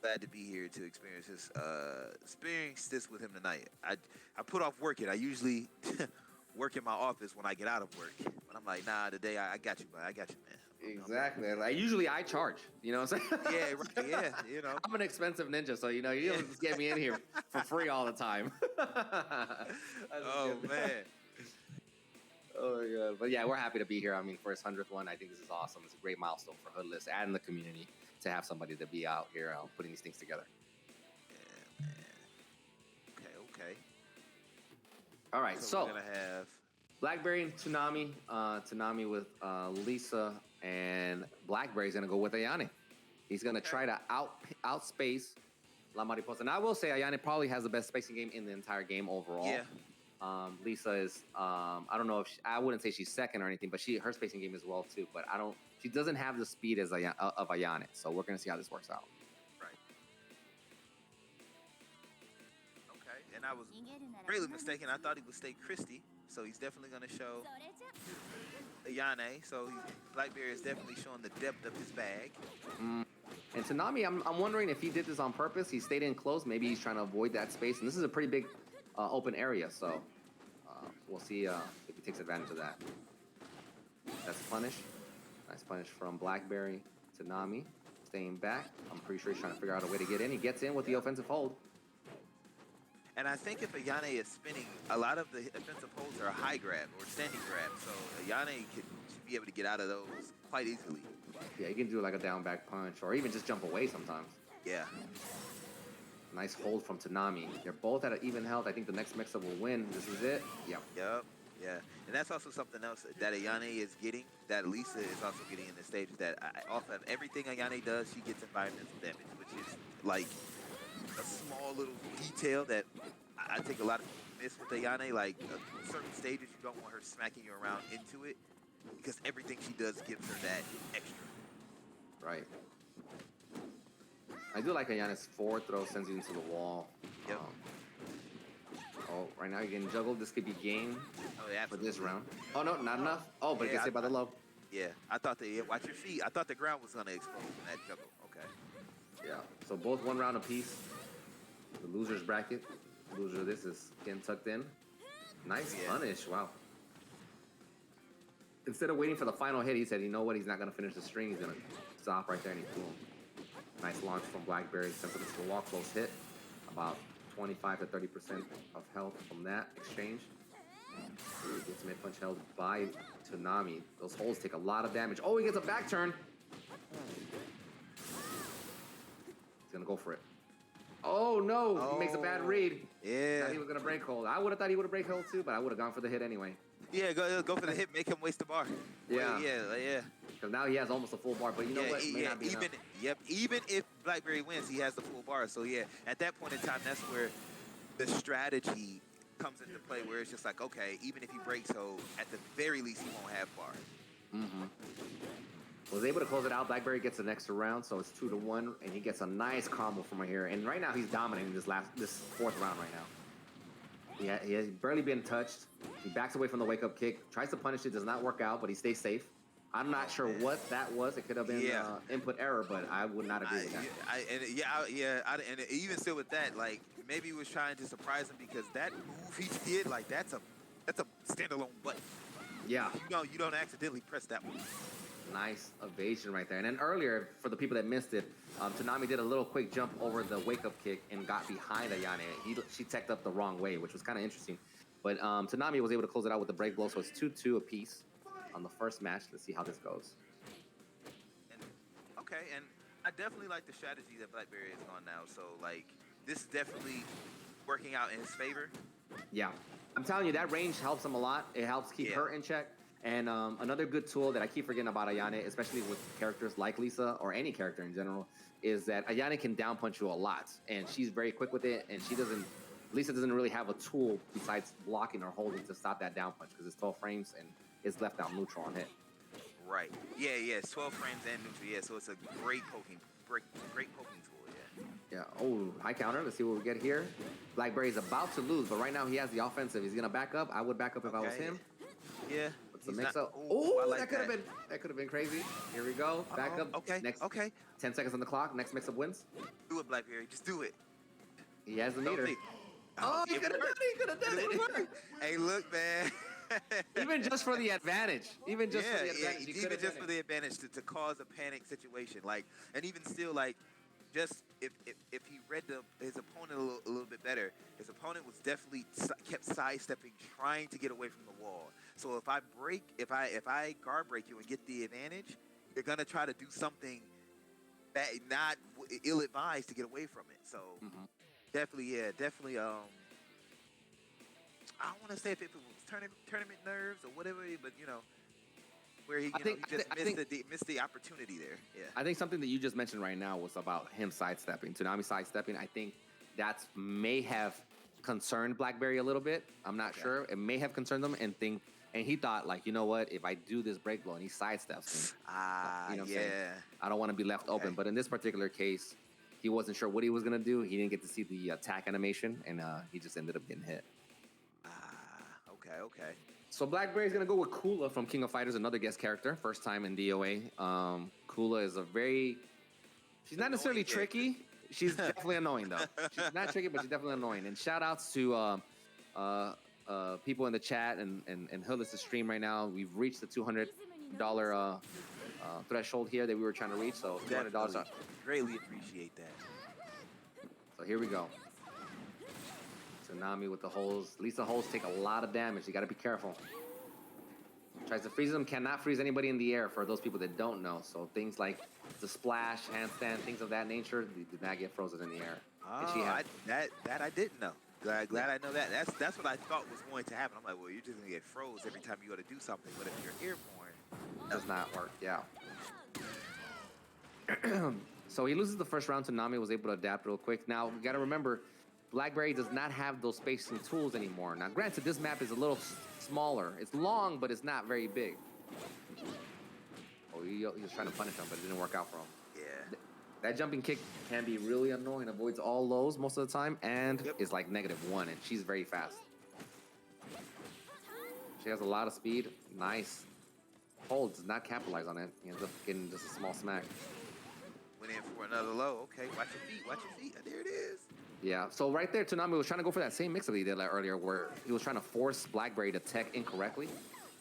glad to be here to experience this with him tonight. I put off working. I usually work in my office when I get out of work, but I'm like, nah, today I got you, man. I got you, man. Exactly. Like usually I charge. You know what I'm saying? Yeah, right. Yeah. I'm an expensive ninja, so you don't just get me in here for free all the time. Oh man. Oh my god. But yeah, we're happy to be here. I mean, for his 100th one, I think this is awesome. It's a great milestone for Hoodlus and the community to have somebody to be out here putting these things together. Yeah, man. Okay. All right, so we're gonna have Blackberry and Tsunami. Tsunami with Lisa, and Blackberry's gonna go with Ayane. He's gonna try to outspace La Mariposa. And I will say Ayane probably has the best spacing game in the entire game overall. Yeah. Lisa is, I don't know if I wouldn't say she's second or anything, but her spacing game is well too. But she doesn't have the speed of Ayane. So we're gonna see how this works out. Right. Okay, and I was greatly mistaken. I thought he would stay Christy, so he's definitely gonna show Ayane. So Blackberry is definitely showing the depth of his bag. And Tsunami, I'm wondering if he did this on purpose. He stayed in close. Maybe he's trying to avoid that space. And this is a pretty big open area, so we'll see if he takes advantage of that. That's a punish. Nice punish from Blackberry. Tsunami staying back. I'm pretty sure he's trying to figure out a way to get in. He gets in with the offensive hold. And I think if Ayane is spinning, a lot of the offensive holds are high grab or standing grab, so Ayane should be able to get out of those quite easily. Yeah, he can do like a down back punch or even just jump away sometimes. Yeah. Nice hold from Tsunami. They're both at an even health. I think the next mix-up will win. This is it. Yep. Yeah. And that's also something else that Ayane is getting, that Lisa is also getting in the stage, that off of everything Ayane does, she gets environmental damage, which is like a small little detail that I think a lot of people miss with Ayane. Like certain stages, you don't want her smacking you around into it because everything she does gives her that extra. Right. I do like Ayane's forward throw sends you into the wall. Yep. Oh, right now you're getting juggled. This could be game Oh, yeah, for this absolutely. round. Oh, no, not enough. Oh, but it Yeah, gets hit by the low. Yeah, I thought that. Yeah, watch your feet. I thought the ground was gonna explode in that juggle. Okay. Yeah. So both 1 round apiece. The loser's bracket. The loser of this is getting tucked in. Nice Yeah. punish. Wow. Instead of waiting for the final hit, he said, you know what? He's not going to finish the string. He's going to stop right there, and he flew him. Nice launch from Blackberry. Sends him to the wall. Close hit. About 25 to 30% of health from that exchange. Gets mid punch held by Tsunami. Those holes take a lot of damage. Oh, he gets a back turn. He's going to go for it. Oh, no. He makes a bad read. Yeah. Thought he was going to break hold. I would have thought he would have break hold too, but I would have gone for the hit anyway. Yeah, go for the hit. Make him waste the bar. Yeah. Yeah. Because now he has almost a full bar, but you know what? It may not be enough. Even if Blackberry wins, he has the full bar. So yeah, at that point in time, that's where the strategy comes into play, where it's just like, okay, even if he breaks hold, at the very least he won't have bar. Was able to close it out. Blackberry gets an extra round, so it's 2-1, and he gets a nice combo from right here. And right now he's dominating this 4th round right now. He has barely been touched. He backs away from the wake-up kick, tries to punish it, does not work out, but he stays safe. I'm not sure what that was. It could have been input error, but I would not agree with that. And even still with that, like maybe he was trying to surprise him because that move he did, like that's a standalone button. Yeah. You don't accidentally press that one. Nice evasion right there. And then earlier, for the people that missed it, Tsunami did a little quick jump over the wake-up kick and got behind Ayane. She teched up the wrong way, which was kind of interesting. But Tsunami was able to close it out with the break blow, so it's 2-2 apiece on the first match. Let's see how this goes. And I definitely like the strategy that Blackberry is on now. So, like, this is definitely working out in his favor. Yeah. I'm telling you, that range helps him a lot. It helps keep her in check. And another good tool that I keep forgetting about Ayane, especially with characters like Lisa or any character in general, is that Ayane can down punch you a lot. And she's very quick with it. And Lisa doesn't really have a tool besides blocking or holding to stop that down punch because it's 12 frames and it's left out neutral on hit. Right. Yeah. It's 12 frames and neutral. Yeah. So it's a great poking tool. Yeah. Oh, high counter. Let's see what we get here. Blackberry's about to lose, but right now he has the offensive. He's gonna back up. I would back up if I was him. Yeah. What's the mix up? Oh, like that could have been crazy. Here we go. Back up. Okay. Next. Okay. 10 seconds on the clock. Next mix up wins. Do it, Blackberry. Just do it. He has the meter. Oh, he could have done it. Hey, look, man. Even just for the advantage. Even just for the advantage. Even just for the advantage to cause a panic situation. Like, and even still, like, just if he read his opponent a little bit better, his opponent was definitely kept sidestepping, trying to get away from the wall. So if I guard break you and get the advantage, you're gonna try to do something that not ill-advised to get away from it. So definitely. I don't want to say if it was tournament nerves or whatever, but where he missed the opportunity there. Yeah. I think something that you just mentioned right now was about him sidestepping, Tsunami sidestepping. I think that may have concerned Blackberry a little bit. I'm not sure. It may have concerned him and he thought, like, you know what? If I do this break blow and he sidesteps me, I don't want to be left open. But in this particular case, he wasn't sure what he was gonna do. He didn't get to see the attack animation, and he just ended up getting hit. Okay. So Blackberry's gonna go with Kula from King of Fighters, another guest character, first time in DOA. Kula is she's not necessarily tricky. She's definitely annoying though. She's not tricky, but she's definitely annoying. And shout outs to people in the chat and Hoodlus' stream right now. We've reached the $200 threshold here that we were trying to reach. So $200. Greatly appreciate that. So here we go. Tsunami with the holes. Lisa holes take a lot of damage. You got to be careful. Tries to freeze them. Cannot freeze anybody in the air for those people that don't know. So things like the splash, handstand, things of that nature, they did not get frozen in the air. That I didn't know. Glad I know that. That's what I thought was going to happen. I'm like, well, you're just gonna get froze every time you go to do something. But if you're airborne, it does not work. Yeah. So he loses the first round. Tsunami was able to adapt real quick. Now we got to remember, Blackberry does not have those spacing tools anymore. Now, granted, this map is a little smaller. It's long, but it's not very big. Oh, he was trying to punish him, but it didn't work out for him. Yeah. That jumping kick can be really annoying. Avoids all lows most of the time, and is like -1, and she's very fast. She has a lot of speed. Nice hold. Does not capitalize on it. He ends up getting just a small smack. Went in for another low. Okay, watch your feet. Watch your feet. There it is. Yeah. So right there, Tsunami was trying to go for that same mix that he did earlier, where he was trying to force Blackberry to tech incorrectly,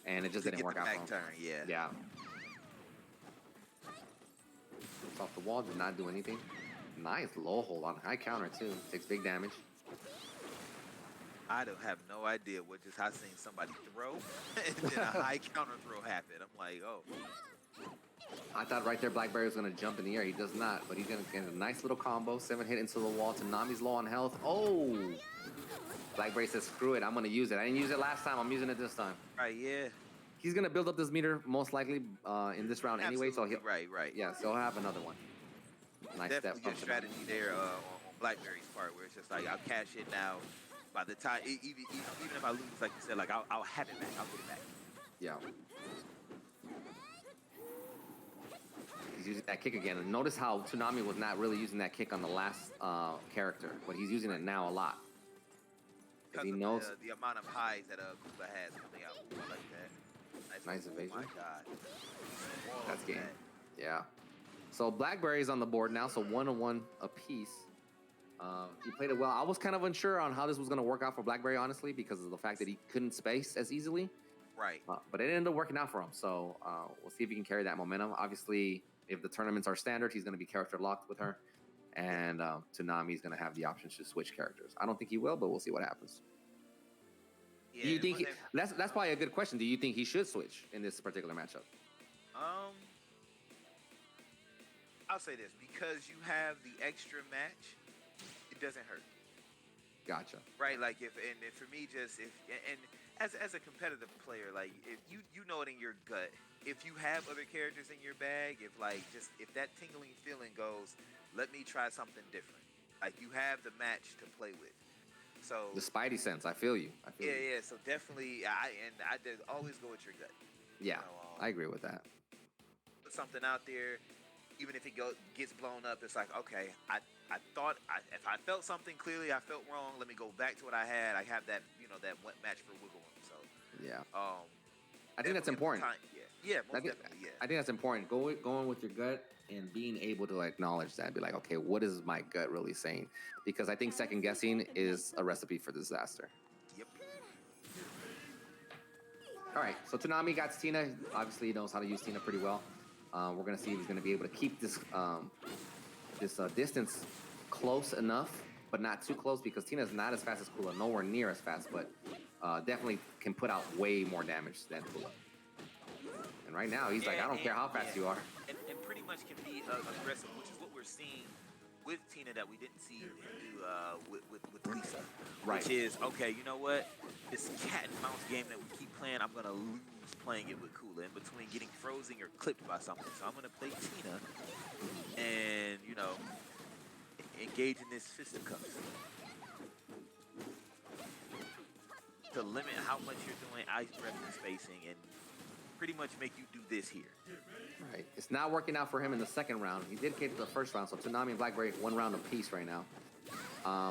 and it just didn't work out for him. Turn, yeah. Yeah. It's off the wall, did not do anything. Nice low hold on high counter too. Takes big damage. I don't have no idea what just I seen somebody throw and then a high counter throw happen. I'm like, oh. I thought right there Blackberry was gonna jump in the air. He does not, but he's gonna get a nice little combo. 7 hit into the wall. Tsunami's low on health. Oh! Blackberry says, screw it, I'm gonna use it. I didn't use it last time, I'm using it this time. Right, yeah. He's gonna build up this meter most likely in this round anyway, so he'll right. Yeah, so he'll have another one. Nice Definitely step good strategy there on Blackberry's part, where it's just like I'll cash it now. By the time, even if I lose, like you said, like I'll have it back. I'll get it back. Yeah. He's using that kick again. And notice how Tsunami was not really using that kick on the last character, but he's using it now a lot. Because he knows the amount of highs that Kuba has coming out. I like that. Nice evasion. Oh my god. That's game. Yeah. So Blackberry's on the board now, so 1-1 apiece. He played it well. I was kind of unsure on how this was going to work out for Blackberry, honestly, because of the fact that he couldn't space as easily. Right. But it ended up working out for him. So we'll see if he can carry that momentum. Obviously, if the tournaments are standard, he's going to be character locked with her. And Tsunami's going to have the options to switch characters. I don't think he will, but we'll see what happens. Yeah, Do you think that's probably a good question? Do you think he should switch in this particular matchup? I'll say this, because you have the extra match, it doesn't hurt. Gotcha. Right, like if for me, just as a competitive player, like if you know it in your gut, if you have other characters in your bag, if that tingling feeling goes, let me try something different. Like you have the match to play with. So the Spidey sense, I feel you. Yeah. So definitely, I just always go with your gut. Yeah, I agree with that. Put something out there, even if it gets blown up. It's like, okay, I thought if I felt something clearly, I felt wrong. Let me go back to what I had. I have that that one match for wiggle room. So yeah, I think that's important. Yeah, most definitely. Yeah, I think that's important. Going with your gut and being able to acknowledge that, be like, okay, what is my gut really saying? Because I think second guessing is a recipe for disaster. Yep. All right, so Tsunami got Tina. Obviously, he knows how to use Tina pretty well. We're gonna see if he's gonna be able to keep this distance close enough, but not too close, because Tina's not as fast as Kula, nowhere near as fast, but definitely can put out way more damage than Kula. And right now, he's like, I don't care how fast you are. And pretty much can be aggressive, which is what we're seeing with Tina that we didn't see him do with Lisa. Right. Which is, okay, you know what? This cat and mouse game that we keep playing, I'm going to lose playing it with Kula in between getting frozen or clipped by something. So I'm going to play Tina and, engage in this fisticuffs. To limit how much you're doing ice breath and spacing and pretty much make you do this here. Right. It's not working out for him in the second round. He did get to the first round, so Tsunami and Blackberry 1 round apiece right now.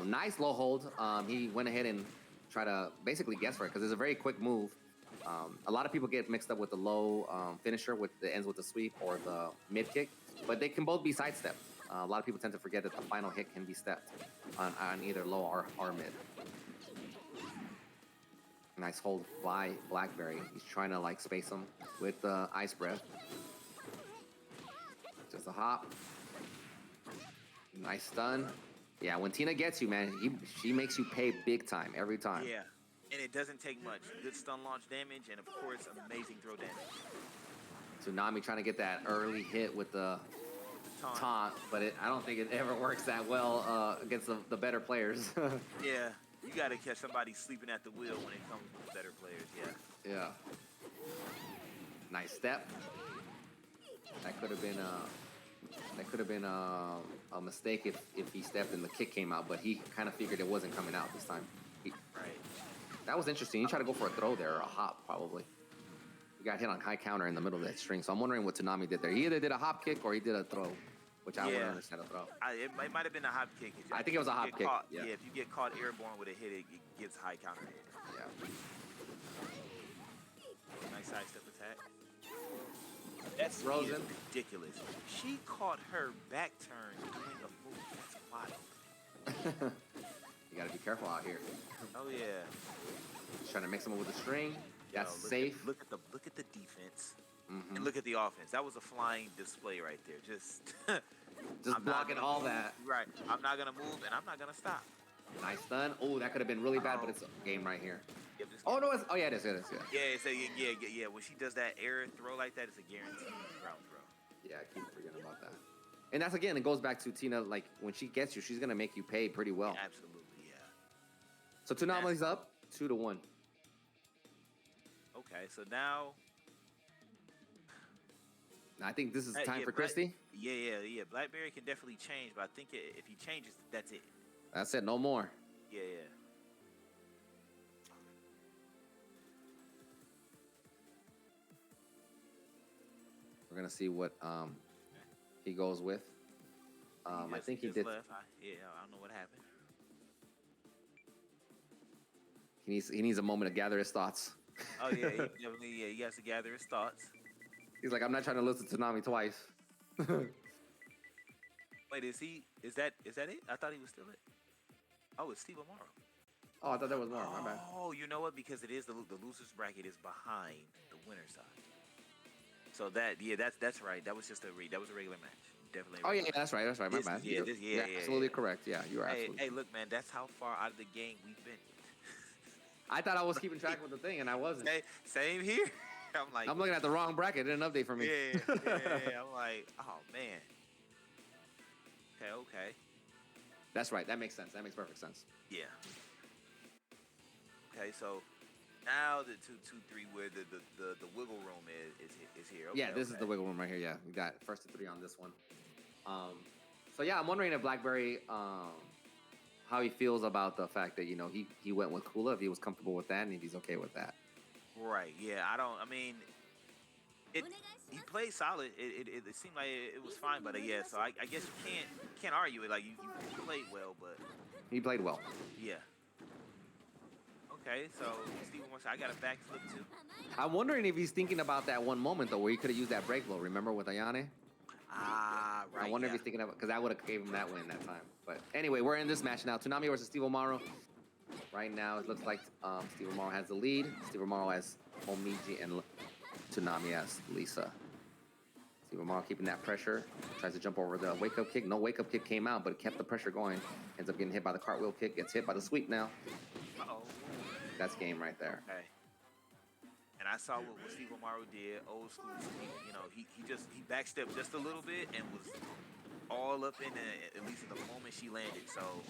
Nice low hold. He went ahead and tried to basically guess for it, because it's a very quick move. A lot of people get mixed up with the low finisher that ends with the sweep or the mid kick, but they can both be sidestepped. A lot of people tend to forget that the final hit can be stepped on either low or mid. Nice hold by Blackberry. He's trying to space him with the ice breath. Just a hop. Nice stun. Yeah, when Tina gets you, man, she makes you pay big time every time. Yeah, and it doesn't take much. Good stun launch damage, and of course, amazing throw damage. Tsunami trying to get that early hit with the taunt, but I don't think it ever works that well against the better players. Yeah, you got to catch somebody sleeping at the wheel when it comes to better players. Yeah. Yeah. Nice step. That could have been a mistake if he stepped and the kick came out, but he kind of figured it wasn't coming out this time. Right. That was interesting. He tried to go for a throw there, or a hop probably. He got hit on high counter in the middle of that string, so I'm wondering what Tsunami did there. He either did a hop kick or he did a throw. which I wouldn't understand a throw. It might have been a hop kick. I think it was a hop kick. Yeah, if you get caught airborne with a hit, it gives high counter hit. Yeah. Nice side step attack. That's Frozen. Ridiculous. She caught her back turn doing a move. That's wild. You gotta be careful out here. Oh yeah. Just trying to mix them up with the string. That's safe. Look at the defense. And look at the offense. That was a flying display right there. Just blocking all that. Right. I'm not gonna move and I'm not gonna stop. Nice stun. Oh, that could have been really bad, but it's a game right here. Yep, Oh no! Yeah, it is. Yeah. Yeah. When she does that air throw like that, it's a guaranteed ground throw. Yeah, I keep forgetting about that. And that's again, it goes back to Tina. Like when she gets you, she's gonna make you pay pretty well. Absolutely, yeah. So Tsunami's up 2-1. Okay, so now I think this is time for Christy. Yeah. Blackberry can definitely change, but I think if he changes, that's it. That's it. No more. Yeah. We're gonna see what he goes with. I think he did. Left. I don't know what happened. He needs a moment to gather his thoughts. Oh yeah, he has to gather his thoughts. He's like, I'm not trying to lose to Tsunami twice. Wait, is that it? I thought he was still it. Oh, it's Steve Omaro. Oh, I thought that was more. My bad. Oh, you know what? Because it is the loser's bracket is behind the winner's side. So that's right. That was just a regular match. Definitely. Oh yeah, that's right. My bad. Yeah, absolutely correct. Yeah, you are absolutely. Hey, look, man, that's how far out of the game we've been. I thought I was keeping track with the thing, and I wasn't. Hey, same here. I'm looking at the wrong bracket. It didn't update for me. Yeah. I'm like, oh man. Okay. That's right. That makes sense. That makes perfect sense. Yeah. Okay, so now the 2-2-3 where the wiggle room is here. Okay, yeah, this is the wiggle room right here. Yeah, we got first to 3 on this one. So yeah, I'm wondering if Blackberry, how he feels about the fact that he went with Kula, if he was comfortable with that, and if he's okay with that. Right. Yeah. He played solid. It seemed like it was fine, but yeah. So I guess you can't argue it. Like you played well, but he played well. Yeah. Okay, so Steven wants. I got a backflip too. I'm wondering if he's thinking about that one moment though, where he could have used that break blow. Remember with Ayane? Ah, right. I wonder if he's thinking about, because I would have gave him that win that time. But anyway, we're in this match now. Tsunami versus Steve Omaro. Right now, it looks like Steve Omaro has the lead. Steve Omaro has Omiji and Tsunami as Lisa. Steve Omaro keeping that pressure. Tries to jump over the wake-up kick. No wake-up kick came out, but it kept the pressure going. Ends up getting hit by the cartwheel kick. Gets hit by the sweep now. Uh-oh. That's game right there. Okay. And I saw what Steve Omaro did. Old school. He backstepped just a little bit and was all up in at least in the moment she landed. So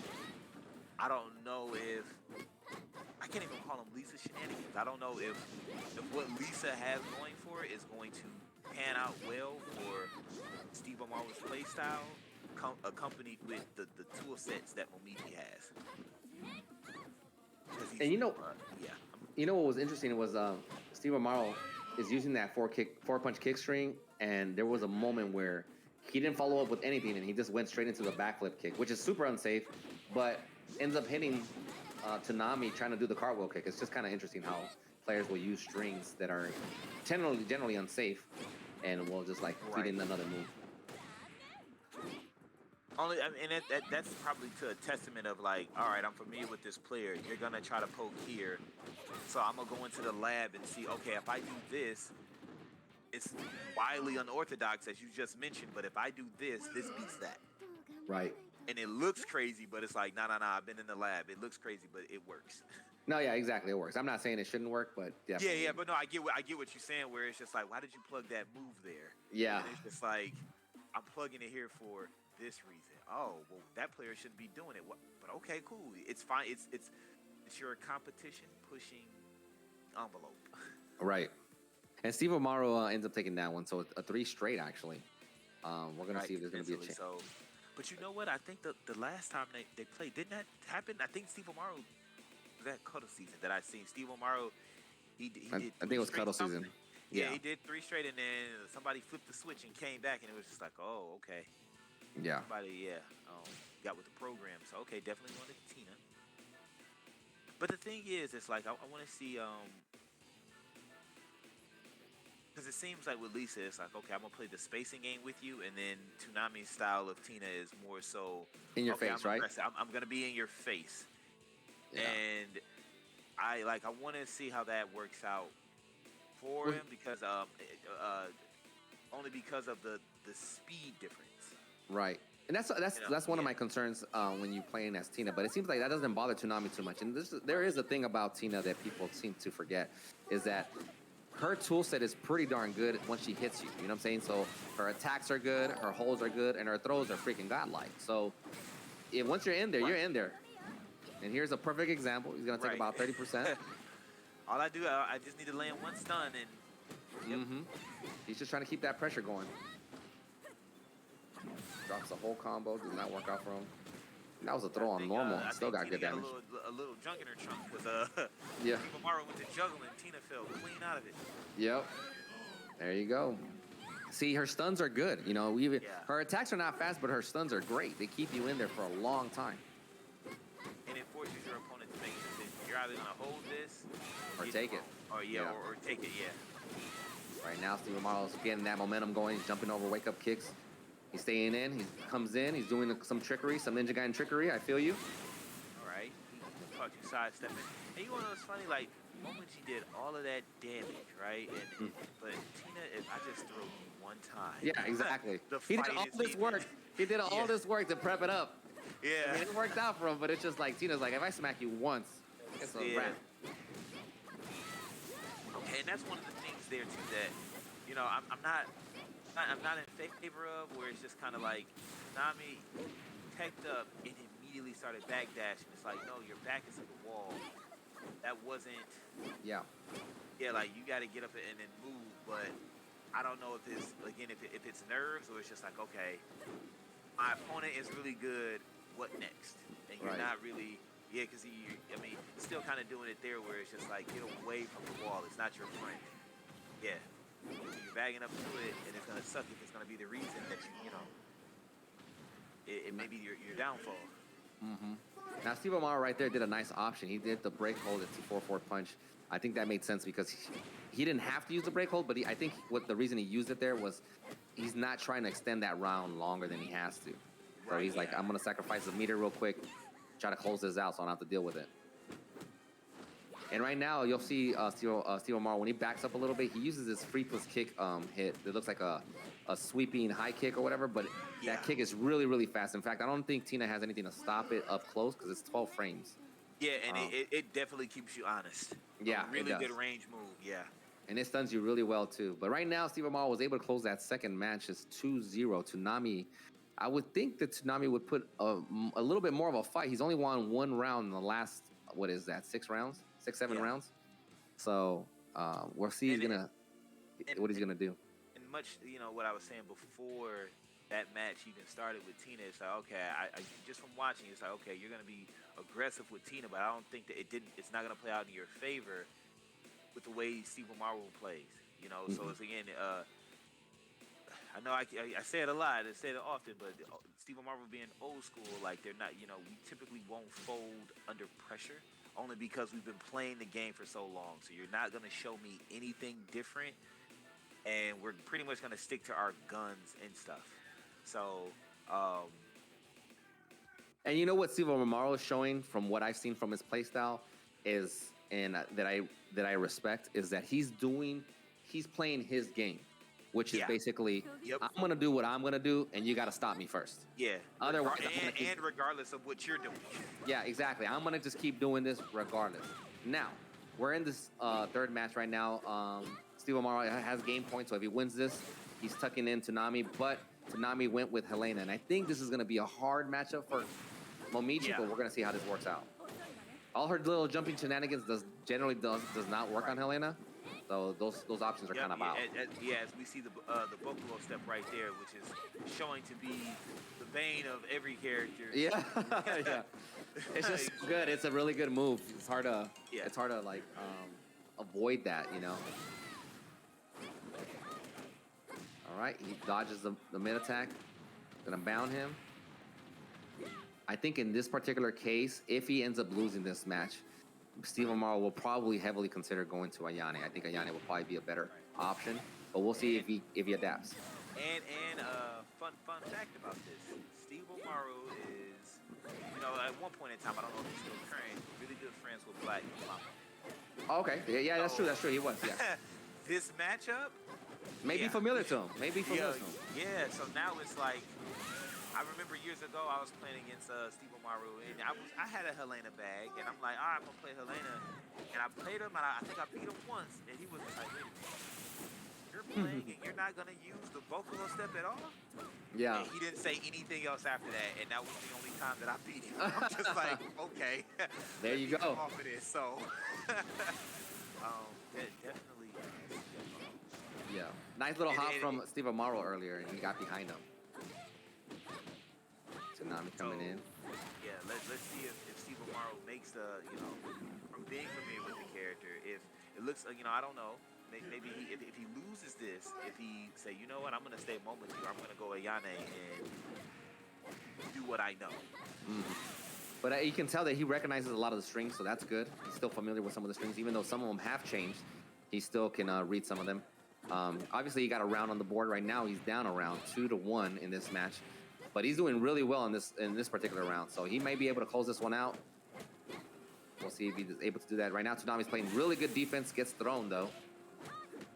I don't know if I can't even call them Lisa shenanigans. I don't know if what Lisa has going for her is going to pan out well for Steve Omaro's play style, accompanied with the tool sets that Momiji has. And you know what was interesting was Steve Omaro is using that four punch kick string, and there was a moment where he didn't follow up with anything, and he just went straight into the backflip kick, which is super unsafe, but ends up hitting Tsunami trying to do the cartwheel kick. It's just kind of interesting how players will use strings that are generally unsafe, and will just like feed in another move. That's probably to a testament of like, all right, I'm familiar with this player. You're gonna try to poke here, so I'm gonna go into the lab and see. Okay, if I do this, it's wildly unorthodox as you just mentioned. But if I do this beats that. Right. And it looks crazy, but it's like, nah. I've been in the lab. It looks crazy, but it works. No, yeah, exactly. It works. I'm not saying it shouldn't work, but definitely. Yeah, but no, I get what you're saying. Where it's just like, why did you plug that move there? Yeah. And it's just like, I'm plugging it here for this reason. Oh, well, that player shouldn't be doing it. But okay, cool. It's fine. It's your competition pushing envelope. Right. And Steve Omaro ends up taking that one, so a 3 straight actually. We're gonna see if there's gonna be a change. So, but you know what? I think the last time they played, didn't that happen? I think Steve Omaro was that Cuddle season that I seen. Steve Omaro, he did. I think it was Cuddle season. Yeah, he did 3 straight, and then somebody flipped the switch and came back, and it was just like, oh, okay. Yeah. Somebody, yeah, got with the program. So okay, definitely wanted Tina. But the thing is, it's like I want to see because it seems like with Lisa, it's like okay, I'm gonna play the spacing game with you, and then Tsunami's style of Tina is more so In your okay, face, I'm right? aggressive. I'm gonna be in your face, Yeah. and I want to see how that works out for Well, him because only because of the speed difference. right. And that's one of Yeah, my concerns when you playing as Tina. But it seems like that doesn't bother Tsunami too much. And there is a thing about Tina that people seem to forget is that her tool set is pretty darn good once she hits you. You know what I'm saying? So her attacks are good, her holds are good, and her throws are freaking godlike. So if once you're in there, you're right, in there. And here's a perfect example. He's gonna take right. about 30%. All I do, I just need to land one stun, and yep, Mm-hmm. He's just trying to keep that pressure going. Drops a whole combo, does not work out for him. And that was a throw on normal. I Still think got Tina good got damage. a little junk in her trunk because Yeah. Omaro went to juggle and Tina fell clean out of it. Yep. There you go. See, her stuns are good. You know, Yeah, her attacks are not fast, but her stuns are great. They keep you in there for a long time. and it forces your opponent to make a decision. You're either gonna hold this Or get take it. thrown, or yeah, Yeah. or take it, yeah. Right now, Steve Amaro's getting that momentum going. He's jumping over wake-up kicks. He's staying in. He comes in. He's doing some trickery, some Ninja Gaiden trickery. I feel you. All right, he caught you sidestepping. And you know what's funny? Like, Momoji did all of that damage, right? And but Tina, if I just throw you one time, Yeah, exactly. the He did fight all is this even. work. He did all Yeah. this work to prep it up. Yeah, I mean, it worked out for him, but it's just like Tina's like, if I smack you once, it's a yeah. wrap. And that's one of the things there too that I'm not in favor of where it's just kind of like Nami teched up and immediately started backdashing. It's like no, your back is to the wall. That wasn't. Yeah. Yeah, like you got to get up and then move, but I don't know if it's again if it's nerves or it's just like okay, my opponent is really good. What next? And you're Right. not really. Yeah, because I mean, still kind of doing it there where it's just like get away from the wall. It's not your friend. Yeah, you're bagging up to it, and it's gonna suck if it's gonna be the reason that it may be your downfall. Mm-hmm. Now, Steve Omaro right there did a nice option. He did the break hold at 2-4-4 punch. I think that made sense because he didn't have to use the break hold, but I think what the reason he used it there was he's not trying to extend that round longer than he has to. So Right, he's like, yeah. I'm going to sacrifice the meter real quick, try to close this out so I don't have to deal with it. And right now, you'll see Steve Omaro, when he backs up a little bit, he uses his free plus kick hit. It looks like a sweeping high kick or whatever, but Yeah. that kick is really, really fast. In fact, I don't think Tina has anything to stop it up close because it's 12 frames. Yeah, and it definitely keeps you honest. Yeah, A really it does. good range move. Yeah. And it stuns you really well, too. But right now, Steve Omaro was able to close that second match as 2-0. Tsunami, I would think that Tsunami would put a little bit more of a fight. He's only won one round in the last, what is that, 6 rounds? 6-7 Yeah. rounds? So we'll see what he's gonna do. And much, what I was saying before that match even started with Tina, it's like, okay, I just from watching, it's like, okay, you're gonna be aggressive with Tina, but I don't think that it's not gonna play out in your favor with the way Steve Omaro plays, So it's again, I know I say it a lot, I say it often, but Steve Omaro being old school, like they're not, we typically won't fold under pressure. Only because we've been playing the game for so long. So you're not going to show me anything different. And we're pretty much going to stick to our guns and stuff. So, And you know what Steve Omaro is showing from what I've seen from his playstyle is, and that I respect, is that he's playing his game, which is Yeah. basically, Yep. I'm gonna do what I'm gonna do, and you got to stop me first. yeah. Otherwise, I'm gonna and regardless of what you're doing. Yeah, exactly. I'm gonna just keep doing this regardless. Now, we're in this third match right now. Steve Omaro has game points, so if he wins this, he's tucking in Tsunami. But Tsunami went with Helena, and I think this is gonna be a hard matchup for Momiji, Yeah. but we're gonna see how this works out. All her little jumping shenanigans does not work on Helena, so those options are Yep, kind of out. as we see the Bokulo step right there, which is showing to be the bane of every character. Yeah, yeah. It's just good. It's a really good move. It's hard to like avoid that, All right, he dodges the mid attack. Gonna bound him. I think in this particular case, if he ends up losing this match, Steve Omaro will probably heavily consider going to Ayane. I think Ayane will probably be a better option, but we'll see if he adapts. And fun fact about this: Steve Omaro is, at one point in time, I don't know if he's still current, really good friends with Black Mama. Oh, okay, yeah, that's true. That's true. He was. Yeah. This matchup May be familiar to him. Maybe familiar to him. Yeah. So now it's like, I remember years ago I was playing against Steve Omaro, and I had a Helena bag, and I'm like, all right, I'm gonna play Helena, and I played him, and I think I beat him once, and he was like, wait a minute. You're playing and you're not gonna use the Buffalo step at all? Yeah. And he didn't say anything else after that, and that was the only time that I beat him. I'm just like, okay. There you go. Off of this, so definitely. Yeah. Nice little hop from Steve Omaro earlier, and he got behind him. Tsunami coming in. Yeah, let's see if Steve Omaro makes from being familiar with the character, if it looks, I don't know. Maybe if he loses this, if he say, you know what, I'm gonna stay a moment here, I'm gonna go Ayane and do what I know. Mm-hmm. But you can tell that he recognizes a lot of the strings, so that's good. He's still familiar with some of the strings, even though some of them have changed. He still can read some of them. Obviously, he got a round on the board right now. He's down a round, 2-1 in this match, but he's doing really well in this particular round. So he may be able to close this one out. We'll see if he's able to do that. Right now, Tsunami's playing really good defense. Gets thrown though.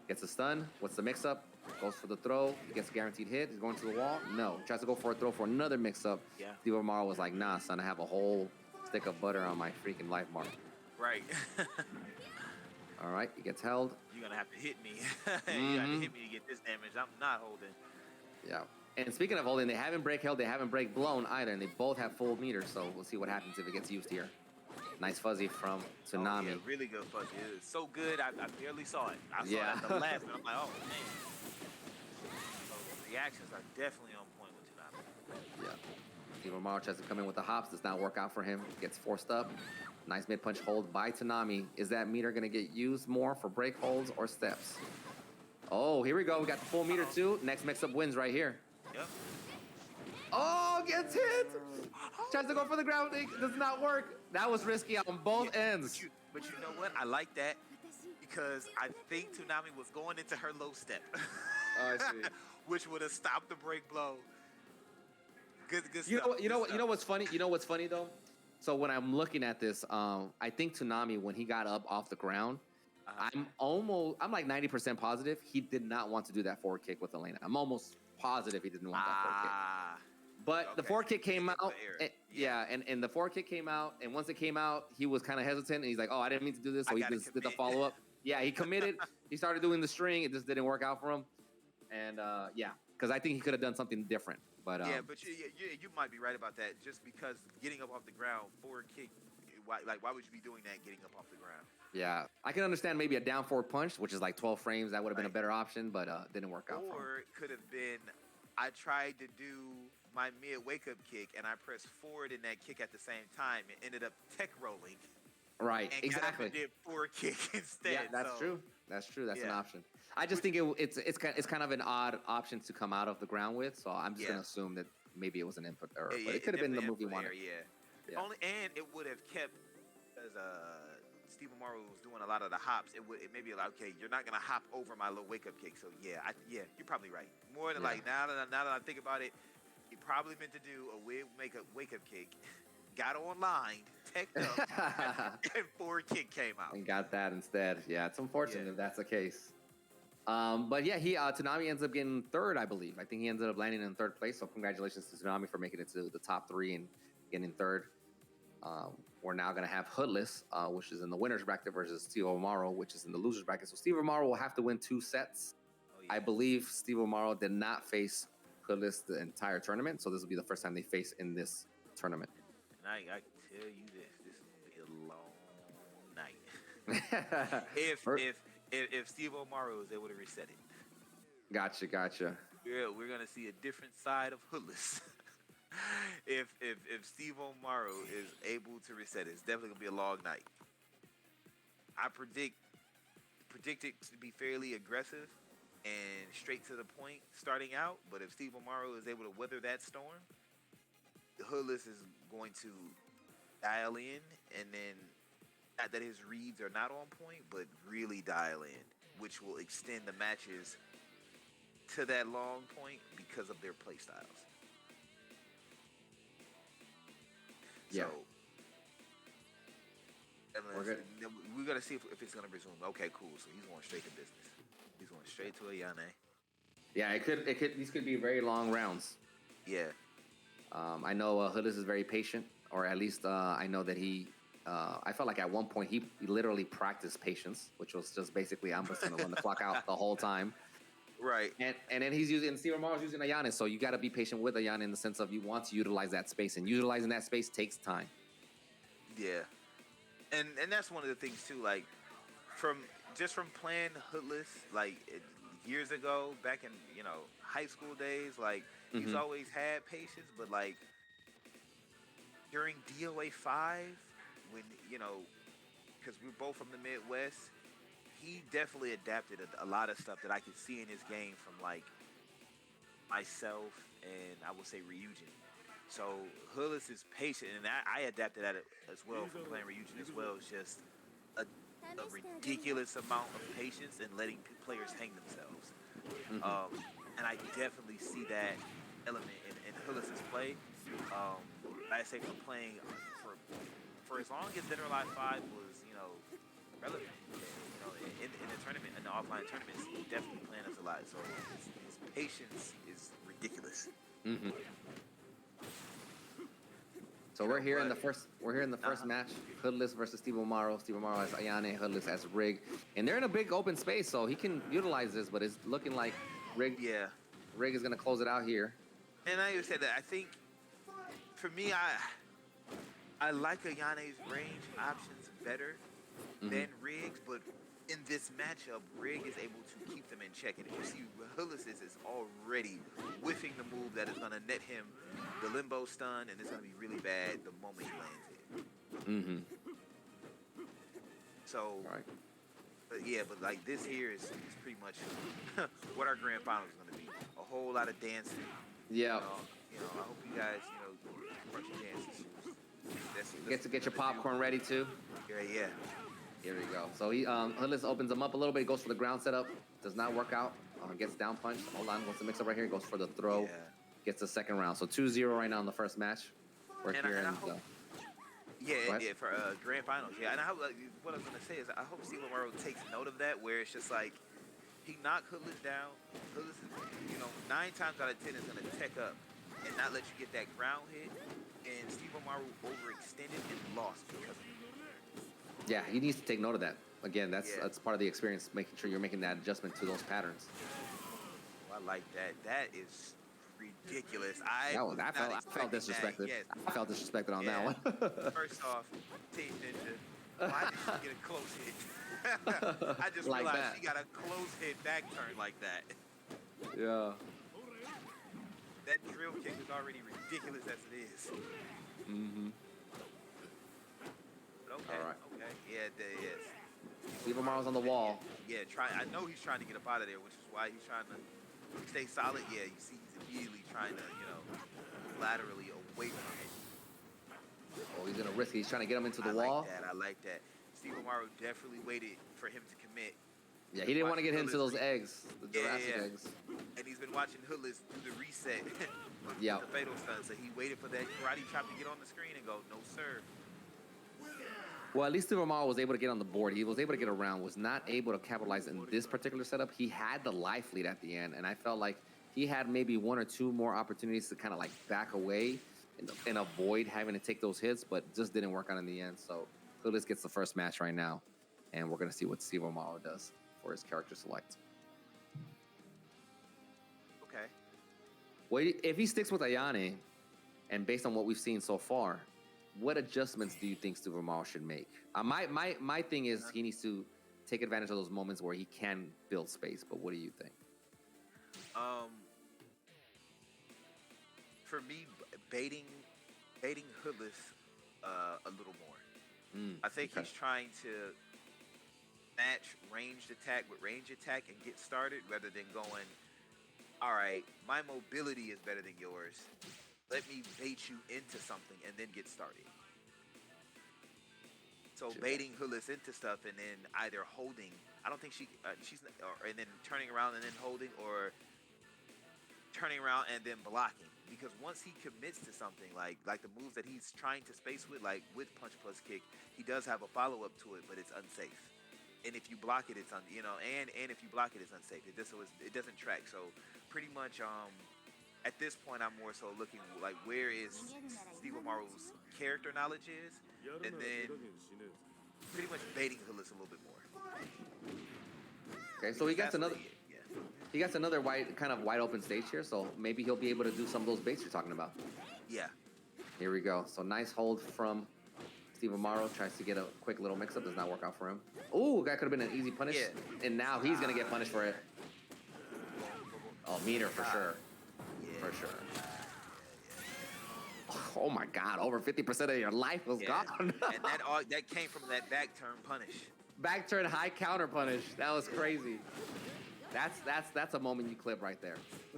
Gets a stun. What's the mix-up? Goes for the throw. He gets a guaranteed hit. He's going to the wall. No. Tries to go for a throw for another mix-up. Yeah. Steve Omaro was like, nah, son, I have a whole stick of butter on my freaking life mark. Right. All right. He gets held. You're going to have to hit me. You have to hit me to get this damage. I'm not holding. Yeah. And speaking of holding, they haven't break held. They haven't break blown either. And they both have full meters. So we'll see what happens if it gets used here. Nice fuzzy from Tsunami. Oh, yeah, really good fuzzy. It was so good, I barely saw it. I saw it at the last, and I'm like, oh, man. So the reactions are definitely on point with Tsunami. Yeah. Steve Omaro tries to come in with the hops. Does not work out for him. Gets forced up. Nice mid-punch hold by Tsunami. Is that meter going to get used more for break holds or steps? Oh, here we go. We got the full meter, too. Next mix-up wins right here. Yep. Oh, gets hit. Tries to go for the ground. It does not work. That was risky on both ends. But you know what? I like that because I think Tsunami was going into her low step. Oh, I see. Which would have stopped the break blow. Good You stuff. know what's funny? You know what's funny though? So when I'm looking at this, I think Tsunami, when he got up off the ground, I'm like 90% positive he did not want to do that forward kick with Elena. I'm almost positive he didn't want that forward kick. But the forward kick came out, and the forward kick came out, and once it came out, he was kind of hesitant, and he's like, oh, I didn't mean to do this, so he just did the follow-up. Yeah, he committed. He started doing the string. It just didn't work out for him. And, because I think he could have done something different. But but you might be right about that, just because getting up off the ground, forward kick, why would you be doing that getting up off the ground? Yeah, I can understand maybe a down forward punch, which is like 12 frames. That would have been a better option, but didn't work out for him. Or it could have been, I tried to do my mid wake up kick and I pressed forward in that kick at the same time and ended up tech rolling. Right, and exactly. Did forward kick instead. Yeah, that's true. That's true. That's an option. I just think it's kind of an odd option to come out of the ground with. So I'm just gonna assume that maybe it was an input error, but it could have been the movie wanted. Yeah. Only, and it would have kept, as Steve Omaro was doing a lot of the hops. It may be like, okay, you're not gonna hop over my low wake up kick. So you're probably right. More than like now that I think about it. He probably meant to do a wake up kick, got online, teched up, and forward kick came out. And got that instead. Yeah, it's unfortunate if that's the case. But yeah, Tsunami ends up getting third, I believe. I think he ended up landing in third place. So congratulations to Tsunami for making it to the top 3 and getting third. We're now going to have Hoodlus, which is in the winner's bracket, versus Steve Omaro, which is in the loser's bracket. So Steve Omaro will have to win 2 sets. I believe Steve Omaro did not face Hoodlus the entire tournament, so this will be the first time they face in this tournament. And I can tell you this is going to be a long night. if Steve Omaro is able to reset it. Gotcha. We're going to see a different side of Hoodlus. if Steve Omaro is able to reset it, it's definitely going to be a long night. I predict it to be fairly aggressive. and straight to the point starting out. But if Steve Omaro is able to weather that storm, Hoodlus is going to dial in, and then not that his reads are not on point, but really dial in, which will extend the matches to that long point because of their play styles. Yeah. So, we're gonna see if it's gonna resume. Okay, cool. So he's going straight to business. He's going straight to Ayane. Yeah, it could. These could be very long rounds. Yeah. I know Hoodlus is very patient, or at least I know that he. I felt like at one point he literally practiced patience, which was just basically I'm just gonna run the clock out the whole time. Right. And then he's using Steve Omaro's using Ayane, so you got to be patient with Ayane in the sense of you want to utilize that space, and utilizing that space takes time. Yeah. And that's one of the things too. Like from playing Hoodless years ago, back in high school days, like he's always had patience, but like during DOA 5, when because we're both from the Midwest, he definitely adapted a lot of stuff that I could see in his game from like myself and I would say Ryujin. So Hoodlus is patient, and I adapted at it as well from playing Ryujin as well. It's just a ridiculous amount of patience and letting players hang themselves. And I definitely see that element in Hoodlus's play. I say from playing for as long as Dead or Alive 5 was, relevant. In the tournament, in the offline tournaments, he's definitely playing us a lot. So his patience is ridiculous. So we're here in the first match. Hoodlus versus Steve Omaro. Steve Omaro has Ayane, Hoodlus has Rig, and they're in a big open space, so he can utilize this. But it's looking like Rig is gonna close it out here. And I even said that I think for me, I like Ayane's range options better than Rig's, but in this matchup, Rig is able to keep them in check. And if you see Hoodlus is already whiffing the move that is going to net him the limbo stun, and it's going to be really bad the moment he lands it. So, but like this here is pretty much what our grand final is going to be. A whole lot of dancing. Yeah. I hope you guys, brush your dances. Get to get your popcorn ready too. Yeah. Here we go. So he Hoodlus opens him up a little bit. He goes for the ground setup. Does not work out. Gets down punched. Hold on. Wants to mix up right here. Goes for the throw. Yeah. Gets the second round. So 2-0 right now in the first match. We're here in for grand finals. Yeah, and what I was gonna say is I hope Steve Omaro takes note of that, where it's just like he knocked Hoodlus down. Hoodlus is, 9 times out of 10 is gonna tech up and not let you get that ground hit. And Steve Omaro overextended and lost because of it. Yeah, he needs to take note of that. Again, that's part of the experience, making sure you're making that adjustment to those patterns. I like that. That is ridiculous. I felt disrespected. Yes. I felt disrespected on that one. First off, Team Ninja, why did she get a close hit? I just like realized that. she got a close hit back turn like that. Yeah. That drill kick is already ridiculous as it is. But okay. All right. Okay. Yeah, there is. Steve Omaro's on the wall. Yeah, I know he's trying to get up out of there, which is why he's trying to stay solid. Yeah, you see he's immediately trying to, laterally away from it. Oh, he's gonna risk it. He's trying to get him into the wall. I like that. Steve Omaro definitely waited for him to commit. Yeah, he didn't want to get into those eggs, the Jurassic eggs. And he's been watching Hoodlus do the reset with Yeah. the fatal stun, so he waited for that karate chop to get on the screen and go, no sir. Well, at least Steve Omaro was able to get on the board. He was able to get around, was not able to capitalize in this particular setup. He had the life lead at the end, and I felt like he had maybe 1 or 2 more opportunities to kind of like back away and avoid having to take those hits, but just didn't work out in the end. So Hoodlus gets the first match right now, and we're going to see what Steve Omaro does for his character select. Okay. Well, if he sticks with Ayane, and based on what we've seen so far, what adjustments do you think Steve Omaro should make? My thing is he needs to take advantage of those moments where he can build space. But what do you think? For me, baiting Hoodlus a little more. I think he's trying to match ranged attack with range attack and get started rather than going, all right, my mobility is better than yours. Let me bait you into something and then get started. So baiting Hoodlus into stuff and then either holding, I don't think she's, and then turning around and then holding, or turning around and then blocking. Because once he commits to something, like the moves that he's trying to space with, like with punch plus kick, he does have a follow up to it, but it's unsafe. And if you block it, it's and if you block it, it's unsafe. It doesn't track. So pretty much, at this point, I'm more so looking like where is Steve Omaro's character knowledge is, and then pretty much baiting Hoodlus a little bit more. Okay, so he gets another. He gets another wide open stage here, so maybe he'll be able to do some of those baits you're talking about. Yeah. Here we go. So nice hold from Steve Omaro. Tries to get a quick little mix-up. Does not work out for him. Ooh, that could have been an easy punish. Yeah. And now he's going to get punished for it. Oh, meter for sure. Yeah. For sure. Oh my God, over 50% of your life was gone. And that came from that back turn punish. Back turn high counter punish. That was crazy. That's a moment you clip right there.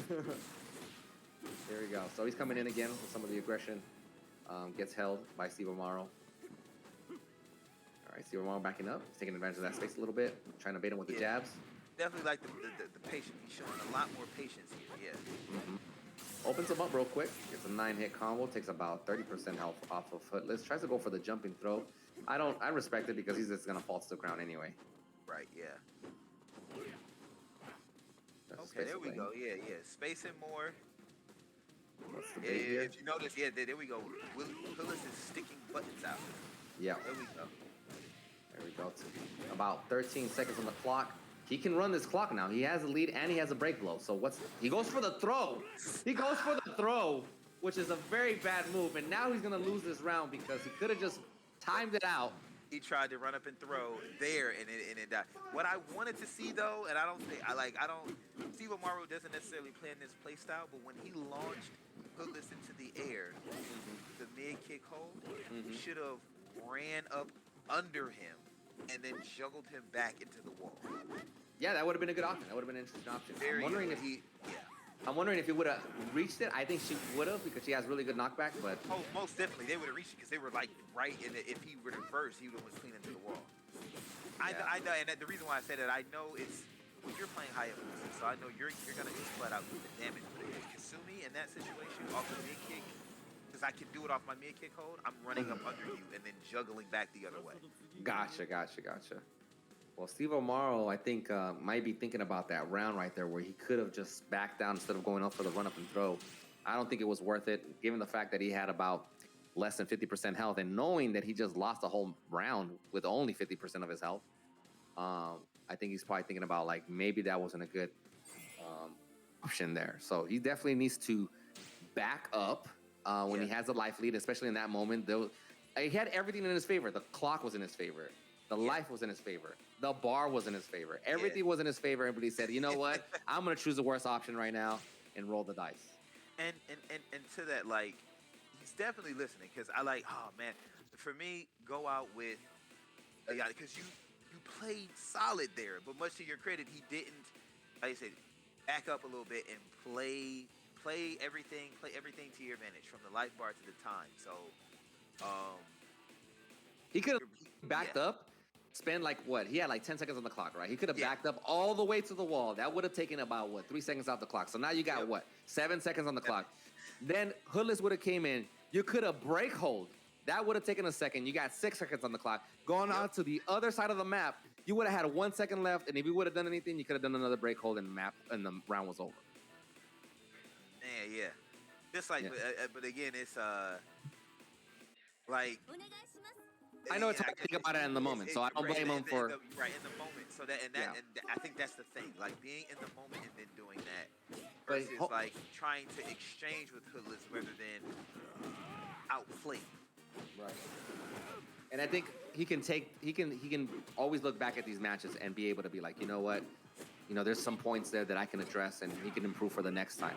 There we go. So he's coming in again with some of the aggression. Gets held by Steve Omaro. All right, Steve Omaro backing up. He's taking advantage of that space a little bit. Trying to bait him with the jabs. Definitely like the patience. He's showing a lot more patience here. Yeah. Opens him up real quick. Gets a 9-hit combo. Takes about 30% health off of Hoodlus. Tries to go for the jumping throw. I respect it because he's just gonna fall to the ground anyway. Right. Yeah. That's Okay, there we go. Yeah. Spacing more. What's the bait here? If you notice, there we go. Hoodlus is sticking buttons out. Yeah. There we go. There we go. About 13 seconds on the clock. He can run this clock now. He has a lead and he has a break blow. So he goes for the throw. He goes for the throw, which is a very bad move. And now he's gonna lose this round because he could have just timed it out. He tried to run up and throw there, and it died. What I wanted to see though, and Steve Omaro doesn't necessarily play in this play style, but when he launched Hoodlus into the air, the mid kick hold, he should have ran up under him and then juggled him back into the wall. Yeah, that would have been a good option. That would have been an interesting option. I'm wondering if he would have reached it. I think she would have because she has really good knockback. But most definitely they would have reached it because they were like right in it. If he were to reverse, he would have went clean into the wall. I know, and the reason why I say that, I know it's when you're playing high up, so I know you're gonna just flat out do the damage. But if Kasumi in that situation off the mid kick, because I can do it off my mid kick hold, I'm running up under you and then juggling back the other way. Gotcha. Well, Steve Omaro, I think, might be thinking about that round right there where he could have just backed down instead of going up for the run-up and throw. I don't think it was worth it, given the fact that he had about less than 50% health and knowing that he just lost the whole round with only 50% of his health. I think he's probably thinking about, like, maybe that wasn't a good option there. So he definitely needs to back up when he has a life lead, especially in that moment. He had everything in his favor. The clock was in his favor. The life was in his favor. The bar was in his favor. Everything was in his favor, but he said, you know what? I'm going to choose the worst option right now and roll the dice. And to that, like, he's definitely listening because I like, oh, man, for me, go out with, because you played solid there, but much to your credit, he didn't, like I said, back up a little bit and play everything to your advantage from the life bar to the time. So, he could have backed up. Spend he had 10 seconds on the clock, right? He could have backed up all the way to the wall. That would have taken about 3 seconds off the clock. So now you got 7 seconds on the clock. Then Hoodlus would have came in. You could have break hold. That would have taken a second. You got 6 seconds on the clock. Going on to the other side of the map, you would have had 1 second left. And if you would have done anything, you could have done another break hold and the round was over. Yeah. Just like, but again, it's like. I know it's hard to think about it in the moment, so I don't blame him for right in the moment. So and I think that's the thing, like being in the moment and then doing that versus like trying to exchange with Hoodlus rather than outplay. Right. And I think he can always look back at these matches and be able to be like, you know what, there's some points there that I can address and he can improve for the next time.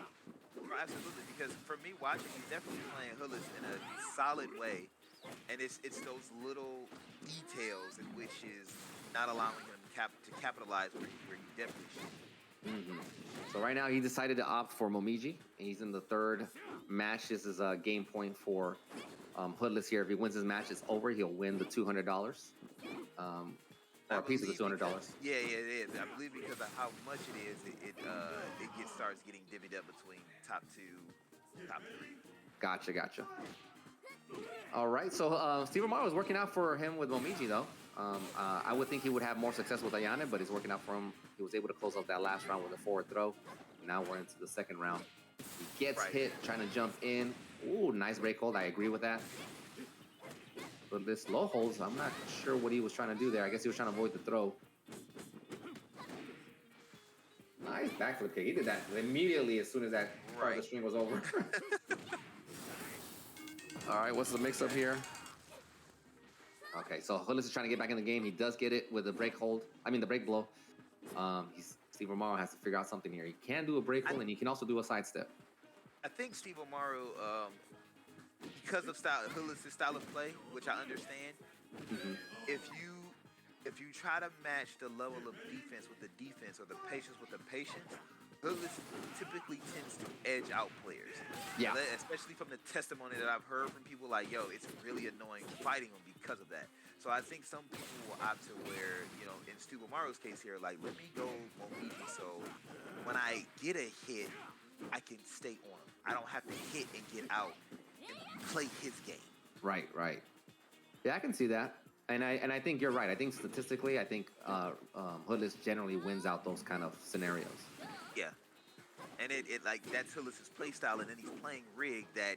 Absolutely, because for me watching, he's definitely playing Hoodlus in a solid way. And it's those little details in which is not allowing him capitalize where you definitely should. So right now he decided to opt for Momiji. He's in the third match. This is a game point for Hoodlus here. If he wins his match, it's over. He'll win the $200. Or a piece of the $200. Yeah, it is. I believe because of how much it is, it starts getting divvied up between top two, top three. Gotcha. All right, so Steve Omaro is working out for him with Momiji, though. I would think he would have more success with Ayane, but it's working out for him. He was able to close out that last round with a forward throw. Now we're into the second round. He gets hit, trying to jump in. Ooh, nice break hold. I agree with that. But this low holds, I'm not sure what he was trying to do there. I guess he was trying to avoid the throw. Nice backflip kick. He did that immediately as soon as that part of the string was over. All right, what's the mix-up here? Okay, so Hoodlus is trying to get back in the game. He does get it with the break hold. I mean, the break blow. Steve Omaro has to figure out something here. He can do a break hold, and he can also do a sidestep. I think Steve Omaro, because of Hoodlus' style of play, which I understand, if you try to match the level of defense with the defense or the patience with the patience, Hoodlus typically tends to edge out players. Yeah. Especially from the testimony that I've heard from people like, yo, it's really annoying fighting him because of that. So I think some people will opt to where, in Steve Omaro's case here, like, let me go Momiji so when I get a hit, I can stay on him. I don't have to hit and get out and play his game. Right. Yeah, I can see that. And I think you're right. I think statistically, Hoodlus generally wins out those kind of scenarios. Yeah. And it like that's Hoodlus' play style, and then he's playing rig that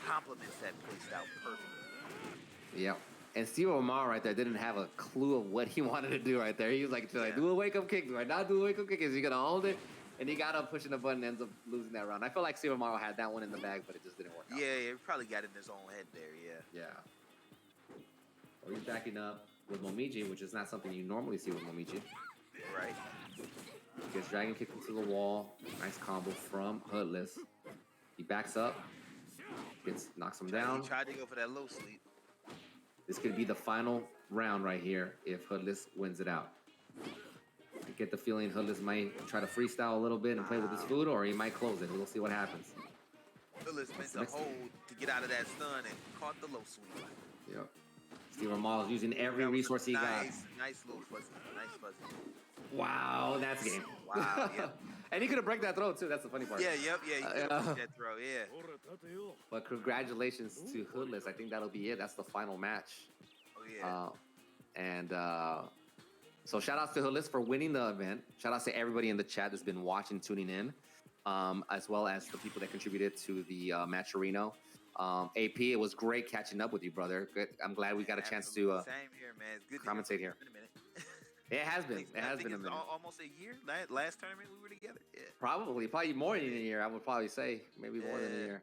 complements that play style perfectly. Yeah. And Steve Omaro right there didn't have a clue of what he wanted to do right there. He was like, should I do a wake-up kick? Do I not do a wake-up kick? Is he going to hold it? And he got up pushing the button and ends up losing that round. I feel like Steve Omaro had that one in the bag, but it just didn't work out. Yeah, he probably got in his own head there, Yeah. So he's backing up with Momiji, which is not something you normally see with Momiji. Right. Gets dragon kicked into the wall. Nice combo from Hoodlus. He backs up. Knocks him down. He tried to go for that low sleep. This could be the final round right here if Hoodlus wins it out. I get the feeling Hoodlus might try to freestyle a little bit and play with his food, or he might close it. We'll see what happens. Hoodlus meant to hold to get out of that stun and caught the low sweep. Yep. Steve Omaro is using every resource he got. Nice little fuzzy. Nice fuzzy. Wow, that's game. Wow, yeah. And he could have break that throw too. That's the funny part. Yeah, he could have break that throw, yeah. But congratulations to Hoodlus. I think that'll be it. That's the final match. Oh yeah. So shout outs to Hoodlus for winning the event. Shout outs to everybody in the chat that's been watching, tuning in, as well as the people that contributed to the match arena. AP, it was great catching up with you, brother. Good. I'm glad we got a chance to same here, man. It's good commentate here. It has been. It has been a minute. Almost a year. Last tournament we were together. Yeah. Probably more than a year. I would probably say maybe more than a year.